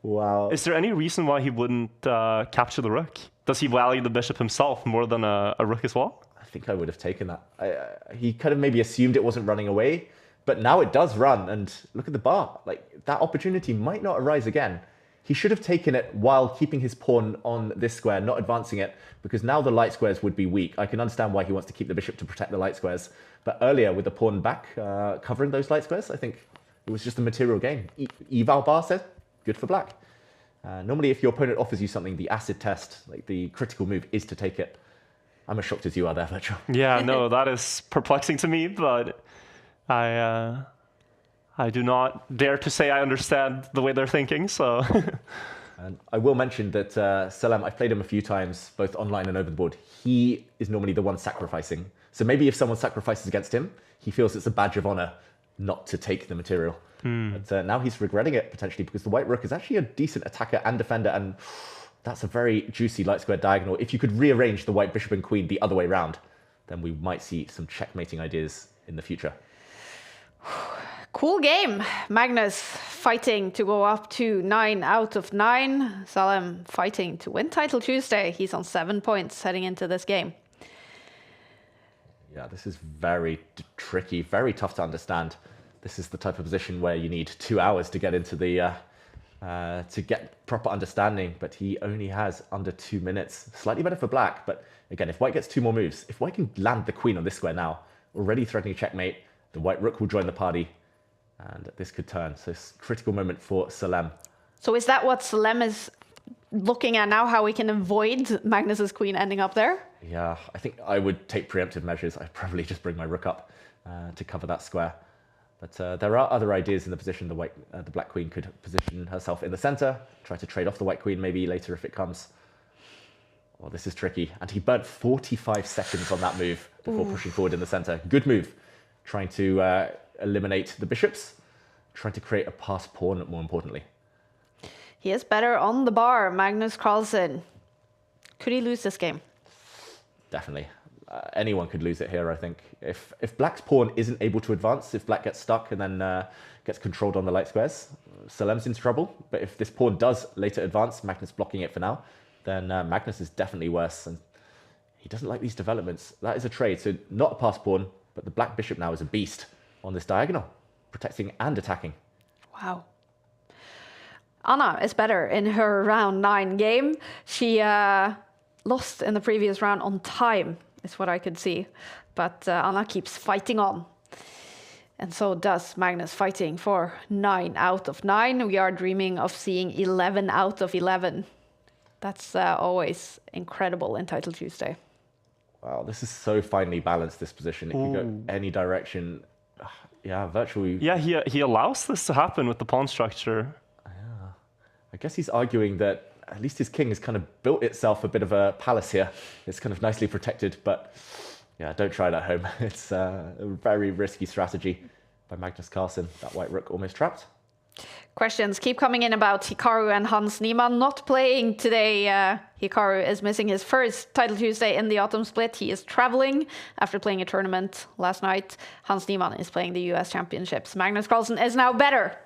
Wow. Is there any reason why he wouldn't capture the rook? Does he value the bishop himself more than a rook as well? I think I would have taken that. He kind of maybe assumed it wasn't running away, but now it does run. And look at the bar. Like, that opportunity might not arise again. He should have taken it while keeping his pawn on this square, not advancing it, because now the light squares would be weak. I can understand why he wants to keep the bishop to protect the light squares. But earlier, with the pawn back, covering those light squares, I think it was just a material game. Eval bar said, good for black. Normally, if your opponent offers you something, the acid test, like the critical move, is to take it. I'm as shocked as you are there, Virtual. Yeah, no, that is perplexing to me, but I do not dare to say I understand the way they're thinking, so... And I will mention that Salem, I've played him a few times, both online and over the board. He is normally the one sacrificing. So maybe if someone sacrifices against him, he feels it's a badge of honor not to take the material. But now he's regretting it, potentially, because the white rook is actually a decent attacker and defender, and that's a very juicy light square diagonal. If you could rearrange the white bishop and queen the other way around, then we might see some checkmating ideas in the future. Cool game. Magnus fighting to go up to 9 out of 9. Salem fighting to win Title Tuesday. He's on 7 points heading into this game. Yeah, this is very tricky, very tough to understand. This is the type of position where you need 2 hours to get into the to get proper understanding, but he only has under 2 minutes. Slightly better for black, but again, if white gets 2 more moves, if white can land the queen on this square now, already threatening checkmate, the white rook will join the party, and this could turn. So it's a critical moment for Salem. So is that what Salem is looking at now, how we can avoid Magnus's queen ending up there? Yeah, I think I would take preemptive measures. I'd probably just bring my rook up to cover that square. But there are other ideas in the position. The black queen could position herself in the center, try to trade off the white queen maybe later if it comes. Well, this is tricky. And he burnt 45 seconds on that move before pushing forward in the center. Good move. Trying to eliminate the bishops, trying to create a passed pawn, more importantly. He is better on the bar, Magnus Carlsen. Could he lose this game? Definitely. Anyone could lose it here, I think. If black's pawn isn't able to advance, if black gets stuck and then gets controlled on the light squares, Salem's in trouble. But if this pawn does later advance, Magnus blocking it for now, then Magnus is definitely worse. And he doesn't like these developments. That is a trade, so not a passed pawn, but the black bishop now is a beast on this diagonal, protecting and attacking. Wow. Anna is better in her round 9 game. She lost in the previous round on time, is what I could see. But Anna keeps fighting on. And so does Magnus, fighting for 9 out of 9. We are dreaming of seeing 11 out of 11. That's always incredible in Title Tuesday. Wow, this is so finely balanced, this position. It can go any direction. Yeah, virtually. Yeah, he allows this to happen with the pawn structure. Yeah. I guess he's arguing that at least his king has kind of built itself a bit of a palace here. It's kind of nicely protected, but yeah, don't try it at home. It's a very risky strategy by Magnus Carlsen. That white rook almost trapped. Questions keep coming in about Hikaru and Hans Niemann not playing today. Hikaru is missing his first Title Tuesday in the autumn split. He is traveling after playing a tournament last night. Hans Niemann is playing the US Championships. Magnus Carlsen is now better.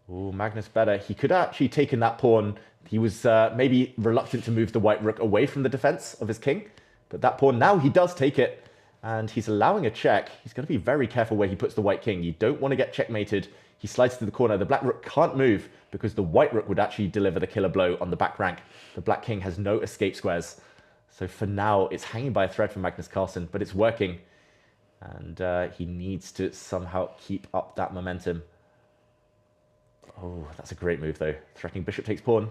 Oh, Magnus better. He could have actually taken that pawn. He was maybe reluctant to move the white rook away from the defense of his king. But that pawn, now he does take it. And he's allowing a check. He's going to be very careful where he puts the white king. You don't want to get checkmated. He slides to the corner. The black rook can't move because the white rook would actually deliver the killer blow on the back rank. The black king has no escape squares. So for now, it's hanging by a thread for Magnus Carlsen, but it's working. And he needs to somehow keep up that momentum. Oh, that's a great move, though. Threatening bishop takes pawn.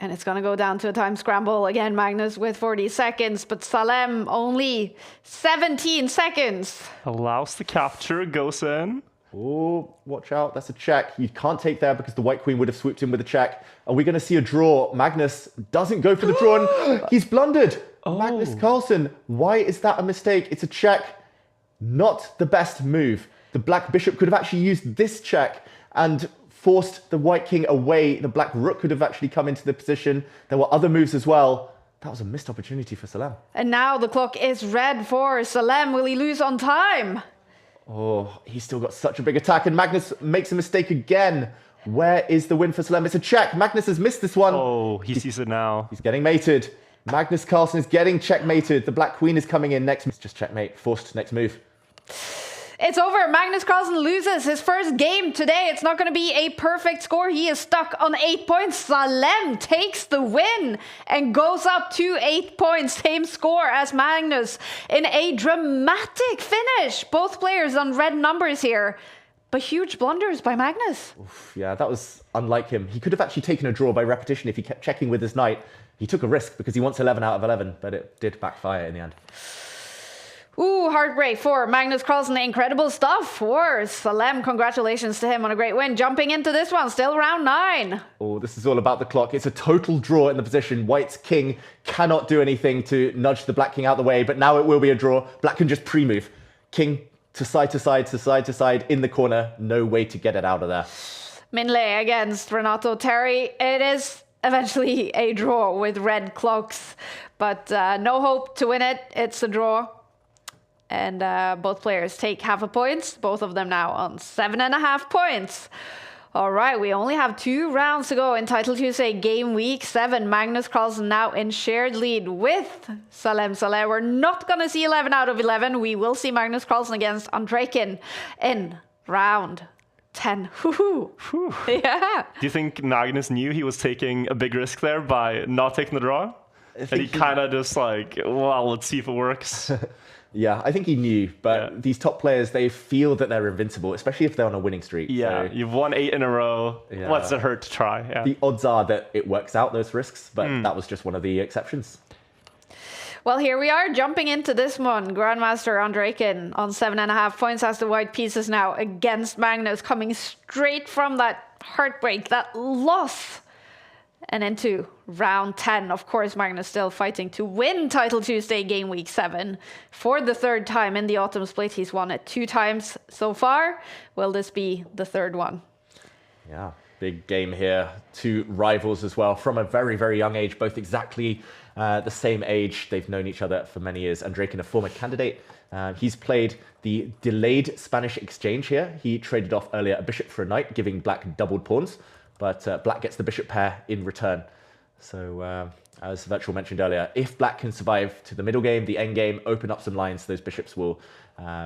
And it's going to go down to a time scramble. Again, Magnus with 40 seconds, but Salem only 17 seconds. Allows the capture, goes in. Oh, watch out. That's a check. You can't take there because the white queen would have swooped in with a check. Are we going to see a draw? Magnus doesn't go for the draw. And he's blundered. Oh. Magnus Carlsen. Why is that a mistake? It's a check. Not the best move. The black bishop could have actually used this check and forced the white king away. The black rook could have actually come into the position. There were other moves as well. That was a missed opportunity for Salem. And now the clock is red for Salem. Will he lose on time? Oh, he's still got such a big attack, and Magnus makes a mistake again. Where is the win for Salem? It's a check. Magnus has missed this one. Oh, he sees it now. He's getting mated. Magnus Carlsen is getting checkmated. The Black Queen is coming in next. It's just checkmate. Forced next move. It's over. Magnus Carlsen loses his first game today. It's not going to be a perfect score. He is stuck on 8 points. Salem takes the win and goes up to 8 points. Same score as Magnus in a dramatic finish. Both players on red numbers here, but huge blunders by Magnus. Oof, yeah, that was unlike him. He could have actually taken a draw by repetition if he kept checking with his knight. He took a risk because he wants 11 out of 11, but it did backfire in the end. Ooh, heartbreak for Magnus Carlsen. Incredible stuff for Salem. Congratulations to him on a great win. Jumping into this one, still round 9. Oh, this is all about the clock. It's a total draw in the position. White's king cannot do anything to nudge the Black king out the way, but now it will be a draw. Black can just pre-move. King to side to side to side to side in the corner. No way to get it out of there. Minley against Renato Terry. It is eventually a draw with red clocks, but no hope to win it. It's a draw. And both players take half a point. Both of them now on 7.5 points. All right, we only have 2 rounds to go in Title Tuesday Game Week 7. Magnus Carlsen now in shared lead with Salem Saleh. We're not going to see 11 out of 11. We will see Magnus Carlsen against Andreken in round 10. Woohoo! Yeah. Do you think Magnus knew he was taking a big risk there by not taking the draw? And he kind of just like, well, let's see if it works. Yeah, I think he knew, but these top players, they feel that they're invincible, especially if they're on a winning streak. Yeah, so, you've won 8 in a row. Yeah. What's it hurt to try? Yeah. The odds are that it works out, those risks, but that was just one of the exceptions. Well, here we are jumping into this one. Grandmaster Andreken on 7.5 points as the white pieces now against Magnus, coming straight from that heartbreak, that loss. And into round 10, of course, Magnus still fighting to win Title Tuesday Game Week 7 for the 3rd time in the Autumn Split. He's won it 2 times so far. Will this be the 3rd one? Yeah, big game here. 2 rivals as well from a very, very young age, both exactly the same age. They've known each other for many years. Andreken, a former candidate. He's played the delayed Spanish exchange here. He traded off earlier a bishop for a knight, giving Black doubled pawns. But Black gets the bishop pair in return. So, as Virtual mentioned earlier, if Black can survive to the middle game, the end game, open up some lines, those bishops will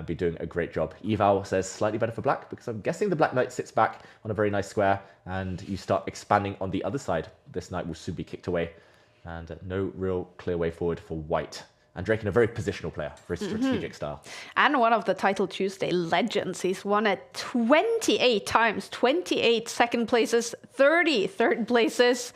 be doing a great job. Eval says slightly better for Black, because I'm guessing the Black knight sits back on a very nice square, and you start expanding on the other side. This knight will soon be kicked away, and no real clear way forward for White. Andreken, a very positional player, very strategic style. And one of the Title Tuesday legends. He's won it 28 times, 28 second places, 30 third places.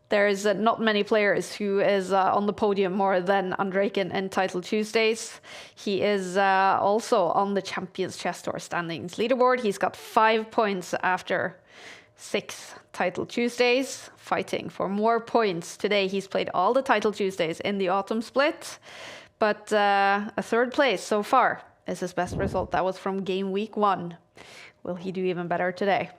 There's not many players who is on the podium more than Andreken in Title Tuesdays. He is also on the Champions Chess Tour standings leaderboard. He's got 5 points after 6 Title Tuesdays, fighting for more points. Today he's played all the Title Tuesdays in the Autumn Split, but a 3rd place so far is his best result. That was from Game Week 1. Will he do even better today?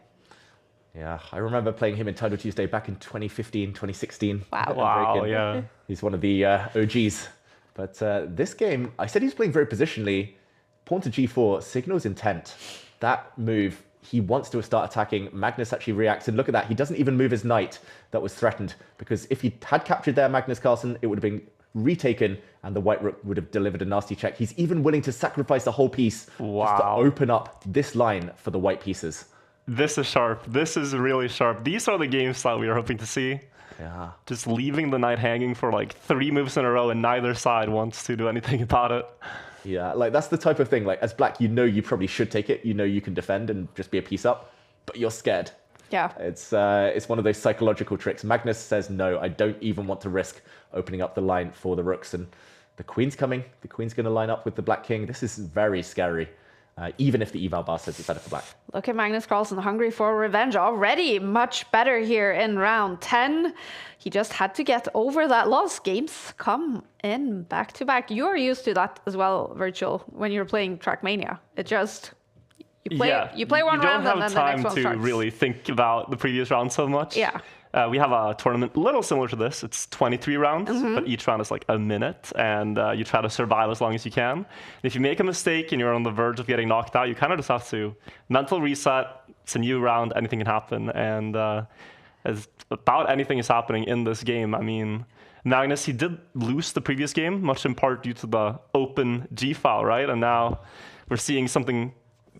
Yeah, I remember playing him in Title Tuesday back in 2015, 2016. Wow, yeah. He's one of the OGs. But this game, I said he was playing very positionally. Pawn to g4 signals intent. That move, he wants to start attacking. Magnus actually reacts, and look at that. He doesn't even move his knight that was threatened, because if he had captured there Magnus Carlsen, it would have been retaken, and the white rook would have delivered a nasty check. He's even willing to sacrifice the whole piece just to open up this line for the white pieces. This is sharp. This is really sharp. These are the game style we were hoping to see. Yeah. Just leaving the knight hanging for like 3 moves in a row, and neither side wants to do anything about it. Yeah, like that's the type of thing, like as Black, you know you probably should take it. You know you can defend and just be a piece up, but you're scared. Yeah. It's one of those psychological tricks. Magnus says, no, I don't even want to risk opening up the line for the rooks. And the queen's coming. The queen's going to line up with the Black king. This is very scary. Even if the eval bar says it's better for Black. Look at Magnus Carlsen, hungry for revenge. Already much better here in round 10. He just had to get over that loss. Games come in back to back. You're used to that as well, Virtual, when you're playing Trackmania. It just, you play one round and then the next one starts. You don't have time to really think about the previous round so much. Yeah. We have a tournament a little similar to this. It's 23 rounds, but each round is like a minute, and you try to survive as long as you can. And if you make a mistake and you're on the verge of getting knocked out, you kind of just have to mental reset. It's a new round. Anything can happen. And as about anything is happening in this game. I mean, Magnus, he did lose the previous game, much in part due to the open G file, right? And now we're seeing something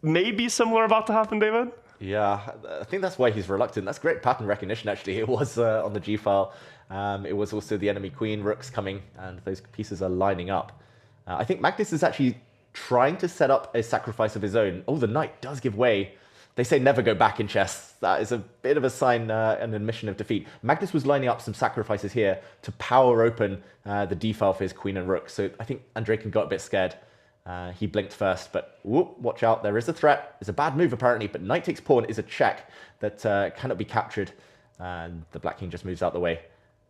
maybe similar about to happen, David? Yeah, I think that's why he's reluctant. That's great pattern recognition, actually. It was on the G file. It was also the enemy queen rooks coming, and those pieces are lining up. I think Magnus is actually trying to set up a sacrifice of his own. Oh, the knight does give way. They say never go back in chess. That is a bit of a sign, an admission of defeat. Magnus was lining up some sacrifices here to power open the D file for his queen and rook. So I think Andrejkin got a bit scared. He blinked first, but whoop, watch out. There is a threat. It's a bad move, apparently, but knight takes pawn is a check that cannot be captured. And the black king just moves out the way.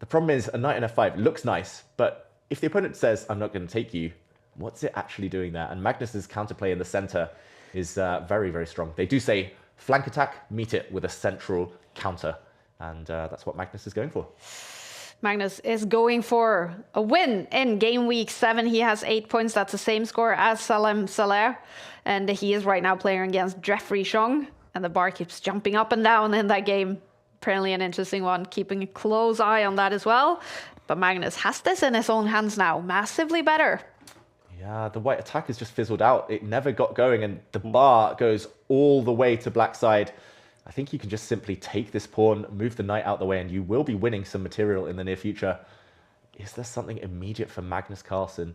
The problem is a knight and f5 looks nice, but if the opponent says, I'm not going to take you, what's it actually doing there? And Magnus's counterplay in the center is very, very strong. They do say flank attack, meet it with a central counter. And that's what Magnus is going for. Magnus is going for a win in game week 7. He has 8 points. That's the same score as Salem Saleh. And he is right now playing against Jeffrey Chong. And the bar keeps jumping up and down in that game. Apparently an interesting one. Keeping a close eye on that as well. But Magnus has this in his own hands now. Massively better. Yeah, the white attack has just fizzled out. It never got going. And the bar goes all the way to black side. I think you can just simply take this pawn, move the knight out the way, and you will be winning some material in the near future. Is there something immediate for Magnus Carlsen?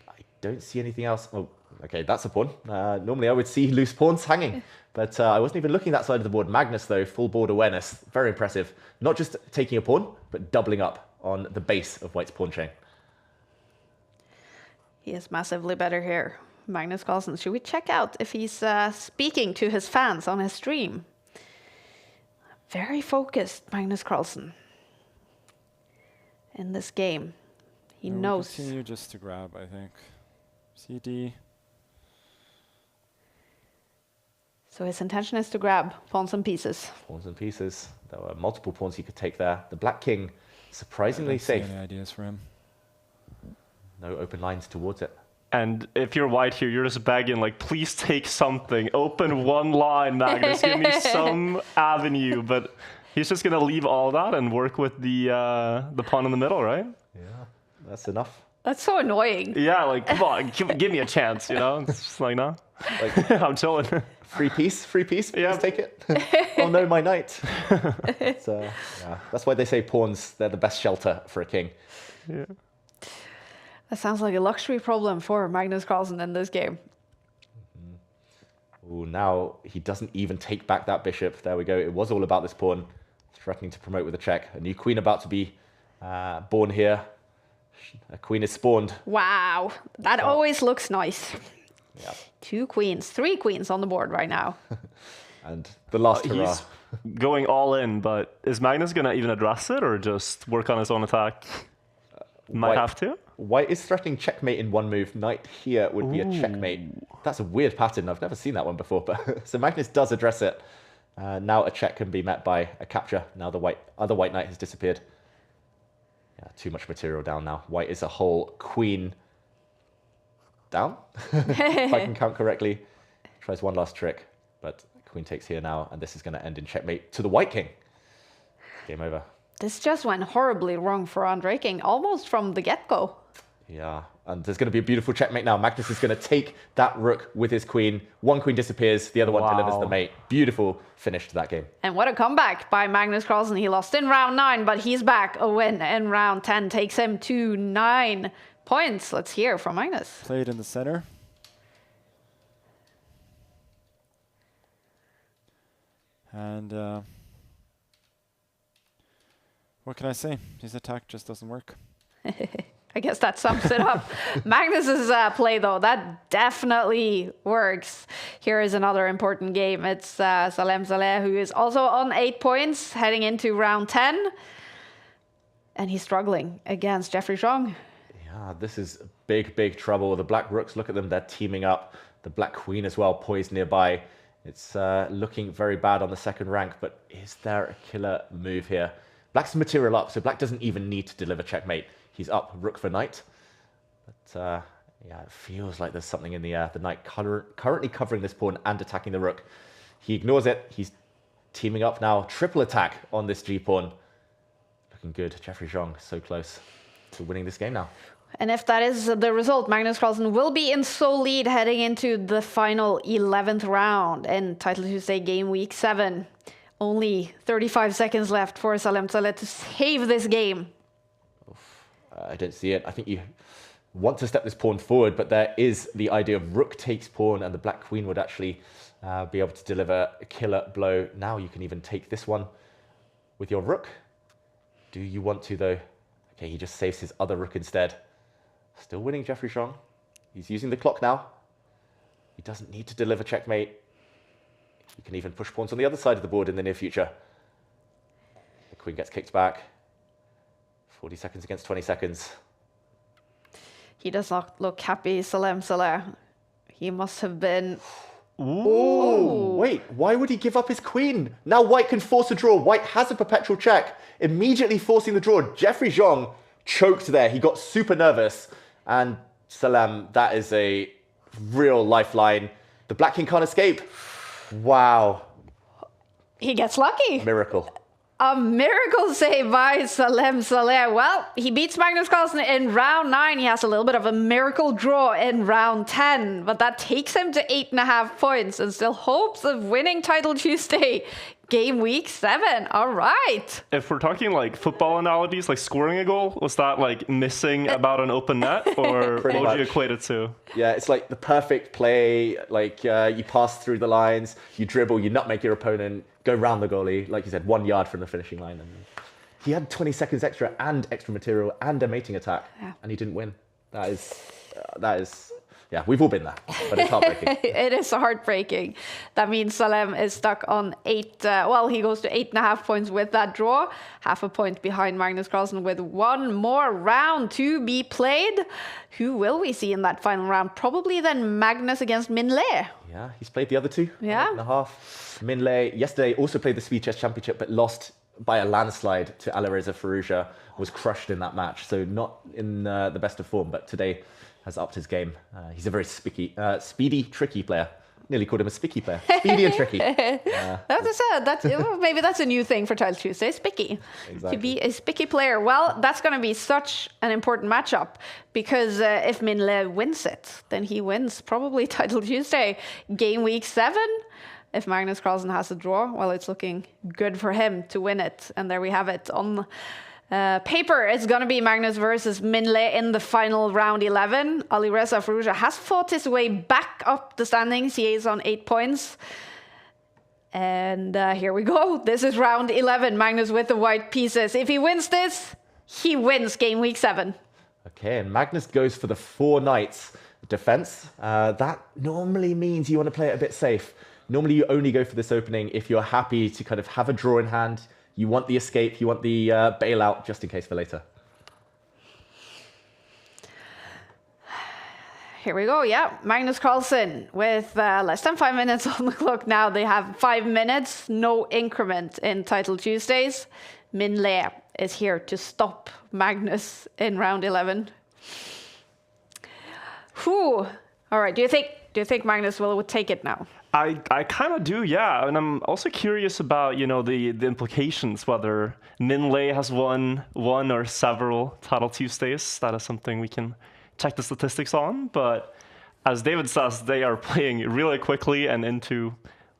I don't see anything else. Oh, okay, that's a pawn. Normally I would see loose pawns hanging, but I wasn't even looking that side of the board. Magnus, though, full board awareness. Very impressive. Not just taking a pawn, but doubling up on the base of white's pawn chain. He is massively better here. Magnus Carlsen. Should we check out if he's speaking to his fans on his stream? Very focused, Magnus Carlsen. In this game. He knows. Continue just to grab, I think. CD. So his intention is to grab pawns and pieces. Pawns and pieces. There were multiple pawns he could take there. The black king, surprisingly safe. Any ideas for him? No open lines towards it. And if you're white here, you're just begging, like, please take something. Open one line, Magnus. Give me some avenue. But he's just going to leave all that and work with the pawn in the middle, right? Yeah, that's enough. That's so annoying. Yeah, like, come on, give me a chance, you know? It's just like, no. Like, I'm chilling. Free piece, please take it. Oh no, my knight. So, yeah, that's why they say pawns, they're the best shelter for a king. Yeah. That sounds like a luxury problem for Magnus Carlsen in this game. Ooh, now he doesn't even take back that bishop. There we go. It was all about this pawn. Threatening to promote with a check. A new queen about to be born here. A queen is spawned. Wow, that always looks nice. Yeah. 2 queens, 3 queens on the board right now. And the last hurrah. He's going all in, but is Magnus going to even address it or just work on his own attack? Might have to. White is threatening checkmate in one move. Knight here would be a checkmate. That's a weird pattern. I've never seen that one before. But so Magnus does address it. Now a check can be met by a capture. Now the other white knight has disappeared. Yeah, too much material down now. White is a whole queen down, if I can count correctly. Tries one last trick, but queen takes here now, and this is going to end in checkmate to the white king. Game over. This just went horribly wrong for Andrejkin, almost from the get-go. Yeah, and there's going to be a beautiful checkmate now. Magnus is going to take that rook with his queen. One queen disappears, the other one delivers the mate. Beautiful finish to that game. And what a comeback by Magnus Carlsen. He lost in round 9, but he's back. A win in round 10 takes him to 9 points. Let's hear from Magnus. Played in the center. And what can I say? His attack just doesn't work. I guess that sums it up. Magnus's play, though, that definitely works. Here is another important game. It's Salem Saleh, who is also on 8 points, heading into round 10. And he's struggling against Jeffrey Chong. Yeah, this is big, big trouble. The black rooks, look at them, they're teaming up. The black queen as well, poised nearby. It's looking very bad on the second rank, but is there a killer move here? Black's material up, so black doesn't even need to deliver checkmate. He's up, rook for knight. But yeah, it feels like there's something in the air. The knight currently covering this pawn and attacking the rook. He ignores it. He's teaming up now. Triple attack on this G-pawn. Looking good. Jeffrey Zhang so close to winning this game now. And if that is the result, Magnus Carlsen will be in sole lead heading into the final 11th round in Title Tuesday Game Week 7. Only 35 seconds left for Salem Saleh to save this game. I don't see it. I think you want to step this pawn forward, but there is the idea of rook takes pawn, and the black queen would actually be able to deliver a killer blow. Now you can even take this one with your rook. Do you want to, though? Okay, he just saves his other rook instead. Still winning, Jeffrey Zhang. He's using the clock now. He doesn't need to deliver checkmate. He can even push pawns on the other side of the board in the near future. The queen gets kicked back. 40 seconds against 20 seconds. He does not look happy, Salem Saleh. He must have been... Ooh. Wait, why would he give up his queen? Now white can force a draw. White has a perpetual check, immediately forcing the draw. Jeffrey Zhang choked there. He got super nervous. And Salem, that is a real lifeline. The black king can't escape. Wow. He gets lucky. Miracle. A miracle save by Salem Saleh. Well, he beats Magnus Carlsen in round 9. He has a little bit of a miracle draw in round 10, but that takes him to 8.5 points and still hopes of winning Title Tuesday Game Week 7. All right. If we're talking like football analogies, like scoring a goal, was that like missing about an open net, or what would you equate it to? Yeah, it's like the perfect play. Like you pass through the lines, you dribble, you nutmeg your opponent, go round the goalie, like you said, 1 yard from the finishing line. And he had 20 seconds extra and extra material and a mating attack, and he didn't win. That is, yeah, we've all been there, but it's heartbreaking. It is heartbreaking. That means Salem is stuck on 8, well, he goes to 8.5 points with that draw. Half a point behind Magnus Carlsen with one more round to be played. Who will we see in that final round? Probably then Magnus against Min Le. Yeah, he's played the other two. Yeah. 8.5. Min Le yesterday also played the Speed Chess Championship, but lost by a landslide to Alireza Firouzja, was crushed in that match. So not in the best of form, but today has upped his game. He's a very speedy, tricky player. Nearly called him a spicky player. Speedy and tricky. Maybe that's a new thing for Title Tuesday, spicky. Exactly. To be a spicky player. Well, that's going to be such an important matchup because if Min Le wins it, then he wins probably Title Tuesday Game Week 7. If Magnus Carlsen has a draw, well, it's looking good for him to win it. And there we have it. On paper, it's going to be Magnus versus Min Le in the final round 11. Alireza Firouzja has fought his way back up the standings. He is on 8 points. And here we go. This is round 11. Magnus with the white pieces. If he wins this, he wins Game Week 7. Okay, and Magnus goes for the 4 knights defense. That normally means you want to play it a bit safe. Normally, you only go for this opening if you're happy to kind of have a draw in hand. You want the escape, you want the bailout, just in case for later. Here we go, yeah. Magnus Carlsen with less than 5 minutes on the clock now. They have 5 minutes, no increment in Title Tuesdays. Min Le is here to stop Magnus in round 11. Whew. All right, do you think Magnus would take it now? I kind of do, yeah. And I'm also curious about, the implications, whether Min Le has won one or several Title Tuesdays. That is something we can check the statistics on. But as David says, they are playing really quickly and into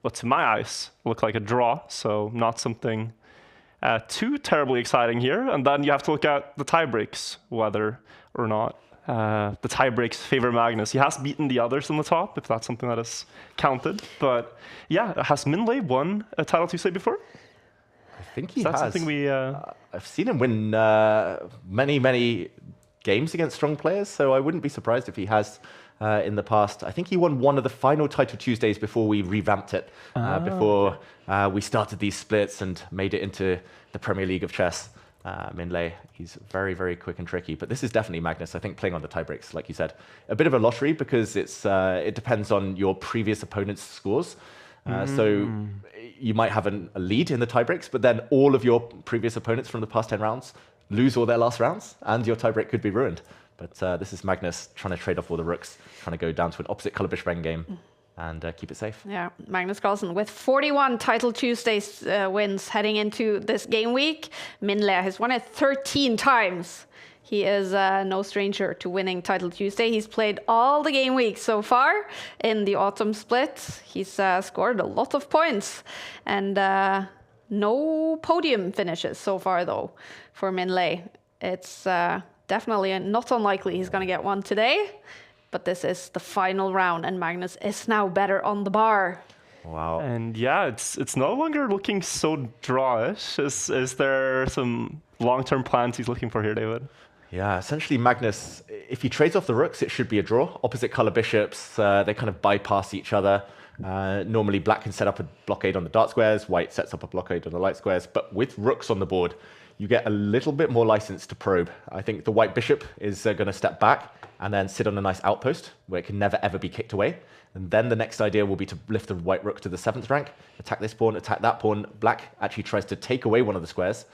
what, to my eyes, look like a draw. So not something too terribly exciting here. And then you have to look at the tie breaks, whether or not the tie breaks favor Magnus. He has beaten the others on the top, if that's something that is counted. But yeah, has Min Le won a Title Tuesday before? I think he has. Something we... I've seen him win many games against strong players, so I wouldn't be surprised if he has in the past. I think he won one of the final Title Tuesdays before we revamped it, before we started these splits and made it into the Premier League of chess. Min Le, he's very, very quick and tricky. But this is definitely Magnus, I think, playing on the tie breaks, like you said. A bit of a lottery because it depends on your previous opponent's scores. So you might have a lead in the tie breaks, but then all of your previous opponents from the past 10 rounds lose all their last rounds, and your tie break could be ruined. But this is Magnus trying to trade off all the rooks, trying to go down to an opposite color Bisping game. and keep it safe. Yeah, Magnus Carlsen with 41 Title Tuesdays wins heading into this game week. Min Le has won it 13 times. He is no stranger to winning Title Tuesday. He's played all the game weeks so far in the autumn split. He's scored a lot of points, and no podium finishes so far though for Min Le. It's definitely not unlikely he's going to get one today. But this is the final round, and Magnus is now better on the bar. Wow. And yeah, it's no longer looking so drawish. Is there some long-term plans he's looking for here, David? Yeah, essentially Magnus, if he trades off the rooks, it should be a draw. Opposite color bishops, they kind of bypass each other. Normally black can set up a blockade on the dark squares, white sets up a blockade on the light squares, but with rooks on the board, you get a little bit more license to probe. I think the white bishop is going to step back and then sit on a nice outpost where it can never ever be kicked away. And then the next idea will be to lift the white rook to the 7th rank, attack this pawn, attack that pawn. Black actually tries to take away one of the squares.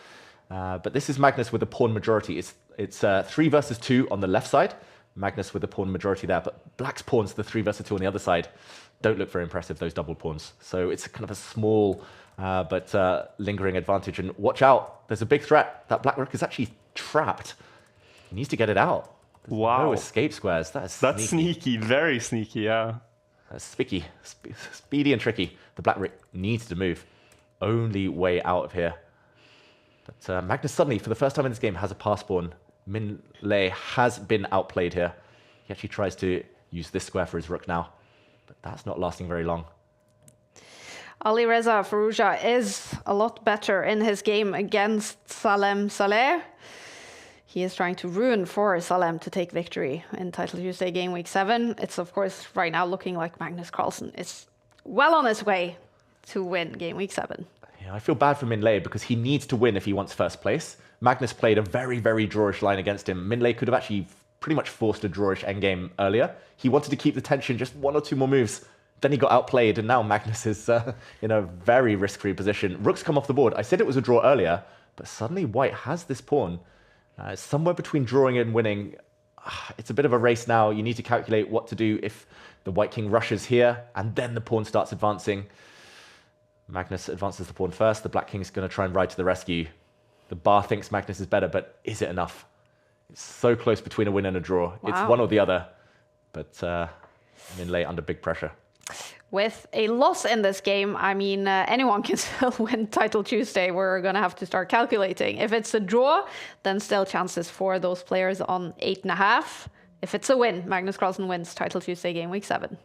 But this is Magnus with a pawn majority. It's 3 versus 2 on the left side. Magnus with a pawn majority there, but black's pawns, the 3 versus 2 on the other side, don't look very impressive, those double pawns. So it's kind of a small but lingering advantage. And watch out, there's a big threat. That black rook is actually trapped. He needs to get it out. There's no escape squares. That's sneaky, very sneaky, yeah. That's spiky, speedy and tricky. The black rook needs to move. Only way out of here. But Magnus suddenly, for the first time in this game, has a pass pawn. Min Le has been outplayed here. He actually tries to use this square for his rook now, but that's not lasting very long. Ali Reza Forougha is a lot better in his game against Salem Saleh. He is trying to ruin for Salem to take victory in Title Tuesday Game Week 7. It's, of course, right now looking like Magnus Carlsen is well on his way to win Game Week 7. Yeah, I feel bad for Min Le because he needs to win if he wants first place. Magnus played a very, very drawish line against him. Min Le could have actually pretty much forced a drawish endgame earlier. He wanted to keep the tension, just 1 or 2 more moves. Then he got outplayed, and now Magnus is in a very risk-free position. Rooks come off the board. I said it was a draw earlier, but suddenly white has this pawn. Somewhere between drawing and winning. It's a bit of a race now. You need to calculate what to do if the white king rushes here, and then the pawn starts advancing. Magnus advances the pawn first. The black king's going to try and ride to the rescue. The bar thinks Magnus is better, but is it enough? It's so close between a win and a draw. Wow. It's one or the other, but Min Le under big pressure. With a loss in this game, I mean, anyone can still win Title Tuesday. We're going to have to start calculating. If it's a draw, then still chances for those players on 8.5. If it's a win, Magnus Carlsen wins Title Tuesday Game Week 7.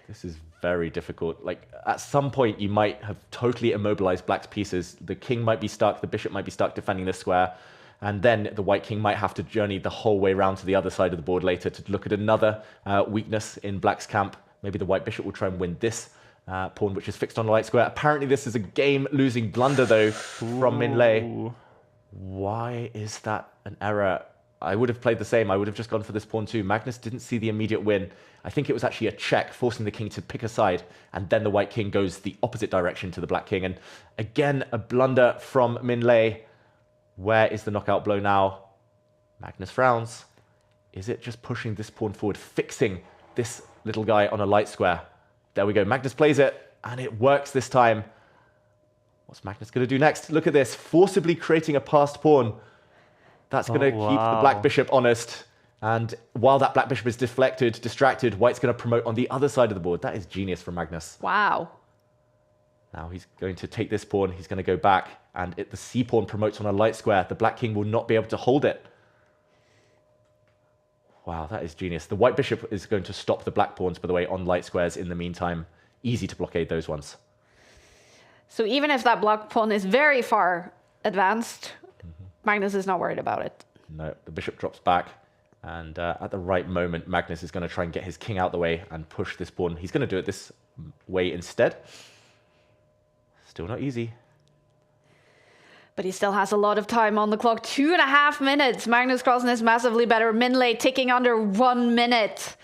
This is very difficult. Like, at some point, you might have totally immobilized black's pieces. The king might be stuck, the bishop might be stuck defending this square, and then the white king might have to journey the whole way around to the other side of the board later to look at another weakness in black's camp. Maybe the white bishop will try and win this pawn, which is fixed on the light square. Apparently, this is a game-losing blunder, though, from Min Le. Why is that an error? I would have played the same. I would have just gone for this pawn too. Magnus didn't see the immediate win. I think it was actually a check, forcing the king to pick a side, and then the white king goes the opposite direction to the black king. And again, a blunder from Min Le. Where is the knockout blow now? Magnus frowns. Is it just pushing this pawn forward, fixing this little guy on a light square? There we go. Magnus plays it, and it works this time. What's Magnus going to do next? Look at this, forcibly creating a passed pawn. That's going to keep the black bishop honest. And while that black bishop is distracted, white's going to promote on the other side of the board. That is genius from Magnus. Wow. Now he's going to take this pawn. He's going to go back, and the c pawn promotes on a light square. The black king will not be able to hold it. Wow, that is genius. The white bishop is going to stop the black pawns, by the way, on light squares in the meantime. Easy to blockade those ones. So even if that black pawn is very far advanced, Magnus is not worried about it. No, the bishop drops back. And at the right moment, Magnus is going to try and get his king out the way and push this pawn. He's going to do it this way instead. Still not easy. But he still has a lot of time on the clock. 2.5 minutes. Magnus Carlsen is massively better. Min Le ticking under 1 minute.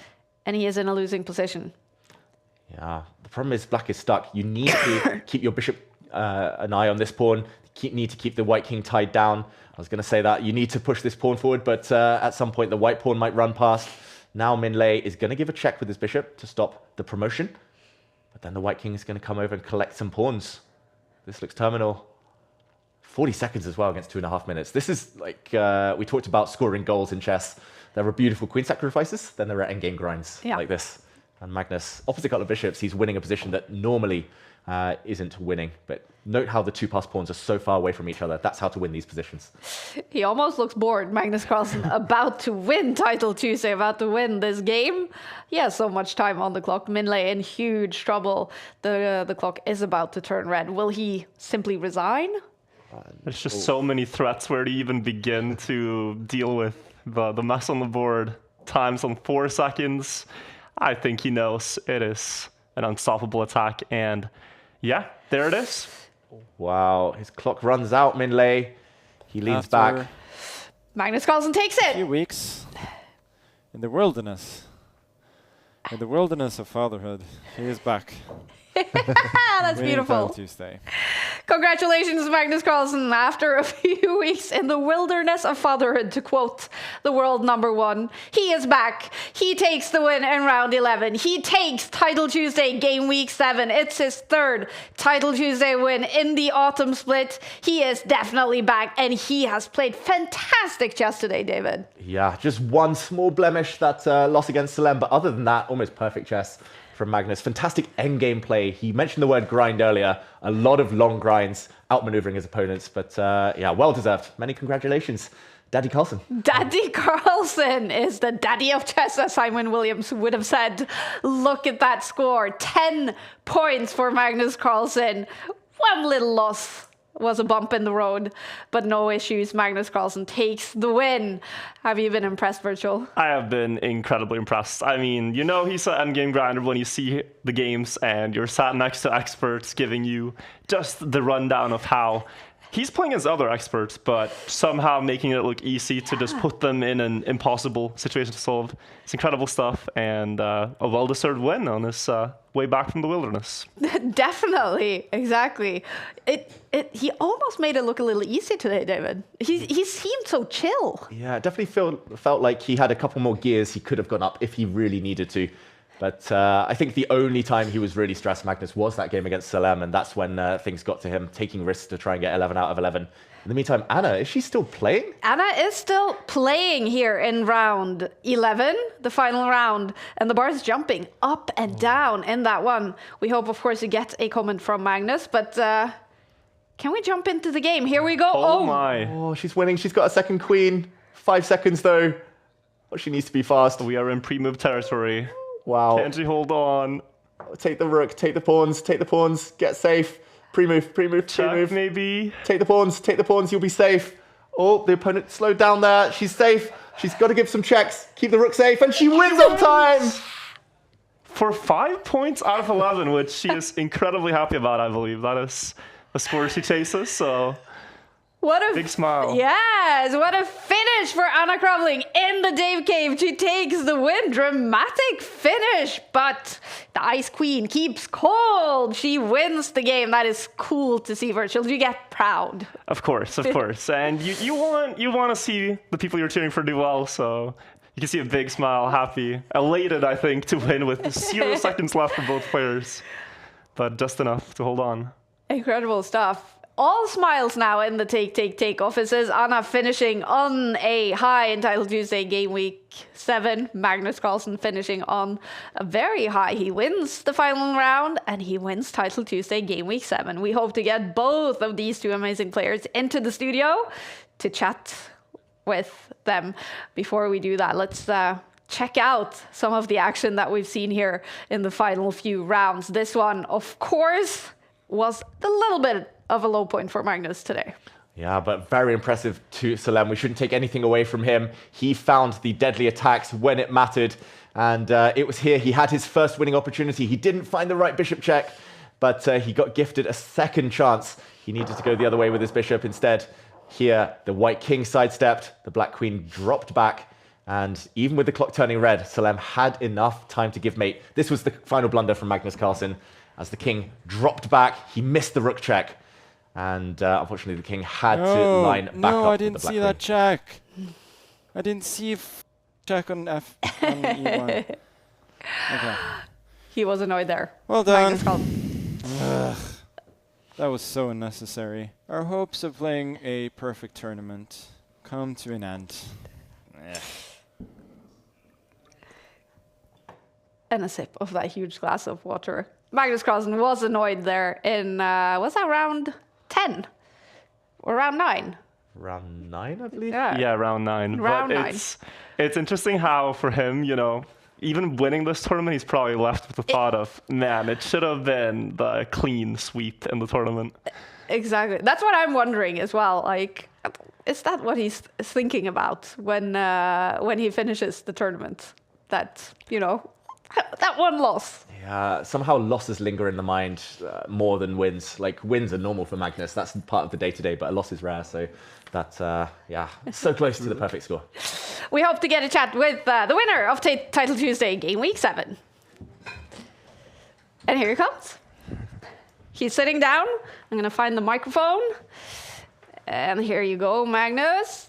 And he is in a losing position. Yeah, the problem is black is stuck. You need to keep your bishop an eye on this pawn. Need to keep the white king tied down. I was going to say that. You need to push this pawn forward, but at some point the white pawn might run past. Now Min Lei is going to give a check with his bishop to stop the promotion. But then the white king is going to come over and collect some pawns. This looks terminal. 40 seconds as well against 2.5 minutes. This is like, we talked about scoring goals in chess. There are beautiful queen sacrifices, then there are endgame grinds like this. And Magnus, opposite couple of bishops, he's winning a position that normally isn't winning. But note how the 2 passed pawns are so far away from each other. That's how to win these positions. He almost looks bored, Magnus Carlsen, about to win Title Tuesday, about to win this game. He has so much time on the clock. Min Lei in huge trouble. The clock is about to turn red. Will he simply resign? There's just so many threats. Where to even begin to deal with the mess on the board? Times on 4 seconds. I think he knows it is an unstoppable attack. And yeah, there it is. Wow, his clock runs out, Min Lei. He leans back. Magnus Carlsen takes it. A few weeks in the wilderness. In the wilderness of fatherhood, he is back. That's beautiful. Tuesday. Congratulations, Magnus Carlsen. After a few weeks in the wilderness of fatherhood, to quote the world #1, he is back. He takes the win in round 11. He takes Title Tuesday Game Week 7. It's his 3rd Title Tuesday win in the autumn split. He is definitely back, and he has played fantastic chess today, David. Yeah, just one small blemish, that loss against Salem, but other than that, almost perfect chess from Magnus. Fantastic endgame play. He mentioned the word grind earlier. A lot of long grinds, outmaneuvering his opponents. But yeah, well deserved. Many congratulations, Daddy Carlsen. Daddy Carlsen is the daddy of chess, as Simon Williams would have said. Look at that score. 10 points for Magnus Carlsen. One little loss was a bump in the road, but no issues. Magnus Carlsen takes the win. Have you been impressed, Virtual? I have been incredibly impressed. I mean, you know he's an endgame grinder when you see the games and you're sat next to experts giving you just the rundown of how he's playing as other experts, but somehow making it look easy to just put them in an impossible situation to solve. It's incredible stuff, and a well-deserved win on his way back from the wilderness. Definitely, exactly. He almost made it look a little easy today, David. He seemed so chill. Yeah, it definitely felt like he had a couple more gears he could have gone up if he really needed to. But I think the only time he was really stressed, Magnus, was that game against Salem, and that's when things got to him, taking risks to try and get 11 out of 11. In the meantime, Anna, is she still playing? Anna is still playing here in round 11, the final round, and the bar is jumping up and down in that one. We hope, of course, to get a comment from Magnus, but can we jump into the game? Here we go. Oh my. Oh, she's winning. She's got a second queen. 5 seconds, though. Oh, she needs to be fast. We are in pre-move territory. Wow. Can't you hold on? Take the rook, take the pawns, get safe. Pre-move, Check, maybe. Take the pawns, you'll be safe. Oh, the opponent slowed down there. She's safe. She's got to give some checks. Keep the rook safe, and she wins on time! For 5 points out of 11, which she is incredibly happy about, I believe. That is a score she chases, so... What a big smile. Yes, what a finish for Anna Kravling in the Dave Cave. She takes the win. Dramatic finish, but the Ice Queen keeps cold. She wins the game. That is cool to see, Virtual. You get proud. Of course. And you want to see the people you're cheering for do well, so you can see a big smile, happy, elated, I think, to win with 0 seconds left for both players. But just enough to hold on. Incredible stuff. All smiles now in the take offices. Anna finishing on a high in Title Tuesday Game Week 7. Magnus Carlsen finishing on a very high. He wins the final round and he wins Title Tuesday Game Week 7. We hope to get both of these two amazing players into the studio to chat with them. Before we do that, let's check out some of the action that we've seen here in the final few rounds. This one, of course, was a little bit of a low point for Magnus today. Yeah, but very impressive to Salem. We shouldn't take anything away from him. He found the deadly attacks when it mattered, and it was here he had his first winning opportunity. He didn't find the right bishop check, but he got gifted a second chance. He needed to go the other way with his bishop instead. Here, the white king sidestepped, the black queen dropped back, and even with the clock turning red, Salem had enough time to give mate. This was the final blunder from Magnus Carlsen. As the king dropped back, he missed the rook check. And unfortunately, the king had to line back up. No, I didn't see that check. I didn't see. check on E1. Okay. He was annoyed there. Well done. Magnus Carlsen. Ugh. That was so unnecessary. Our hopes of playing a perfect tournament come to an end. And a sip of that huge glass of water. Magnus Carlsen was annoyed there in, was that round 10? Or round 9? Round 9, I believe? Yeah, round 9. Round but 9. It's interesting how, for him, you know, even winning this tournament, he's probably left with the thought of, man, it should have been the clean sweep in the tournament. Exactly. That's what I'm wondering as well. Like, is that what he's thinking about when he finishes the tournament? That, you know, that one loss. Yeah, somehow losses linger in the mind more than wins. Like, wins are normal for Magnus. That's part of the day-to-day, but a loss is rare. So that's, yeah, so close to the perfect score. We hope to get a chat with the winner of Title Tuesday Game Week 7. And here he comes. He's sitting down. I'm going to find the microphone. And here you go, Magnus.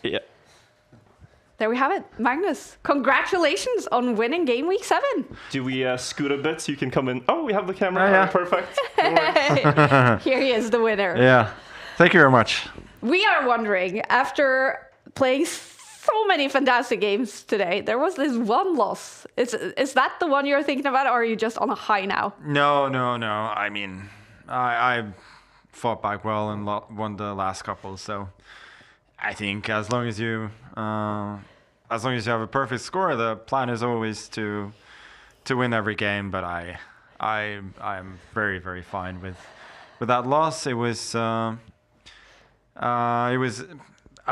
Yeah. There we have it. Magnus, congratulations on winning Game Week 7. Do we scoot a bit so you can come in? Oh, we have the camera. Yeah. Perfect. Here he is, the winner. Yeah. Thank you very much. We are wondering, after playing so many fantastic games today, there was this one loss. Is that the one you're thinking about, or are you just on a high now? No. I mean, I fought back well and won the last couple, so I think as long as you have a perfect score, the plan is always to win every game. But I'm very, very fine with that loss. I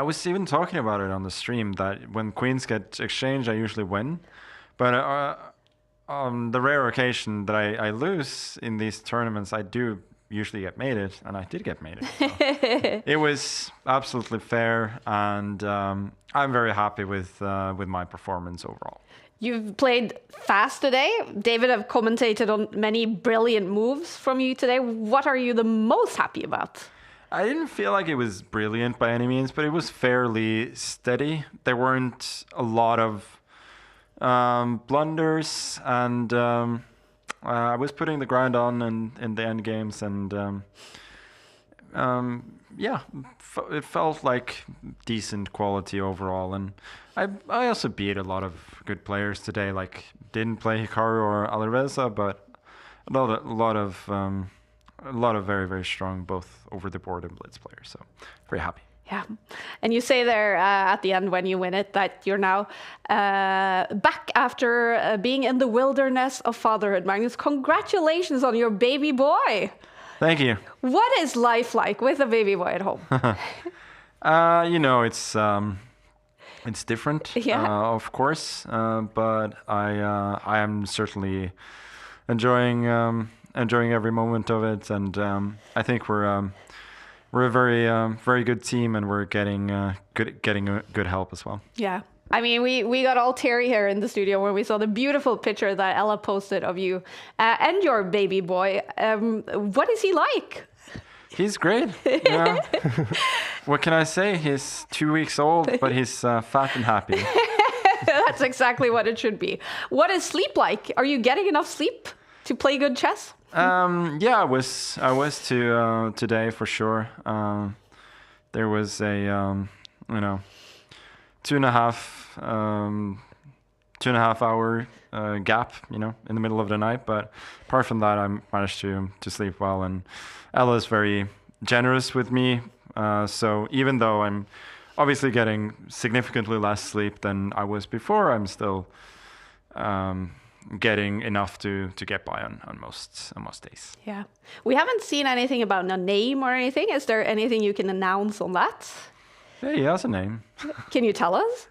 was even talking about it on the stream that when queens get exchanged, I usually win. But on the rare occasion that I lose in these tournaments, I do usually get mated, and I did get mated. So it was absolutely fair, and I'm very happy with my performance overall. You've played fast today. David have commentated on many brilliant moves from you today. What are you the most happy about? I didn't feel like it was brilliant by any means, but it was fairly steady. There weren't a lot of blunders, and I was putting the grind on in the end games, and yeah, it felt like decent quality overall. And I also beat a lot of good players today. Like, didn't play Hikaru or Alireza, but a lot of very, very strong both over the board and blitz players. So very happy. Yeah. And you say there at the end when you win it that you're now back after being in the wilderness of fatherhood. Magnus, congratulations on your baby boy. Thank you. What is life like with a baby boy at home? You know, it's different, of course, but I am certainly enjoying every moment of it, and I think we're a very good team, and we're getting good help as well. Yeah. I mean, we got all teary here in the studio when we saw the beautiful picture that Ella posted of you and your baby boy. What is he like? He's great. Yeah. What can I say? He's 2 weeks old, but he's fat and happy. That's exactly what it should be. What is sleep like? Are you getting enough sleep to play good chess? Yeah, I was today for sure. There was a 2.5 hour gap, in the middle of the night. But apart from that, I managed to sleep well, and Ella is very generous with me. So even though I'm obviously getting significantly less sleep than I was before, I'm still getting enough to get by on most days. Yeah. We haven't seen anything about a name or anything. Is there anything you can announce on that? Yeah, he has a name. Can you tell us?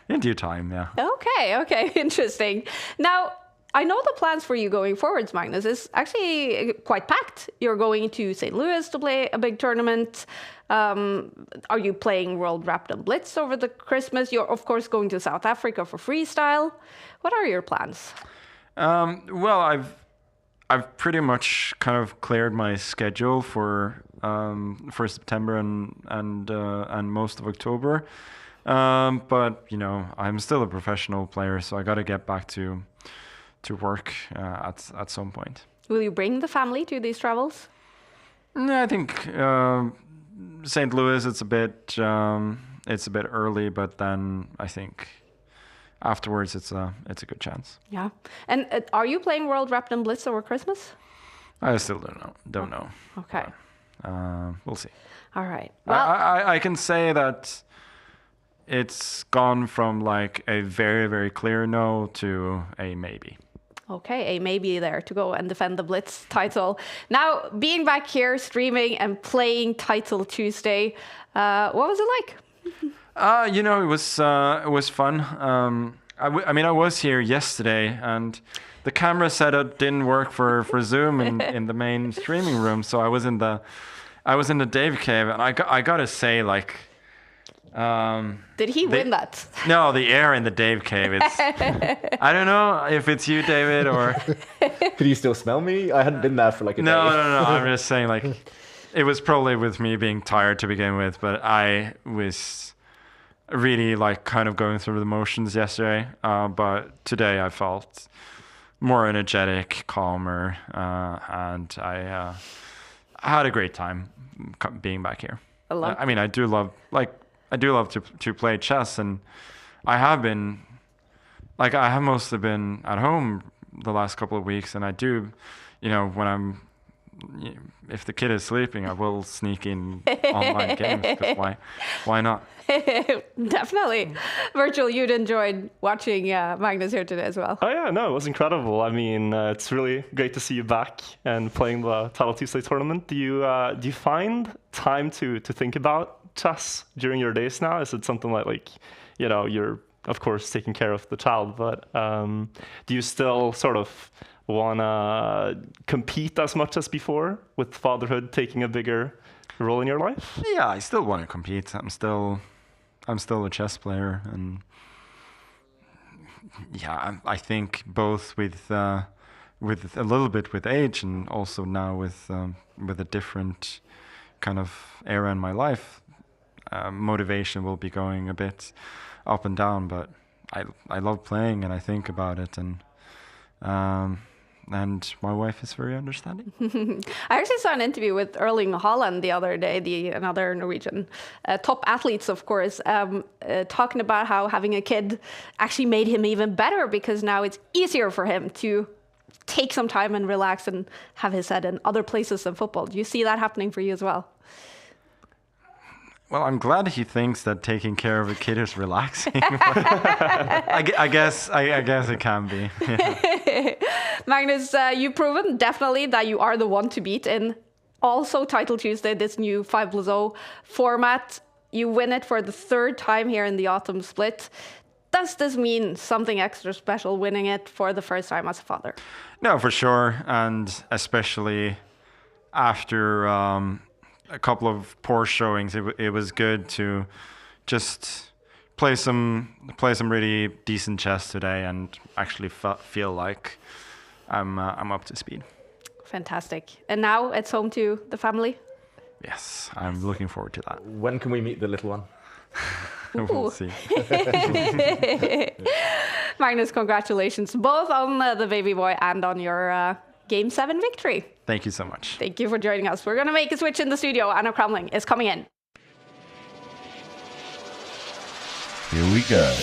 In due time, yeah. Okay, interesting. Now, I know the plans for you going forwards, Magnus, is actually quite packed. You're going to St. Louis to play a big tournament. Are you playing World Rapid and Blitz over the Christmas? You're, of course, going to South Africa for freestyle. What are your plans? Well, I've pretty much kind of cleared my schedule for September and most of October. But you know, I'm still a professional player, so I got to get back to work at some point. Will you bring the family to these travels? No, I think St. Louis. It's a bit early, but then I think afterwards it's a good chance. Yeah. And are you playing World Raptor Blitz over Christmas? I still don't know. Okay. We'll see. All right. Well, I can say that it's gone from like a very, very clear no to a maybe. Okay, a maybe there to go and defend the Blitz title. Now, being back here, streaming and playing Title Tuesday, what was it like? You know, it was fun. I mean, I was here yesterday, and the camera setup didn't work for Zoom in the main streaming room, so I was in the Dave cave, and I gotta say, like. Did he win that? No, the air in the Dave cave. It's. I don't know if it's you, David, or. Could you still smell me? I hadn't been there for like a day. No. I'm just saying, like, it was probably with me being tired to begin with, but I was really like kind of going through the motions yesterday. But today I felt more energetic, calmer, and I had a great time being back here. I mean, I do love to play chess, and I have mostly been at home the last couple of weeks, and I do, you know, if the kid is sleeping, I will sneak in online games, because why not? Definitely. Virtual, you'd enjoyed watching Magnus here today as well. Oh yeah, no, it was incredible. I mean, it's really great to see you back and playing the Title Tuesday tournament. Do you find time to think about chess during your days now? Is it something like you know, you're of course taking care of the child, but do you still sort of want to compete as much as before, with fatherhood taking a bigger role in your life? Yeah, I still want to compete. I'm still a chess player, and yeah, I think both with a little bit with age, and also now with a different kind of era in my life, motivation will be going a bit up and down. But I love playing, and I think about it, and my wife is very understanding. I actually saw an interview with Erling Haaland the other day, another Norwegian top athletes, of course, talking about how having a kid actually made him even better, because now it's easier for him to take some time and relax and have his head in other places than football. Do you see that happening for you as well? Well, I'm glad he thinks that taking care of a kid is relaxing. I guess it can be. Yeah. Magnus, you've proven definitely that you are the one to beat in also Title Tuesday, this new 5+0 format. You win it for the third time here in the autumn split. Does this mean something extra special, winning it for the first time as a father? No, for sure, and especially after a couple of poor showings, it was good to just play some really decent chess today, and actually feel like I'm up to speed. Fantastic. And now it's home to the family? Yes, I'm looking forward to that. When can we meet the little one? We'll see. Magnus, congratulations both on the baby boy and on your Game 7 victory. Thank you so much. Thank you for joining us. We're going to make a switch in the studio. Anna Crumling is coming in. Here we go.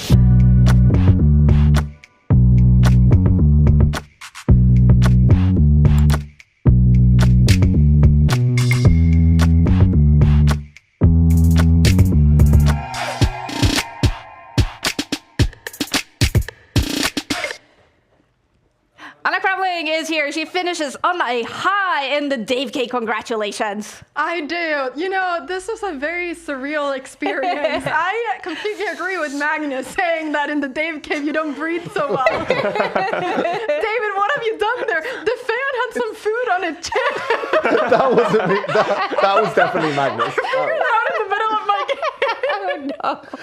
Is here. She finishes on a high in the Dave K. Congratulations. I do. You know, this was a very surreal experience. I completely agree with Magnus saying that in the Dave cave you don't breathe so well. David, what have you done there? The fan had some food on its chest. That wasn't me. That was definitely Magnus. I figured it out in the middle of my game.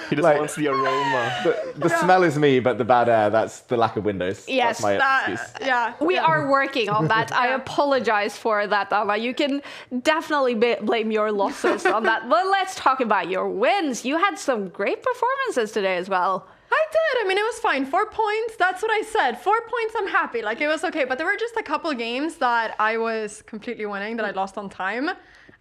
He just Like- wants the aroma. The smell is me, but the bad air, that's the lack of windows. Yes, that's my excuse. yeah. We are working on that. I apologize for that, Anna. You can definitely blame your losses on that. But let's talk about your wins. You had some great performances today as well. I did. I mean, it was fine. 4 points. That's what I said. 4 points. I'm happy. Like, it was okay. But there were just a couple games that I was completely winning that I lost on time.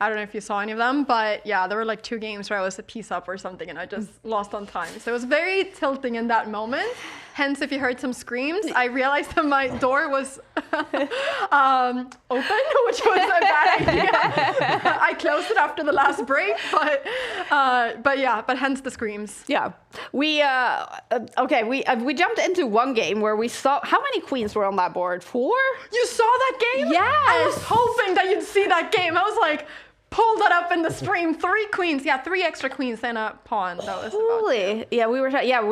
I don't know if you saw any of them, but yeah, there were like 2 games where I was a piece up or something and I just lost on time. So it was very tilting in that moment. Hence, if you heard some screams, I realized that my door was open, which was a bad idea. I closed it after the last break, but hence the screams. Yeah, we jumped into one game where we saw how many queens were on that board. 4? You saw that game? Yes. I was hoping that you'd see that game. I was like, pull that up in the stream. 3 queens. Yeah, 3 extra queens and a pawn. That was Holy. Yeah,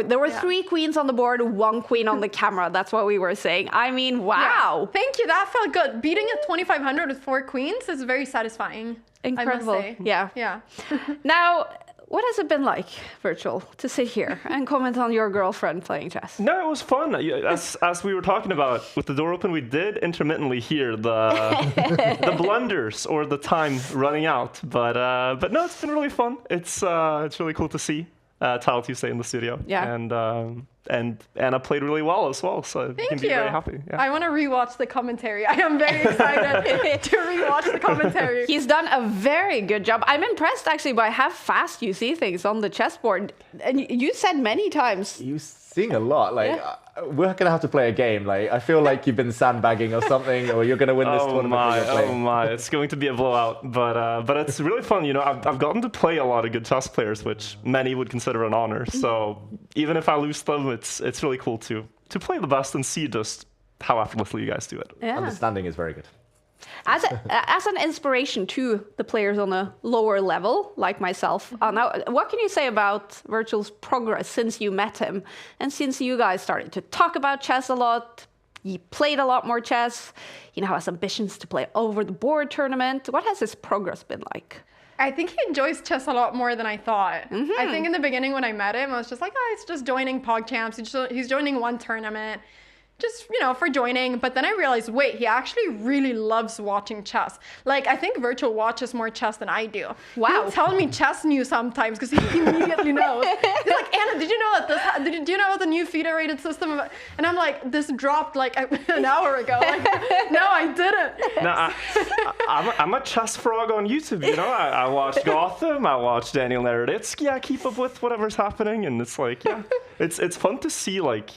there were 3 queens on the board, 1 queen on the camera. That's what we were saying. I mean, wow. Yeah. Thank you. That felt good. Beating a 2500 with 4 queens is very satisfying. Incredible. I must say. Yeah. Yeah. Now, what has it been like, Virtual, to sit here and comment on your girlfriend playing chess? No, it was fun. As we were talking about, with the door open, we did intermittently hear the blunders or the time running out. But no, it's been really fun. It's really cool to see Tile Tuesday in the studio. Yeah. And Anna played really well as well, so you can be very happy. Yeah. I want to rewatch the commentary. I am very excited to rewatch the commentary. He's done a very good job. I'm impressed actually by how fast you see things on the chessboard. And you said many times. You sing a lot. Like, we're going to have to play a game. Like, I feel like you've been sandbagging or something, or you're going to win this tournament. Oh my, it's going to be a blowout. But it's really fun. You know, I've gotten to play a lot of good chess players, which many would consider an honor. So even if I lose them, it's really cool to play the best and see just how effortlessly you guys do it. Yeah. Understanding is very good. As an inspiration to the players on a lower level, like myself, now, what can you say about Virtual's progress since you met him? And since you guys started to talk about chess a lot, he played a lot more chess, he now has ambitions to play over the board tournament. What has his progress been like? I think he enjoys chess a lot more than I thought. I think in the beginning when I met him, I was just like, oh, he's just joining PogChamps. He's joining one tournament. Just, you know, for joining. But then I realized, wait, he actually really loves watching chess. Like, I think Virtual watches more chess than I do. Wow. He'll tell me chess news sometimes because he immediately knows. He's like, Anna, did you know that do you know about the new FIDE-rated system? And I'm like, this dropped like an hour ago. Like, no, I didn't. No, I'm a chess frog on YouTube, you know? I watch Gotham, I watch Daniel Naroditsky, I keep up with whatever's happening, and it's like, yeah, it's fun to see, like,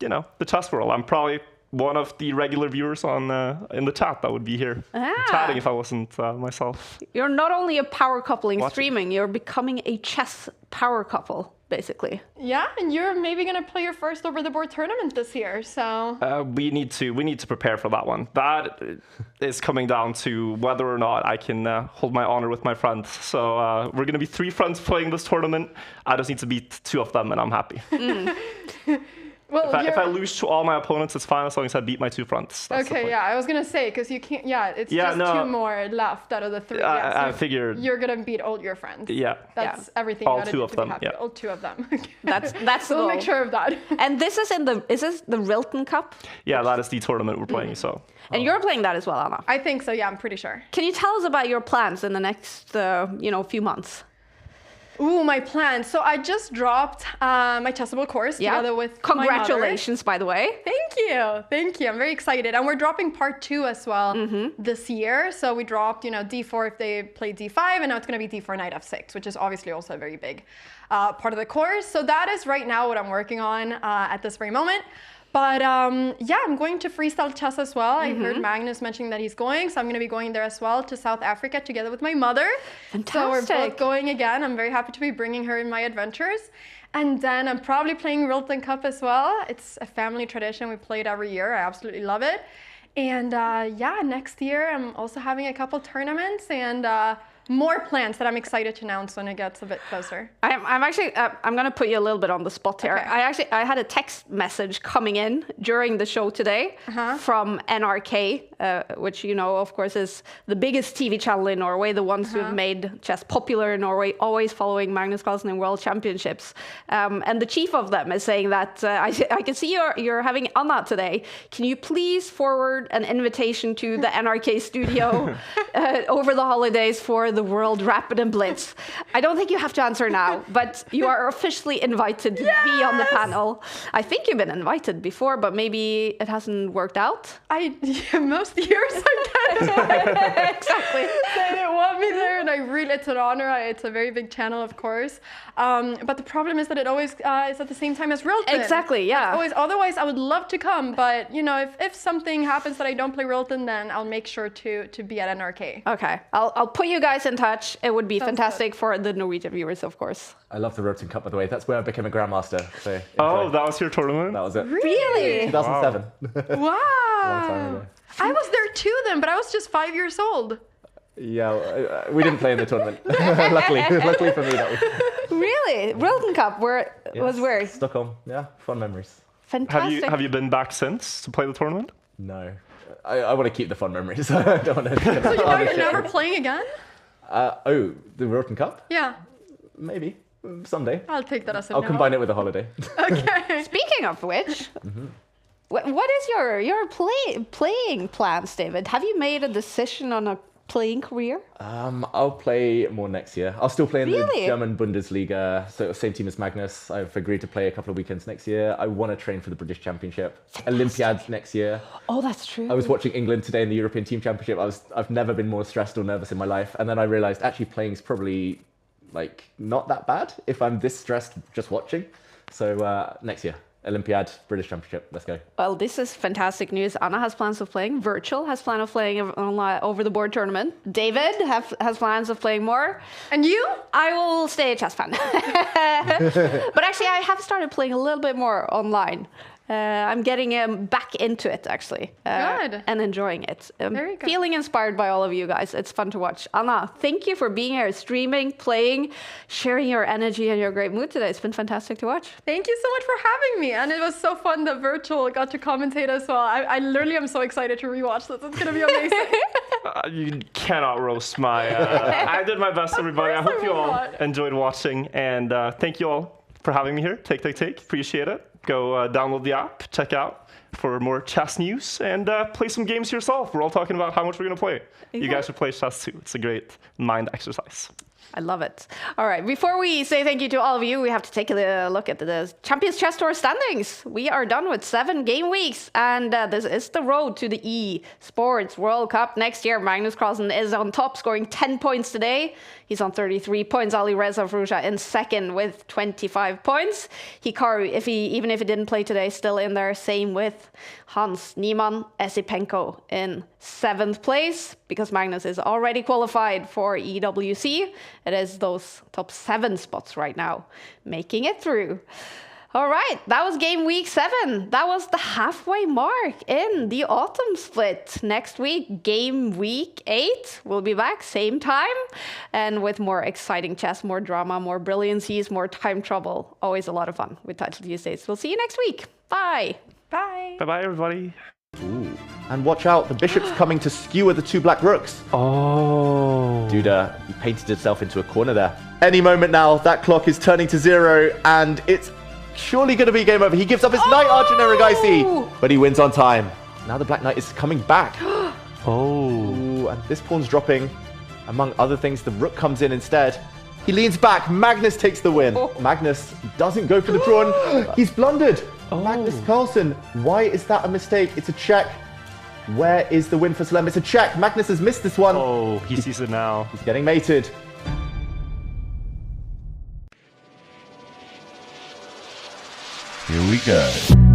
you know, the chess world. I'm probably one of the regular viewers on in the chat that would be here chatting if I wasn't myself. You're not only a power coupling streaming, you're becoming a chess power couple, basically. Yeah, and you're maybe going to play your first over the board tournament this year, so... We need to prepare for that one. That is coming down to whether or not I can hold my honor with my friends. So we're going to be 3 friends playing this tournament. I just need to beat 2 of them and I'm happy. Well, if I lose to all my opponents, it's fine as long as I beat my 2 fronts. Okay, yeah, I was gonna say because you can't. Yeah, it's just 2 more left out of the 3. I figured you're gonna beat all your friends. Yeah, that's everything. All you gotta 2 do of to them. be happy. Yeah, all 2 of them. That's so we'll make sure of that. And this is is this the Rilton Cup? Yeah, that is the tournament we're playing. So. And you're playing that as well, Anna. I think so. Yeah, I'm pretty sure. Can you tell us about your plans in the next few months? Ooh, my plans. So I just dropped my chessable course together with Congratulations, by the way. Thank you. Thank you. I'm very excited. And we're dropping part 2 as well this year. So we dropped, D4 if they play D5, and now it's going to be D4 Knight F6, which is obviously also a very big part of the course. So that is right now what I'm working on at this very moment. But yeah, I'm going to freestyle chess as well. I heard Magnus mentioning that he's going, so I'm going to be going there as well to South Africa together with my mother. Fantastic. So we're both going again. I'm very happy to be bringing her in my adventures. And then I'm probably playing Rilton Cup as well. It's a family tradition. We play it every year. I absolutely love it. And yeah, next year I'm also having a couple tournaments and more plans that I'm excited to announce when it gets a bit closer. I'm actually I'm gonna put you a little bit on the spot here. Okay. I had a text message coming in during the show today from NRK, which you know of course is the biggest TV channel in Norway, the ones who've made chess popular in Norway, always following Magnus Carlsen in World Championships. And the chief of them is saying that I can see you're having Anna today. Can you please forward an invitation to the NRK studio over the holidays for the World Rapid and Blitz? I don't think you have to answer now, but you are officially invited to be on the panel. I think you've been invited before, but maybe it hasn't worked out. Most years I did. Exactly. They didn't want me there, and it's an honor. It's a very big channel, of course. But the problem is that it always is at the same time as Rilton. Exactly, yeah. Otherwise, I would love to come, but you know, if something happens that I don't play Rilton, then I'll make sure to be at NRK. Okay, I'll put you guys in touch. It would be fantastic for the Norwegian viewers, of course. I love the Rilton Cup, by the way. That's where I became a Grandmaster. So that was your tournament? That was it. Really? 2007. Wow. Long time ago. I was there too then, but I was just 5 years old. Yeah, we didn't play in the tournament. luckily for me, that was. Really? Rilton Cup, was where? Stockholm. Yeah, fun memories. Fantastic. Have you been back since to play the tournament? No, I want to keep the fun memories. I don't want to. So you're never playing again? The Rilton Cup? Yeah. Maybe someday. I'll take that as a I'll no. combine it with a holiday. Okay. Speaking of which, what is your playing plans, David? Have you made a decision on a playing career? I'll play more next year. I'll still play in the Really? German Bundesliga, so same team as Magnus. I've agreed to play a couple of weekends next year. I want to train for the British Championship, Olympiads next year. Oh, that's true. I was watching England today in the European Team Championship. I've never been more stressed or nervous in my life, and then I realized actually playing is probably like not that bad if I'm this stressed just watching. So next year. Olympiad, British Championship. Let's go. Well, this is fantastic news. Anna has plans of playing. Virtual has plans of playing online over the board tournament. David has plans of playing more. And you? I will stay a chess fan. But actually, I have started playing a little bit more online. I'm getting back into it, actually. Good. And enjoying it. Very good. Feeling inspired by all of you guys. It's fun to watch. Anna, thank you for being here, streaming, playing, sharing your energy and your great mood today. It's been fantastic to watch. Thank you so much for having me. And it was so fun that Virtual got to commentate as well. I literally am so excited to rewatch this. It's going to be amazing. You cannot roast my... I did my best, everybody. I hope you all enjoyed watching. And thank you all for having me here. Take. Appreciate it. Go download the app, check out for more chess news, and play some games yourself. We're all talking about how much we're going to play. Exactly. You guys should play chess too. It's a great mind exercise. I love it. All right, before we say thank you to all of you, we have to take a look at the Champions Chess Tour standings. We are done with 7 game weeks, and this is the road to the eSports World Cup next year. Magnus Carlsen is on top, scoring 10 points today. He's on 33 points. Ali Reza Frouzja in second with 25 points. Hikaru, even if he didn't play today, still in there. Same with Hans Niemann. Esipenko in 7th place because Magnus is already qualified for EWC. It is those top 7 spots right now making it through. All right, that was game week 7. That was the halfway mark in the autumn split. Next week, game week 8. We'll be back same time and with more exciting chess, more drama, more brilliancies, more time trouble. Always a lot of fun with Title Tuesdays. We'll see you next week. Bye. Bye. Bye-bye, everybody. Ooh. And watch out, the bishop's coming to skewer the 2 black rooks. Oh. Dude, he painted himself into a corner there. Any moment now, that clock is turning to 0, and it's surely going to be game over. He gives up his knight, Arjun Erigaisi, but he wins on time. Now the black knight is coming back. Ooh, and this pawn's dropping. Among other things, the rook comes in instead. He leans back. Magnus takes the win. Magnus doesn't go for the drawn. He's blundered. Magnus Carlsen. Why is that a mistake? It's a check. Where is the win for Salem? It's a check. Magnus has missed this one. Oh, he sees it now. He's getting mated. Here we go.